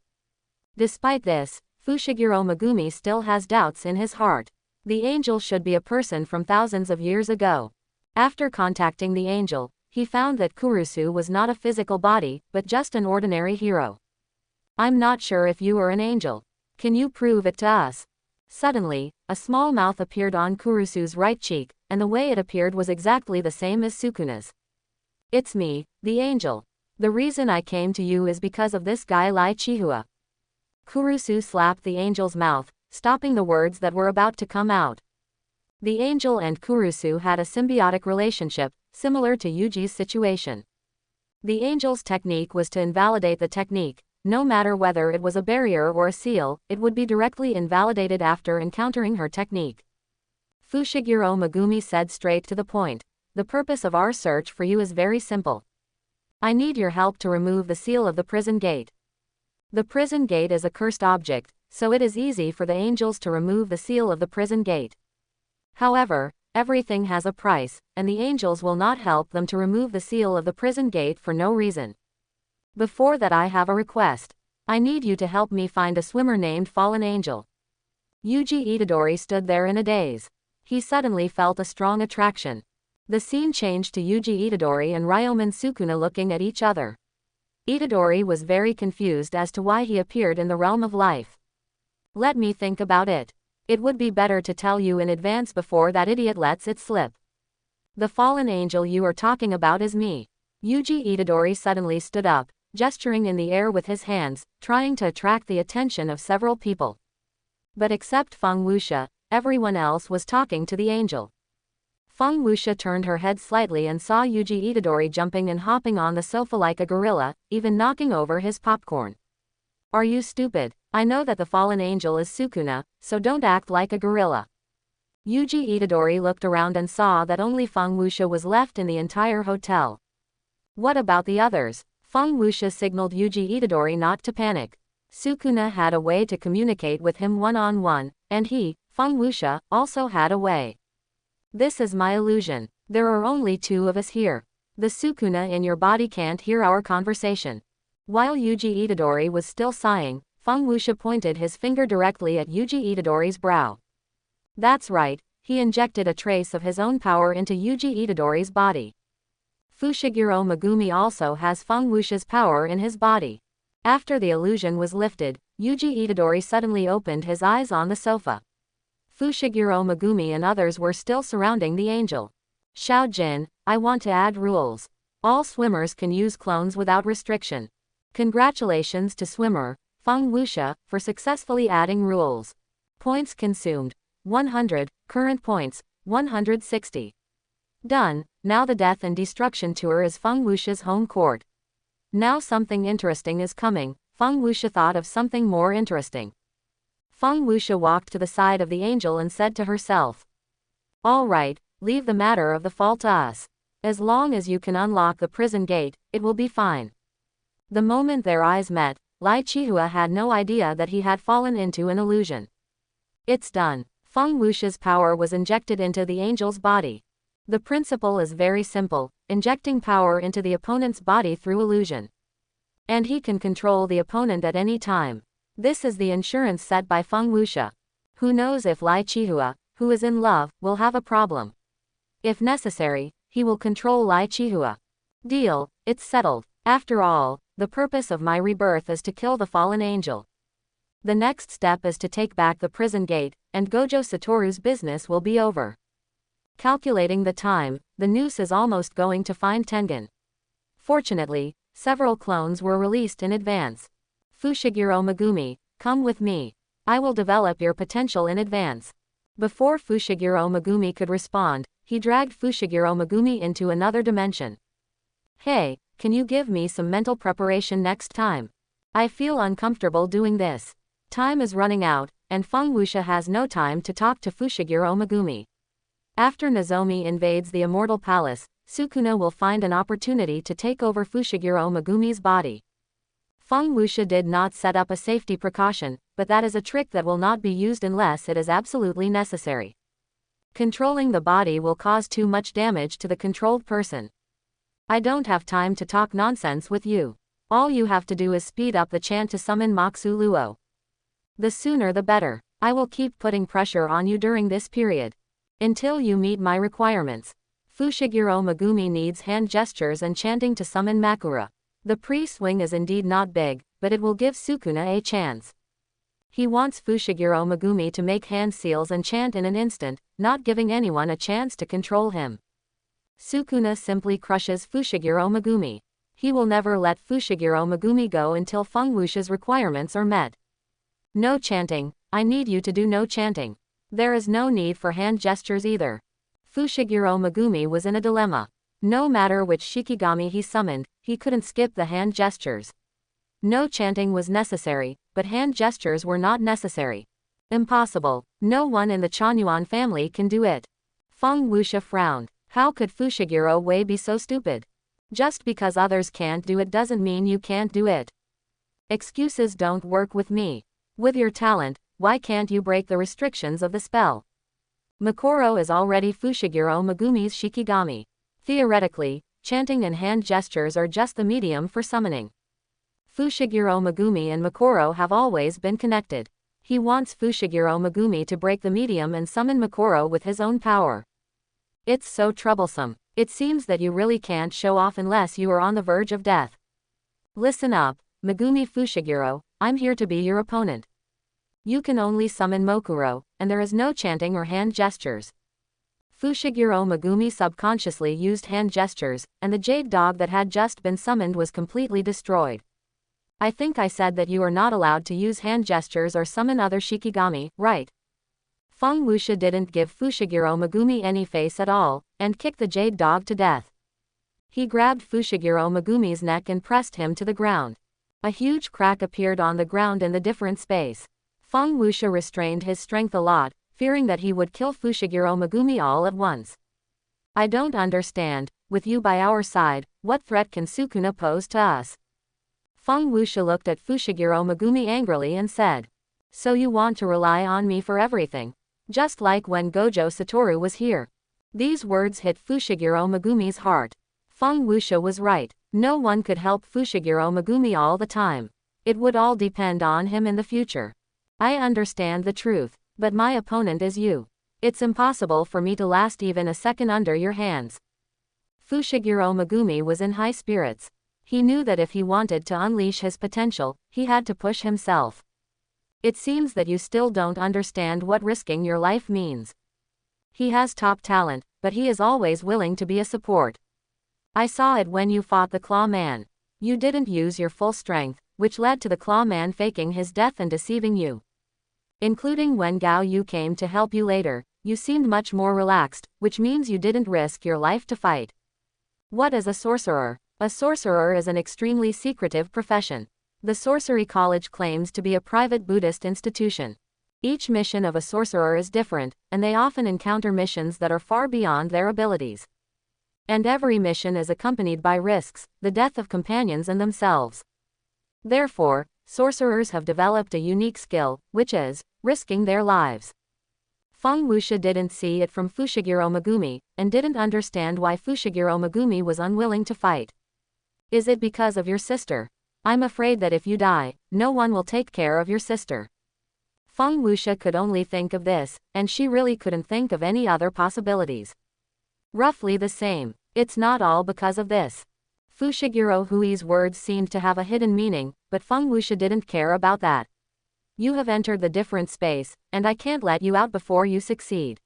Despite this, Fushiguro Megumi still has doubts in his heart. The angel should be a person from thousands of years ago. After contacting the angel, he found that Kurusu was not a physical body, but just an ordinary hero. I'm not sure if you are an angel. Can you prove it to us? Suddenly, a small mouth appeared on Kurusu's right cheek, and the way it appeared was exactly the same as Sukuna's. It's me, the angel. The reason I came to you is because of this guy Lai Chihua. Kurusu slapped the angel's mouth, stopping the words that were about to come out. The angel and Kurusu had a symbiotic relationship, similar to Yuji's situation. The angel's technique was to invalidate the technique. No matter whether it was a barrier or a seal, it would be directly invalidated after encountering her technique. Fushiguro Megumi said straight to the point. The purpose of our search for you is very simple. I need your help to remove the seal of the prison gate. The prison gate is a cursed object, so it is easy for the angels to remove the seal of the prison gate. However, everything has a price, and the angels will not help them to remove the seal of the prison gate for no reason. Before that, I have a request. I need you to help me find a swimmer named Fallen Angel. Yuji Itadori stood there in a daze. He suddenly felt a strong attraction. The scene changed to Yuji Itadori and Ryomen Sukuna looking at each other. Itadori was very confused as to why he appeared in the realm of life. Let me think about it. It would be better to tell you in advance before that idiot lets it slip. The fallen angel you are talking about is me. Yuji Itadori suddenly stood up, gesturing in the air with his hands, trying to attract the attention of several people. But except Feng Wuxia, everyone else was talking to the angel. Feng Wuxia turned her head slightly and saw Yuji Itadori jumping and hopping on the sofa like a gorilla, even knocking over his popcorn. Are you stupid? I know that the fallen angel is Sukuna, so don't act like a gorilla. Yuji Itadori looked around and saw that only Feng Wuxia was left in the entire hotel. What about the others? Feng Wuxia signaled Yuji Itadori not to panic. Sukuna had a way to communicate with him one-on-one, and he, Feng Wuxia, also had a way. This is my illusion. There are only two of us here. The Sukuna in your body can't hear our conversation. While Yuji Itadori was still sighing, Feng Wuxia pointed his finger directly at Yuji Itadori's brow. That's right, he injected a trace of his own power into Yuji Itadori's body. Fushiguro Megumi also has Feng Wuxia's power in his body. After the illusion was lifted, Yuji Itadori suddenly opened his eyes on the sofa. Fushiguro Megumi and others were still surrounding the angel. Xiao Jin, I want to add rules. All swimmers can use clones without restriction. Congratulations to swimmer, Feng Wuxia, for successfully adding rules. Points consumed, 100, current points, 160. Done, now the Death and Destruction Tour is Feng Wuxia's home court. Now something interesting is coming. Feng Wuxia thought of something more interesting. Feng Wuxia walked to the side of the angel and said to herself. All right, leave the matter of the fall to us. As long as you can unlock the prison gate, it will be fine. The moment their eyes met, Lai Chihua had no idea that he had fallen into an illusion. It's done. Feng Wuxia's power was injected into the angel's body. The principle is very simple, injecting power into the opponent's body through illusion. And he can control the opponent at any time. This is the insurance set by Feng Wuxia. Who knows if Lai Chihua, who is in love, will have a problem. If necessary, he will control Lai Chihua. Deal, it's settled. After all, the purpose of my rebirth is to kill the fallen angel. The next step is to take back the prison gate, and Gojo Satoru's business will be over. Calculating the time, the noose is almost going to find Tengen. Fortunately, several clones were released in advance. Fushiguro Megumi, come with me. I will develop your potential in advance. Before Fushiguro Megumi could respond, he dragged Fushiguro Megumi into another dimension. Hey, can you give me some mental preparation next time? I feel uncomfortable doing this. Time is running out, and Feng Wuxia has no time to talk to Fushiguro Megumi. After Nozomi invades the Immortal Palace, Sukuna will find an opportunity to take over Fushiguro Megumi's body. Feng Wuxia did not set up a safety precaution, but that is a trick that will not be used unless it is absolutely necessary. Controlling the body will cause too much damage to the controlled person. I don't have time to talk nonsense with you. All you have to do is speed up the chant to summon Moxu Luo. The sooner the better. I will keep putting pressure on you during this period. Until you meet my requirements. Fushiguro Megumi needs hand gestures and chanting to summon Makura. The pre-swing is indeed not big, but it will give Sukuna a chance. He wants Fushiguro Megumi to make hand seals and chant in an instant, not giving anyone a chance to control him. Sukuna simply crushes Fushiguro Megumi. He will never let Fushiguro Megumi go until Feng Wuxia's requirements are met. No chanting, I need you to do no chanting. There is no need for hand gestures either. Fushiguro Megumi was in a dilemma. No matter which Shikigami he summoned, he couldn't skip the hand gestures. No chanting was necessary, but hand gestures were not necessary. Impossible. No one in the Chanyuan family can do it. Feng Wuxia frowned. How could Fushiguro Wei be so stupid? Just because others can't do it doesn't mean you can't do it. Excuses don't work with me. With your talent, why can't you break the restrictions of the spell? Makoro is already Fushiguro Megumi's Shikigami. Theoretically, chanting and hand gestures are just the medium for summoning. Fushiguro Megumi and Makoro have always been connected. He wants Fushiguro Megumi to break the medium and summon Makoro with his own power. It's so troublesome. It seems that you really can't show off unless you are on the verge of death. Listen up, Megumi Fushiguro, I'm here to be your opponent. You can only summon Mokuro, and there is no chanting or hand gestures. Fushiguro Megumi subconsciously used hand gestures, and the jade dog that had just been summoned was completely destroyed. I think I said that you are not allowed to use hand gestures or summon other Shikigami, right? Feng Wuxia didn't give Fushiguro Megumi any face at all, and kicked the jade dog to death. He grabbed Fushiguro Megumi's neck and pressed him to the ground. A huge crack appeared on the ground in the different space. Feng Wuxia restrained his strength a lot, fearing that he would kill Fushiguro Megumi all at once. I don't understand, with you by our side, what threat can Sukuna pose to us? Feng Wuxia looked at Fushiguro Megumi angrily and said. So you want to rely on me for everything? Just like when Gojo Satoru was here. These words hit Fushiguro Megumi's heart. Feng Wuxia was right. No one could help Fushiguro Megumi all the time. It would all depend on him in the future. I understand the truth, but my opponent is you. It's impossible for me to last even a second under your hands. Fushiguro Megumi was in high spirits. He knew that if he wanted to unleash his potential, he had to push himself. It seems that you still don't understand what risking your life means. He has top talent, but he is always willing to be a support. I saw it when you fought the Claw Man. You didn't use your full strength, which led to the Claw Man faking his death and deceiving you. Including when Gao Yu came to help you later, you seemed much more relaxed, which means you didn't risk your life to fight. What is a sorcerer? A sorcerer is an extremely secretive profession. The Sorcery College claims to be a private Buddhist institution. Each mission of a sorcerer is different, and they often encounter missions that are far beyond their abilities. And every mission is accompanied by risks, the death of companions and themselves. Therefore, sorcerers have developed a unique skill, which is risking their lives. Feng Wuxia didn't see it from Fushiguro Megumi, and didn't understand why Fushiguro Megumi was unwilling to fight. Is it because of your sister? I'm afraid that if you die, no one will take care of your sister. Feng Wuxia could only think of this, and she really couldn't think of any other possibilities. Roughly the same. It's not all because of this. Fushiguro Hui's words seemed to have a hidden meaning, but Feng Wuxia didn't care about that. You have entered the different space, and I can't let you out before you succeed.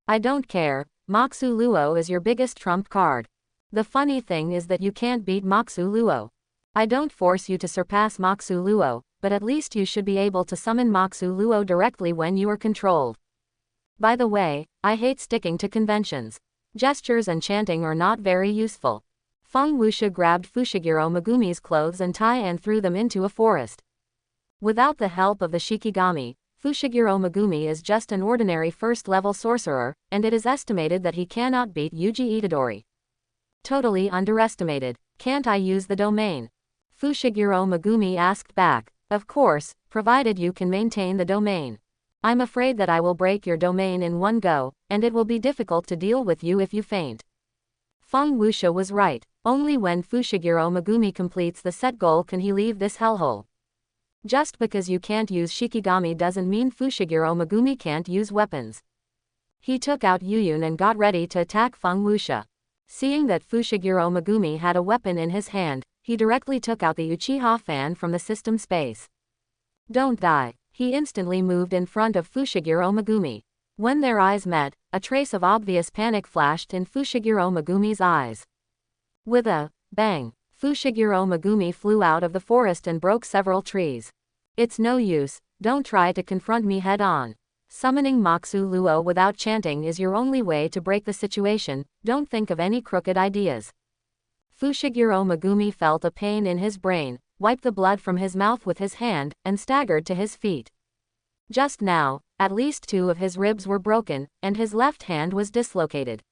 I don't care, Moxu Luo is your biggest trump card. The funny thing is that you can't beat Moxu Luo. I don't force you to surpass Moxu Luo, but at least you should be able to summon Moxu Luo directly when you are controlled. By the way, I hate sticking to conventions. Gestures and chanting are not very useful. Feng Wuxia grabbed Fushiguro Megumi's clothes and tie and threw them into a forest. Without the help of the Shikigami, Fushiguro Megumi is just an ordinary first-level sorcerer, and it is estimated that he cannot beat Yuji Itadori. Totally underestimated. Can't I use the domain? Fushiguro Megumi asked back. Of course, provided you can maintain the domain. I'm afraid that I will break your domain in one go, and it will be difficult to deal with you if you faint. Feng Wuxia was right. Only when Fushiguro Megumi completes the set goal can he leave this hellhole. Just because you can't use Shikigami doesn't mean Fushiguro Megumi can't use weapons. He took out Yuyun and got ready to attack Feng Wuxia. Seeing that Fushiguro Megumi had a weapon in his hand, he directly took out the Uchiha fan from the system space. Don't die. He instantly moved in front of Fushiguro Megumi. When their eyes met, a trace of obvious panic flashed in Fushiguro Megumi's eyes. With a bang, Fushiguro Megumi flew out of the forest and broke several trees. It's no use, don't try to confront me head-on. Summoning Moxu Luo without chanting is your only way to break the situation, don't think of any crooked ideas. Fushiguro Megumi felt a pain in his brain, wiped the blood from his mouth with his hand, and staggered to his feet. Just now, at least 2 of his ribs were broken, and his left hand was dislocated.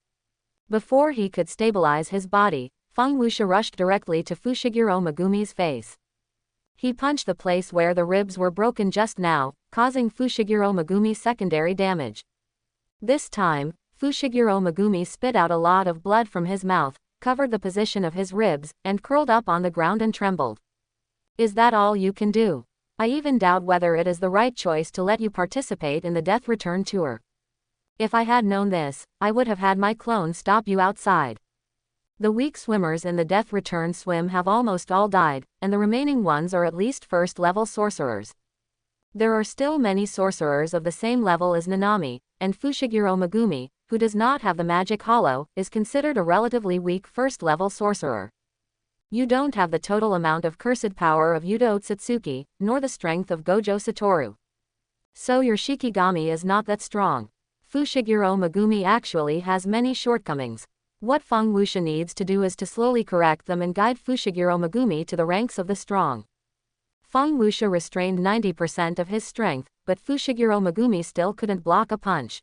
Before he could stabilize his body, Feng Wuxia rushed directly to Fushiguro Megumi's face. He punched the place where the ribs were broken just now, causing Fushiguro Megumi secondary damage. This time, Fushiguro Megumi spit out a lot of blood from his mouth, covered the position of his ribs, and curled up on the ground and trembled. Is that all you can do? I even doubt whether it is the right choice to let you participate in the Death Return tour. If I had known this, I would have had my clone stop you outside. The weak swimmers in the Death Return swim have almost all died, and the remaining ones are at least first-level sorcerers. There are still many sorcerers of the same level as Nanami, and Fushiguro Megumi, who does not have the magic hollow, is considered a relatively weak first-level sorcerer. You don't have the total amount of cursed power of Yuta Otsutsuki, nor the strength of Gojo Satoru. So your Shikigami is not that strong. Fushiguro Megumi actually has many shortcomings. What Feng Wuxia needs to do is to slowly correct them and guide Fushiguro Megumi to the ranks of the strong. Feng Wuxia restrained 90% of his strength, but Fushiguro Megumi still couldn't block a punch.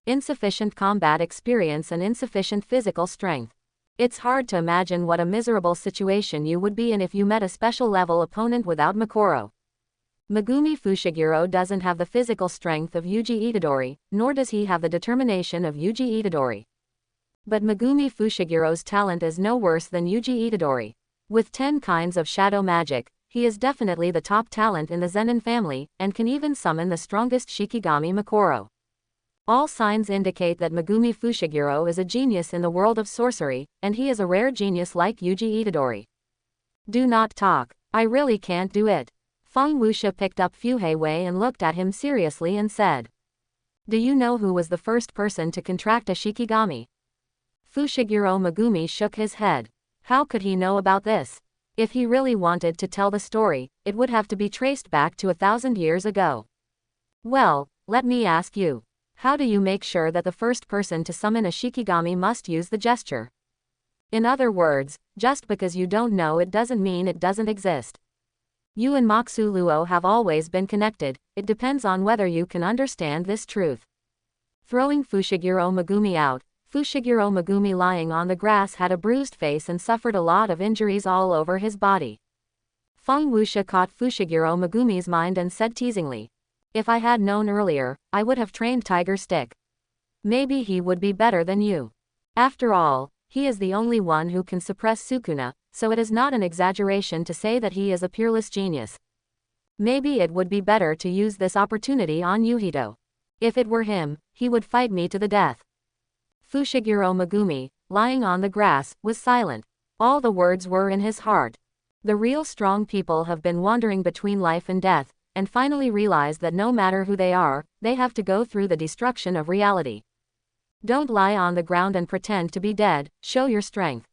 Insufficient combat experience and insufficient physical strength. It's hard to imagine what a miserable situation you would be in if you met a special level opponent without Makoro. Megumi Fushiguro doesn't have the physical strength of Yuji Itadori, nor does he have the determination of Yuji Itadori. But Megumi Fushiguro's talent is no worse than Yuji Itadori. With 10 kinds of shadow magic, he is definitely the top talent in the Zenin family, and can even summon the strongest Shikigami Makoro. All signs indicate that Megumi Fushiguro is a genius in the world of sorcery, and he is a rare genius like Yuji Itadori. Do not talk. I really can't do it. Feng Wuxia picked up Fu Heiwei and looked at him seriously and said, "Do you know who was the first person to contract a Shikigami?" Fushiguro Megumi shook his head. How could he know about this? If he really wanted to tell the story, it would have to be traced back to 1,000 years ago. Well, let me ask you. How do you make sure that the first person to summon a Shikigami must use the gesture? In other words, just because you don't know it doesn't mean it doesn't exist. You and Moxu Luo have always been connected, it depends on whether you can understand this truth. Throwing Fushiguro Megumi out, Fushiguro Megumi lying on the grass had a bruised face and suffered a lot of injuries all over his body. Feng Wuxia caught Fushiguro Megumi's mind and said teasingly, "If I had known earlier, I would have trained Tiger Stick. Maybe he would be better than you. After all, he is the only one who can suppress Sukuna, so it is not an exaggeration to say that he is a peerless genius. Maybe it would be better to use this opportunity on Yuhito. If it were him, he would fight me to the death." Fushiguro Megumi, lying on the grass, was silent. All the words were in his heart. The real strong people have been wandering between life and death, and finally realize that no matter who they are, they have to go through the destruction of reality. Don't lie on the ground and pretend to be dead, show your strength.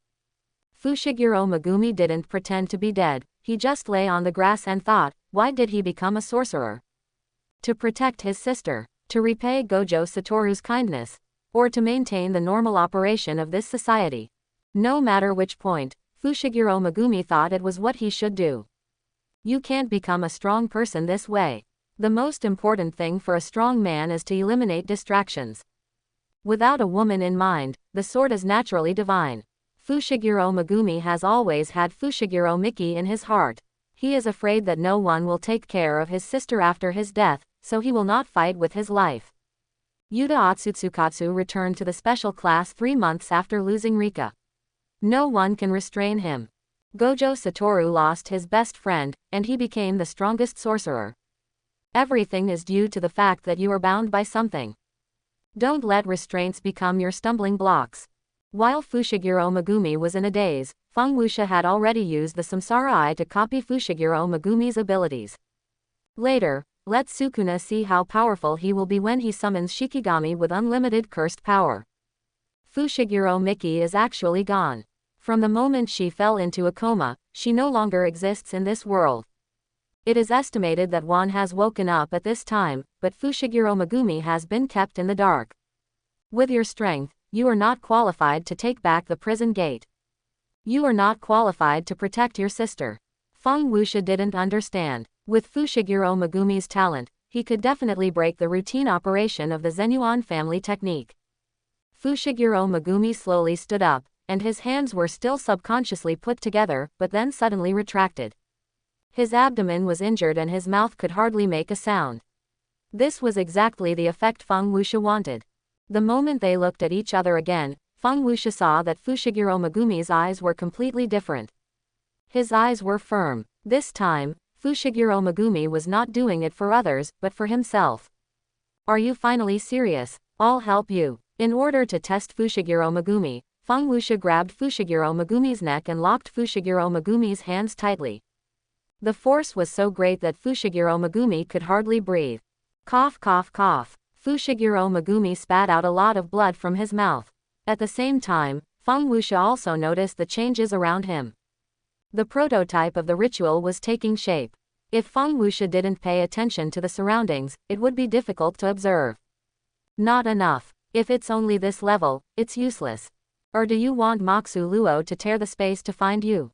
Fushiguro Megumi didn't pretend to be dead, he just lay on the grass and thought, why did he become a sorcerer? To protect his sister, to repay Gojo Satoru's kindness, or to maintain the normal operation of this society. No matter which point, Fushiguro Megumi thought it was what he should do. You can't become a strong person this way. The most important thing for a strong man is to eliminate distractions. Without a woman in mind, the sword is naturally divine. Fushiguro Megumi has always had Fushiguro Miki in his heart. He is afraid that no one will take care of his sister after his death, so he will not fight with his life. Yuta Otsutsukatsu returned to the special class 3 months after losing Rika. No one can restrain him. Gojo Satoru lost his best friend, and he became the strongest sorcerer. Everything is due to the fact that you are bound by something. Don't let restraints become your stumbling blocks. While Fushiguro Megumi was in a daze, Feng Wuxia had already used the Samsara Eye to copy Fushiguro Megumi's abilities. Later, let Sukuna see how powerful he will be when he summons Shikigami with unlimited cursed power. Fushiguro Miki is actually gone. From the moment she fell into a coma, she no longer exists in this world. It is estimated that one has woken up at this time, but Fushiguro Megumi has been kept in the dark. With your strength, you are not qualified to take back the prison gate. You are not qualified to protect your sister. Feng Wuxia didn't understand. With Fushiguro Megumi's talent, he could definitely break the routine operation of the Zenuan family technique. Fushiguro Megumi slowly stood up, and his hands were still subconsciously put together, but then suddenly retracted. His abdomen was injured and his mouth could hardly make a sound. This was exactly the effect Feng Wuxia wanted. The moment they looked at each other again, Feng Wuxia saw that Fushiguro Megumi's eyes were completely different. His eyes were firm. This time, Fushiguro Megumi was not doing it for others, but for himself. Are you finally serious? I'll help you. In order to test Fushiguro Megumi, Feng Wuxia grabbed Fushiguro Megumi's neck and locked Fushiguro Megumi's hands tightly. The force was so great that Fushiguro Megumi could hardly breathe. Cough cough cough. Fushiguro Megumi spat out a lot of blood from his mouth. At the same time, Feng Wuxia also noticed the changes around him. The prototype of the ritual was taking shape. If Feng Wuxia didn't pay attention to the surroundings, it would be difficult to observe. Not enough. If it's only this level, it's useless. Or do you want Moxu Luo to tear the space to find you?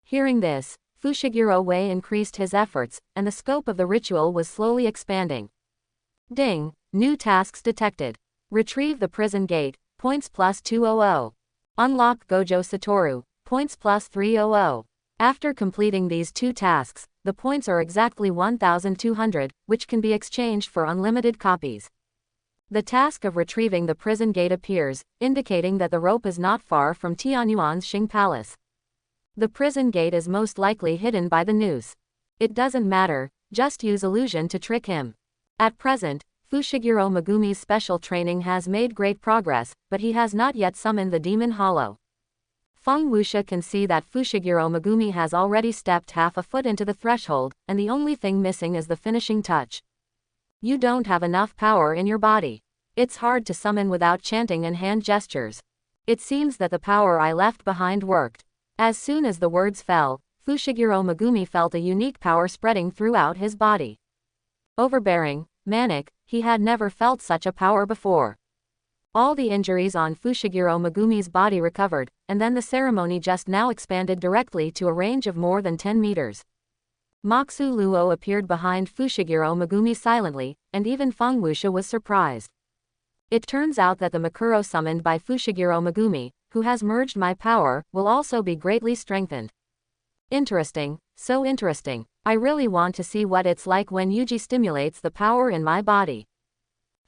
Hearing this, Fushiguro Wei increased his efforts, and the scope of the ritual was slowly expanding. Ding! New tasks detected. Retrieve the prison gate, points plus 200. Unlock Gojo Satoru, points plus 300. After completing these 2 tasks, the points are exactly 1,200, which can be exchanged for unlimited copies. The task of retrieving the prison gate appears, indicating that the rope is not far from Tianyuan's Xing Palace. The prison gate is most likely hidden by the noose. It doesn't matter, just use illusion to trick him. At present, Fushiguro Megumi's special training has made great progress, but he has not yet summoned the Demon Hollow. Feng Wuxia can see that Fushiguro Megumi has already stepped half a foot into the threshold, and the only thing missing is the finishing touch. You don't have enough power in your body. It's hard to summon without chanting and hand gestures. It seems that the power I left behind worked. As soon as the words fell, Fushiguro Megumi felt a unique power spreading throughout his body. Overbearing, manic, he had never felt such a power before. All the injuries on Fushiguro Megumi's body recovered, and then the ceremony just now expanded directly to a range of more than 10 meters. Moxu Luo appeared behind Fushiguro Megumi silently, and even Feng Wuxia was surprised. It turns out that the Makuro summoned by Fushiguro Megumi, who has merged my power, will also be greatly strengthened. Interesting, so interesting. I really want to see what it's like when Yuji stimulates the power in my body.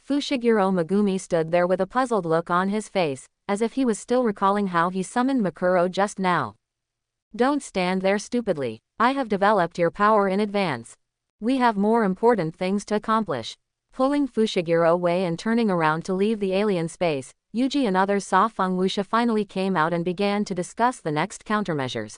Fushiguro Megumi stood there with a puzzled look on his face, as if he was still recalling how he summoned Makuro just now. Don't stand there stupidly. I have developed your power in advance. We have more important things to accomplish. Pulling Fushiguro away and turning around to leave the alien space, Yuji and others saw Feng Wuxia finally came out and began to discuss the next countermeasures.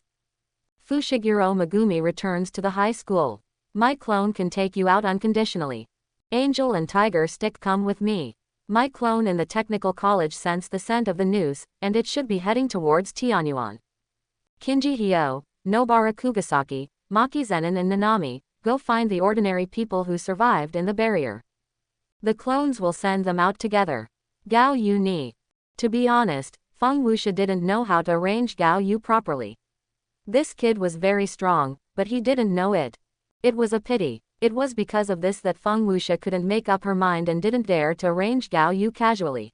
Fushiguro Megumi returns to the high school. My clone can take you out unconditionally. Angel and Tiger Stick come with me. My clone in the technical college sensed the scent of the noose, and it should be heading towards Tianyuan. Kinji Hyo, Nobara Kugasaki, Maki Zenin and Nanami, go find the ordinary people who survived in the barrier. The clones will send them out together. Gao Yu Ni. To be honest, Feng Wuxia didn't know how to arrange Gao Yu properly. This kid was very strong, but he didn't know it. It was a pity. It was because of this that Feng Wuxia couldn't make up her mind and didn't dare to arrange Gao Yu casually.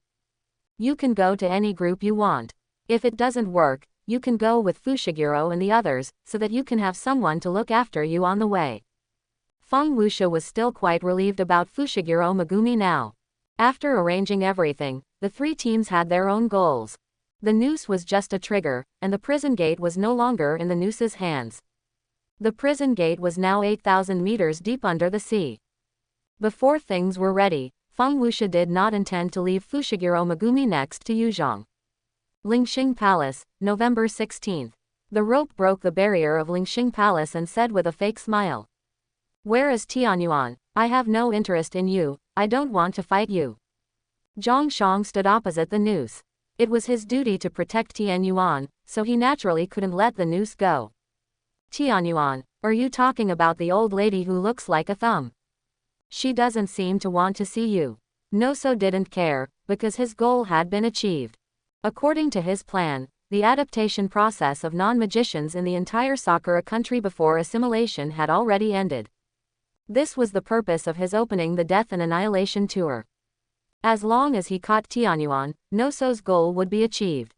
You can go to any group you want. If it doesn't work, you can go with Fushiguro and the others, so that you can have someone to look after you on the way. Feng Wuxia was still quite relieved about Fushiguro Megumi now. After arranging everything, the 3 teams had their own goals. The noose was just a trigger, and the prison gate was no longer in the noose's hands. The prison gate was now 8,000 meters deep under the sea. Before things were ready, Feng Wuxia did not intend to leave Fushiguro Megumi next to Yuzhong. Lingxing Palace, November 16th. The rope broke the barrier of Lingxing Palace and said with a fake smile. Where is Tianyuan? I have no interest in you, I don't want to fight you. Zhang Shang stood opposite the noose. It was his duty to protect Tianyuan, so he naturally couldn't let the noose go. Tianyuan, are you talking about the old lady who looks like a thumb? She doesn't seem to want to see you. Noso didn't care, because his goal had been achieved. According to his plan, the adaptation process of non-magicians in the entire Sakura country before assimilation had already ended. This was the purpose of his opening the Death and Annihilation tour. As long as he caught Tianyuan, Noso's goal would be achieved.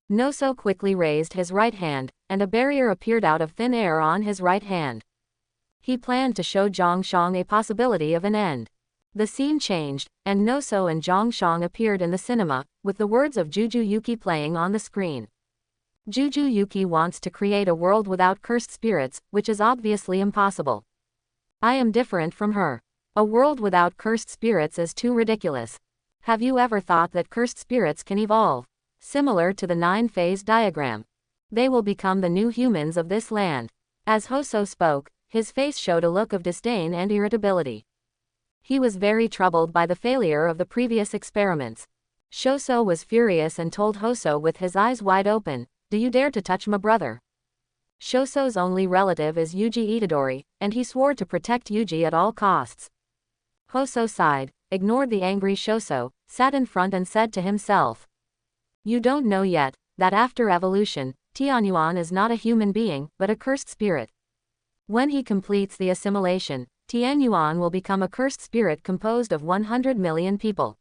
Noso quickly raised his right hand, and a barrier appeared out of thin air on his right hand. He planned to show Zhang Shang a possibility of an end. The scene changed, and Noso and Zhang Shang appeared in the cinema, with the words of Juju Yuki playing on the screen. Juju Yuki wants to create a world without cursed spirits, which is obviously impossible. I am different from her. A world without cursed spirits is too ridiculous. Have you ever thought that cursed spirits can evolve? Similar to the 9-phase diagram. They will become the new humans of this land. As Hoso spoke, his face showed a look of disdain and irritability. He was very troubled by the failure of the previous experiments. Shoso was furious and told Hoso with his eyes wide open, "Do you dare to touch my brother?" Shoso's only relative is Yuji Itadori, and he swore to protect Yuji at all costs. Hoso sighed, ignored the angry Shoso, sat in front and said to himself, "You don't know yet, that after evolution, Tianyuan is not a human being, but a cursed spirit. When he completes the assimilation, Tianyuan will become a cursed spirit composed of 100 million people.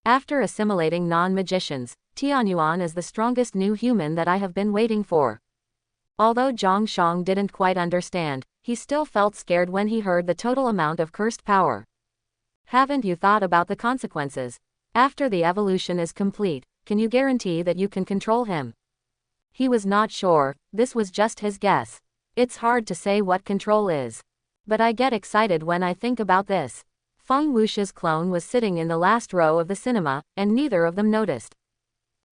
After assimilating non-magicians, Tianyuan is the strongest new human that I have been waiting for." Although Zhang Shang didn't quite understand, he still felt scared when he heard the total amount of cursed power. "Haven't you thought about the consequences? After the evolution is complete, can you guarantee that you can control him?" He was not sure, this was just his guess. It's hard to say what control is. But I get excited when I think about this. Feng Wuxia's clone was sitting in the last row of the cinema, and neither of them noticed.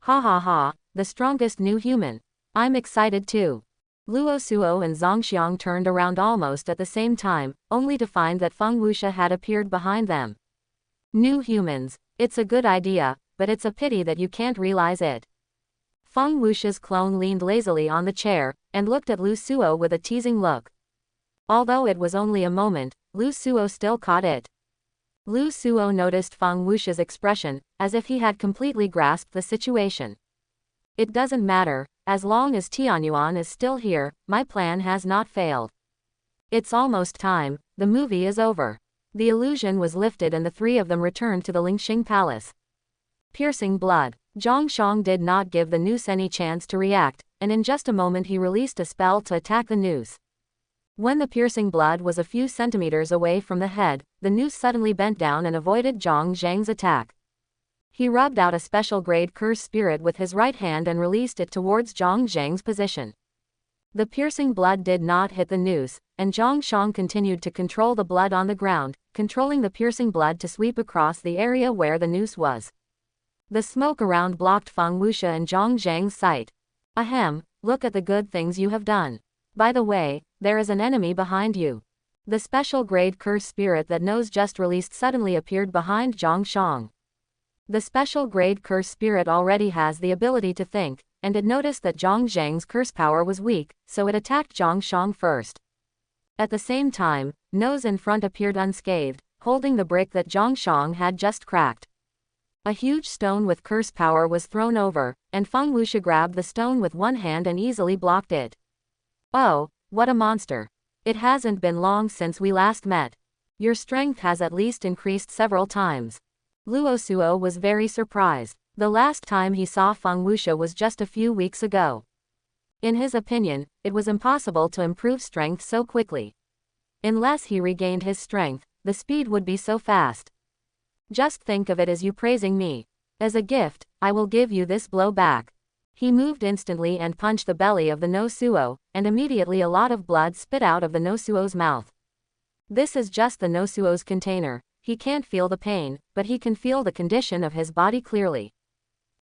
"Ha ha ha, the strongest new human. I'm excited too." Luo Suo and Zhang Xiang turned around almost at the same time, only to find that Feng Wuxia had appeared behind them. "New humans. It's a good idea, but it's a pity that you can't realize it." Feng Wuxia's clone leaned lazily on the chair, and looked at Lu Suo with a teasing look. Although it was only a moment, Lu Suo still caught it. Lu Suo noticed Feng Wuxia's expression, as if he had completely grasped the situation. "It doesn't matter, as long as Tianyuan is still here, my plan has not failed. It's almost time, the movie is over." The illusion was lifted and the three of them returned to the Lingxing Palace. Piercing blood. Zhang Shang did not give the noose any chance to react, and in just a moment he released a spell to attack the noose. When the piercing blood was a few centimeters away from the head, the noose suddenly bent down and avoided Zhang Zhang's attack. He rubbed out a special grade curse spirit with his right hand and released it towards Zhang Zhang's position. The piercing blood did not hit the noose, and Zhang Shang continued to control the blood on the ground, controlling the piercing blood to sweep across the area where the noose was. The smoke around blocked Feng Wuxia and Zhang Zhang's sight. "Ahem, look at the good things you have done. By the way, there is an enemy behind you." The special grade curse spirit that Nose just released suddenly appeared behind Zhang Shang. The special grade curse spirit already has the ability to think, and it noticed that Zhang Zhang's curse power was weak, so it attacked Zhang Shang first. At the same time, Nose in front appeared unscathed, holding the brick that Zhang Shang had just cracked. A huge stone with curse power was thrown over, and Feng Wuxia grabbed the stone with one hand and easily blocked it. "Oh, what a monster. It hasn't been long since we last met. Your strength has at least increased several times." Luo Suo was very surprised. The last time he saw Feng Wuxia was just a few weeks ago. In his opinion, it was impossible to improve strength so quickly. Unless he regained his strength, the speed would be so fast. "Just think of it as you praising me. As a gift, I will give you this blow back." He moved instantly and punched the belly of the no Suo, and immediately a lot of blood spit out of the no Suo's mouth. This is just the no Suo's container. He can't feel the pain, but he can feel the condition of his body clearly.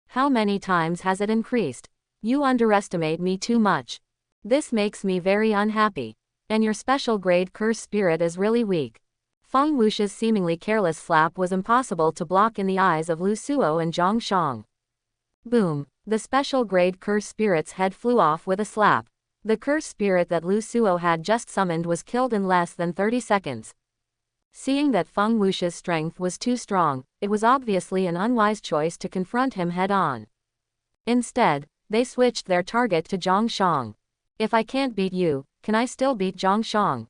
"How many times has it increased? You underestimate me too much. This makes me very unhappy. And your special grade curse spirit is really weak." Feng Wuxia's seemingly careless slap was impossible to block in the eyes of Lu Suo and Zhang Shang. Boom! The special grade curse spirit's head flew off with a slap. The curse spirit that Lu Suo had just summoned was killed in less than 30 seconds. Seeing that Feng Wuxia's strength was too strong, it was obviously an unwise choice to confront him head-on. Instead, they switched their target to Zhang Shang. "If I can't beat you, can I still beat Zhang Shang?"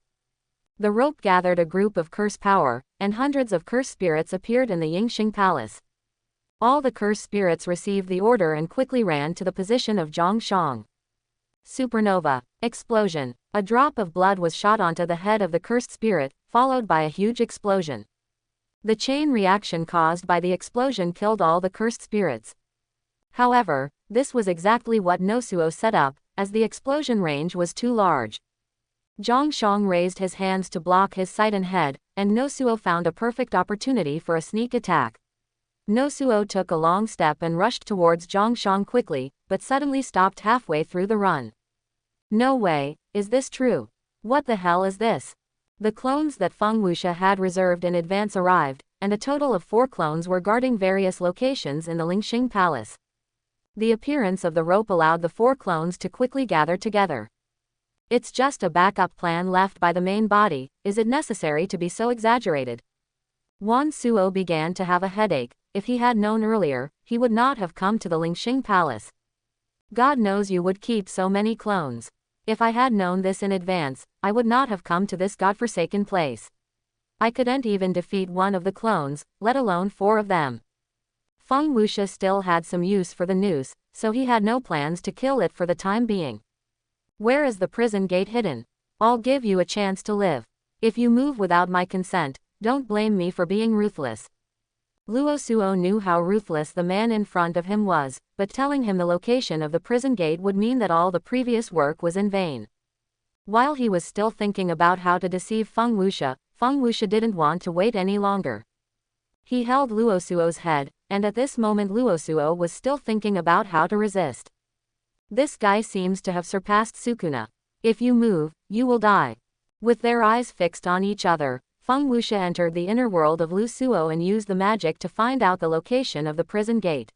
The rope gathered a group of curse power, and hundreds of curse spirits appeared in the Yingxing Palace. All the curse spirits received the order and quickly ran to the position of Zhang Shang. Supernova. Explosion. A drop of blood was shot onto the head of the cursed spirit, followed by a huge explosion. The chain reaction caused by the explosion killed all the cursed spirits. However, this was exactly what Nosuo set up, as the explosion range was too large. Zhang Shang raised his hands to block his sight and head, and Nosuo found a perfect opportunity for a sneak attack. Nosuo took a long step and rushed towards Zhang Shang quickly, but suddenly stopped halfway through the run. "No way, is this true? What the hell is this?" The clones that Feng Wuxia had reserved in advance arrived, and a total of 4 clones were guarding various locations in the Lingxing Palace. The appearance of the rope allowed the 4 clones to quickly gather together. It's just a backup plan left by the main body, is it necessary to be so exaggerated? Wan Suo began to have a headache. If he had known earlier, he would not have come to the Lingxing Palace. God knows you would keep so many clones. If I had known this in advance, I would not have come to this godforsaken place. I couldn't even defeat one of the clones, let alone 4 of them. Feng Wuxia still had some use for the noose, so he had no plans to kill it for the time being. Where is the prison gate hidden? I'll give you a chance to live. If you move without my consent, don't blame me for being ruthless. Luo Suo knew how ruthless the man in front of him was, but telling him the location of the prison gate would mean that all the previous work was in vain. While he was still thinking about how to deceive Feng Wuxia didn't want to wait any longer. He held Luo Suo's head, and at this moment Luo Suo was still thinking about how to resist. This guy seems to have surpassed Sukuna. If you move, you will die. With their eyes fixed on each other, Feng Wuxia entered the inner world of Lu Suo and used the magic to find out the location of the prison gate.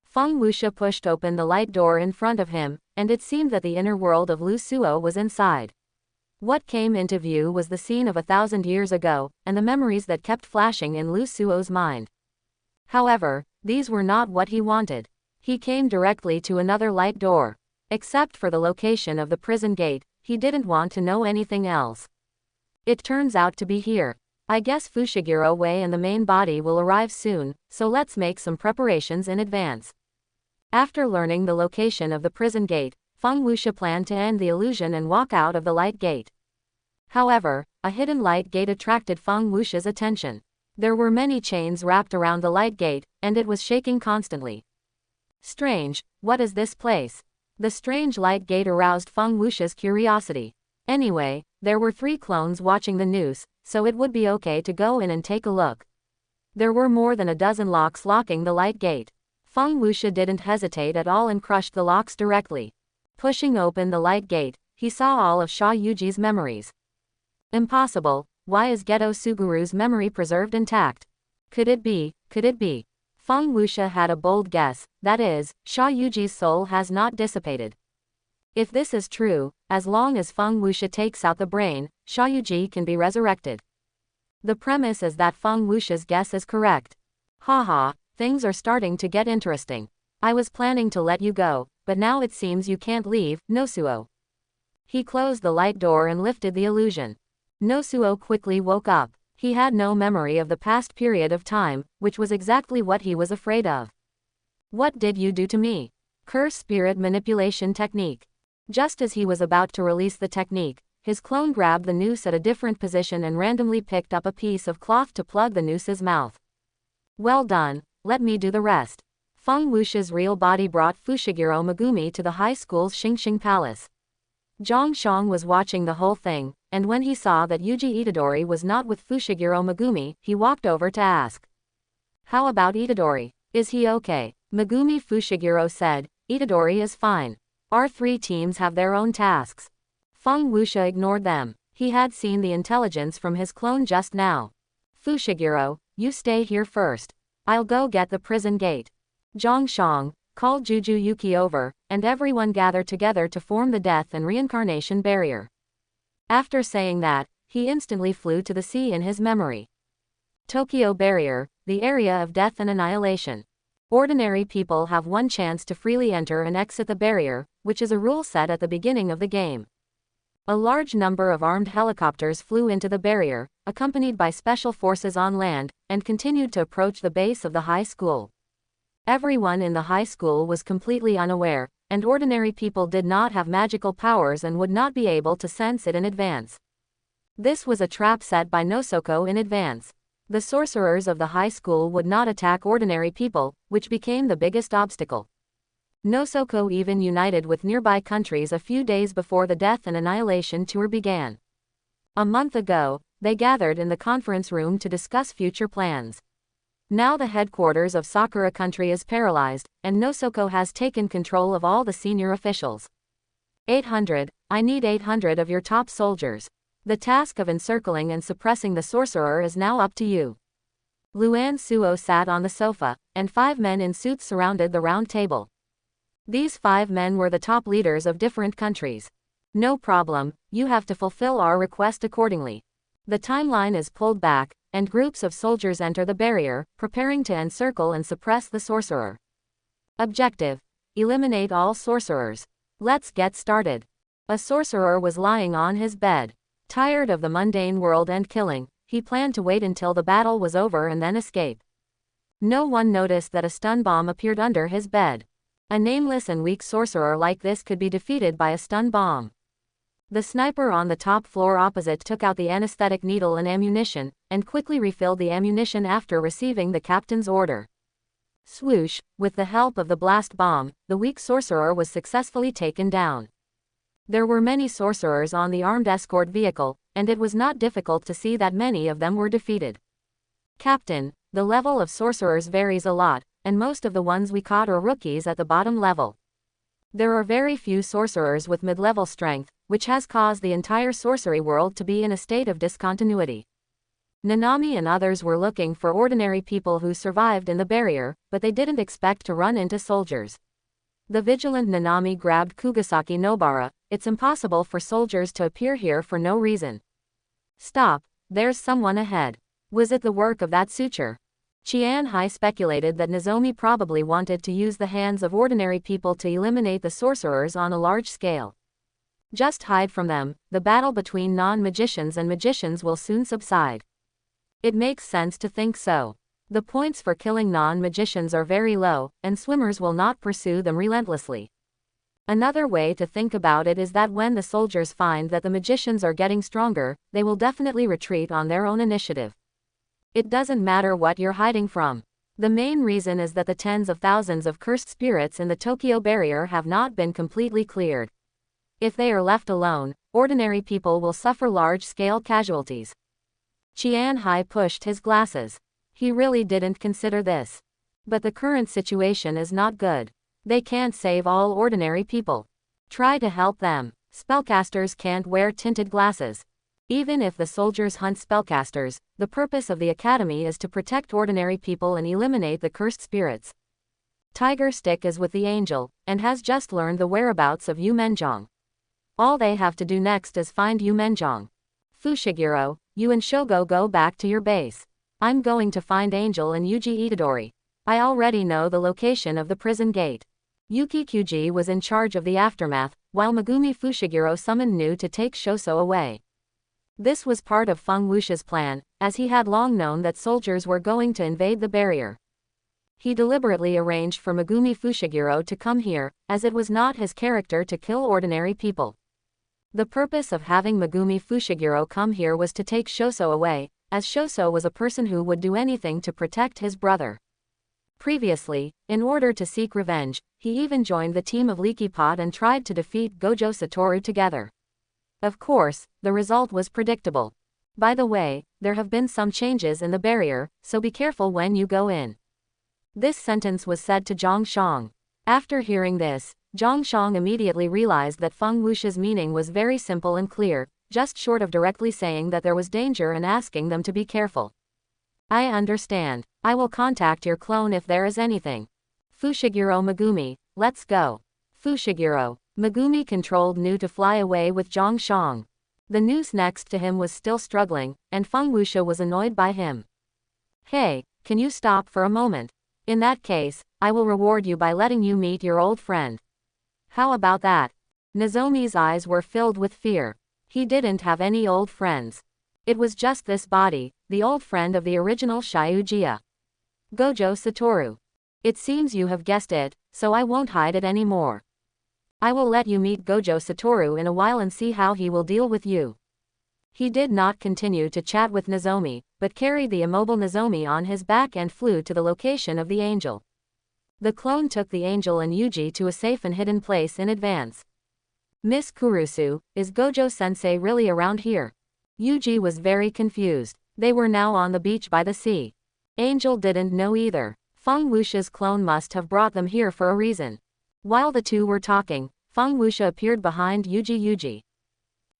Feng Wuxia pushed open the light door in front of him, and it seemed that the inner world of Lu Suo was inside. What came into view was the scene of 1,000 years ago, and the memories that kept flashing in Lu Suo's mind. However, these were not what he wanted. He came directly to another light door. Except for the location of the prison gate, he didn't want to know anything else. It turns out to be here. I guess Fushiguro Wei and the main body will arrive soon, so let's make some preparations in advance. After learning the location of the prison gate, Feng Wuxia planned to end the illusion and walk out of the light gate. However, a hidden light gate attracted Feng Wuxia's attention. There were many chains wrapped around the light gate, and it was shaking constantly. Strange, what is this place? The strange light gate aroused Feng Wuxia's curiosity. Anyway, there were 3 clones watching the noose, so it would be okay to go in and take a look. There were more than a dozen locks locking the light gate. Feng Wuxia didn't hesitate at all and crushed the locks directly. Pushing open the light gate, he saw all of Sha Yuji's memories. Impossible, why is Geto Suguru's memory preserved intact? Could it be? Feng Wuxia had a bold guess, that is, Sha Yuji's soul has not dissipated. If this is true, as long as Feng Wuxia takes out the brain, Sha Yuji can be resurrected. The premise is that Feng Wuxia's guess is correct. Haha, things are starting to get interesting. I was planning to let you go, but now it seems you can't leave, Nosuo. He closed the light door and lifted the illusion. Nosuo quickly woke up. He had no memory of the past period of time, which was exactly what he was afraid of. What did you do to me? Curse spirit manipulation technique. Just as he was about to release the technique, his clone grabbed the noose at a different position and randomly picked up a piece of cloth to plug the noose's mouth. Well done, let me do the rest. Feng Wuxia's real body brought Fushiguro Megumi to the high school's Xingxing Palace. Zhang Xiang was watching the whole thing, and when he saw that Yuji Itadori was not with Fushiguro Megumi, he walked over to ask. How about Itadori? Is he okay? Megumi Fushiguro said, Itadori is fine. Our 3 teams have their own tasks. Feng Wuxia ignored them. He had seen the intelligence from his clone just now. Fushiguro, you stay here first. I'll go get the prison gate. Zhang Xiang called Juju Yuki over, and everyone gathered together to form the death and reincarnation barrier. After saying that, he instantly flew to the sea in his memory. Tokyo Barrier, the area of death and annihilation. Ordinary people have one chance to freely enter and exit the barrier, which is a rule set at the beginning of the game. A large number of armed helicopters flew into the barrier, accompanied by special forces on land, and continued to approach the base of the high school. Everyone in the high school was completely unaware, and ordinary people did not have magical powers and would not be able to sense it in advance. This was a trap set by Nosoko in advance. The sorcerers of the high school would not attack ordinary people, which became the biggest obstacle. Nosoko even united with nearby countries a few days before the Death and Annihilation Tour began. A month ago, they gathered in the conference room to discuss future plans. Now the headquarters of Sakura country is paralyzed, and Nosoko has taken control of all the senior officials. 800, I need 800 of your top soldiers. The task of encircling and suppressing the sorcerer is now up to you. Luan Suo sat on the sofa, and 5 men in suits surrounded the round table. These 5 men were the top leaders of different countries. No problem, you have to fulfill our request accordingly. The timeline is pulled back, and groups of soldiers enter the barrier, preparing to encircle and suppress the sorcerer. Objective: eliminate all sorcerers. Let's get started. A sorcerer was lying on his bed. Tired of the mundane world and killing, he planned to wait until the battle was over and then escape. No one noticed that a stun bomb appeared under his bed. A nameless and weak sorcerer like this could be defeated by a stun bomb. The sniper on the top floor opposite took out the anesthetic needle and ammunition, and quickly refilled the ammunition after receiving the captain's order. Swoosh, with the help of the blast bomb, the weak sorcerer was successfully taken down. There were many sorcerers on the armed escort vehicle, and it was not difficult to see that many of them were defeated. Captain, the level of sorcerers varies a lot, and most of the ones we caught are rookies at the bottom level. There are very few sorcerers with mid-level strength, which has caused the entire sorcery world to be in a state of discontinuity. Nanami and others were looking for ordinary people who survived in the barrier, but they didn't expect to run into soldiers. The vigilant Nanami grabbed Kugasaki Nobara. It's impossible for soldiers to appear here for no reason. Stop, there's someone ahead. Was it the work of that suture? Qian Hai speculated that Nozomi probably wanted to use the hands of ordinary people to eliminate the sorcerers on a large scale. Just hide from them, the battle between non-magicians and magicians will soon subside. It makes sense to think so. The points for killing non-magicians are very low, and swimmers will not pursue them relentlessly. Another way to think about it is that when the soldiers find that the magicians are getting stronger, they will definitely retreat on their own initiative. It doesn't matter what you're hiding from. The main reason is that the tens of thousands of cursed spirits in the Tokyo barrier have not been completely cleared. If they are left alone, ordinary people will suffer large-scale casualties. Qian Hai pushed his glasses. He really didn't consider this. But the current situation is not good. They can't save all ordinary people. Try to help them. Spellcasters can't wear tinted glasses. Even if the soldiers hunt spellcasters, the purpose of the academy is to protect ordinary people and eliminate the cursed spirits. Tiger Stick is with the angel, and has just learned the whereabouts of Yu Menjong. All they have to do next is find Yu Menjong. Fushiguro, you and Shogo go back to your base. I'm going to find Angel and Yuji Itadori. I already know the location of the prison gate. Yuki Kyuji was in charge of the aftermath, while Megumi Fushiguro summoned Nu to take Shoso away. This was part of Feng Wuxia's plan, as he had long known that soldiers were going to invade the barrier. He deliberately arranged for Megumi Fushiguro to come here, as it was not his character to kill ordinary people. The purpose of having Megumi Fushiguro come here was to take Shoso away, as Shoso was a person who would do anything to protect his brother. Previously, in order to seek revenge, he even joined the team of Leaky Pot and tried to defeat Gojo Satoru together. Of course, the result was predictable. By the way, there have been some changes in the barrier, so be careful when you go in. This sentence was said to Zhang Shang. After hearing this, Zhang Shang immediately realized that Feng Wuxia's meaning was very simple and clear, just short of directly saying that there was danger and asking them to be careful. I understand. I will contact your clone if there is anything. Fushiguro Megumi, let's go. Fushiguro. Megumi controlled Nu to fly away with Zhang Shang. The noose next to him was still struggling, and Feng Wuxia was annoyed by him. Hey, can you stop for a moment? In that case, I will reward you by letting you meet your old friend. How about that? Nozomi's eyes were filled with fear. He didn't have any old friends. It was just this body, the old friend of the original Shiujiya. Gojo Satoru. It seems you have guessed it, so I won't hide it anymore. I will let you meet Gojo Satoru in a while and see how he will deal with you. He did not continue to chat with Nozomi, but carried the immobile Nozomi on his back and flew to the location of the angel. The clone took the angel and Yuji to a safe and hidden place in advance. Miss Kurusu, is Gojo-sensei really around here? Yuji was very confused. They were now on the beach by the sea. Angel didn't know either. Feng Wuxia's clone must have brought them here for a reason. While the two were talking, Feng Wuxia appeared behind Yuji.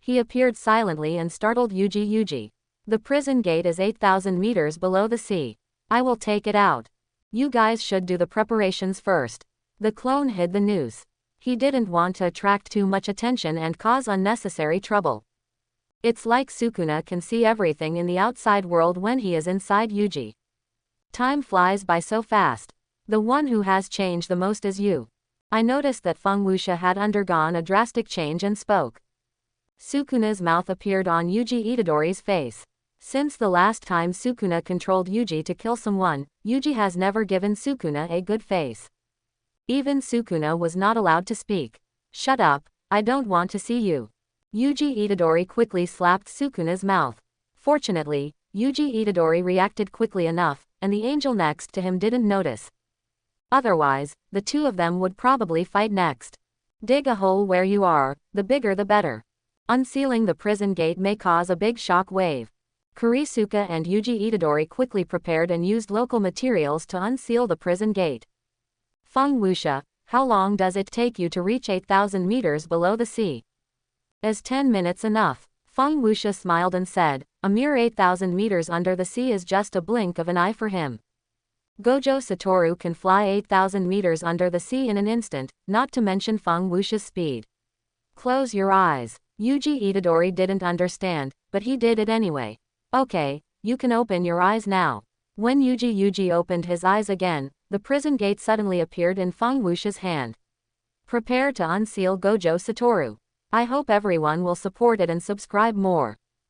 He appeared silently and startled Yuji. The prison gate is 8,000 meters below the sea. I will take it out. You guys should do the preparations first. The clone hid the noose. He didn't want to attract too much attention and cause unnecessary trouble. It's like Sukuna can see everything in the outside world when he is inside Yuji. Time flies by so fast. The one who has changed the most is you. I noticed that Feng Wuxia had undergone a drastic change and spoke. Sukuna's mouth appeared on Yuji Itadori's face. Since the last time Sukuna controlled Yuji to kill someone, Yuji has never given Sukuna a good face. Even Sukuna was not allowed to speak. Shut up, I don't want to see you. Yuji Itadori quickly slapped Sukuna's mouth. Fortunately, Yuji Itadori reacted quickly enough, and the angel next to him didn't notice. Otherwise, the two of them would probably fight next. Dig a hole where you are, the bigger the better. Unsealing the prison gate may cause a big shock wave. Kurisuka and Yuji Itadori quickly prepared and used local materials to unseal the prison gate. Feng Wuxia, how long does it take you to reach 8,000 meters below the sea? Is 10 minutes enough? Feng Wuxia smiled and said, a mere 8,000 meters under the sea is just a blink of an eye for him. Gojo Satoru can fly 8,000 meters under the sea in an instant, not to mention Feng Wuxia's speed. Close your eyes. Yuji Itadori didn't understand, but he did it anyway. Okay, you can open your eyes now. When Yuji opened his eyes again, the prison gate suddenly appeared in Feng Wuxia's hand. Prepare to unseal Gojo Satoru. I hope everyone will support it and subscribe more.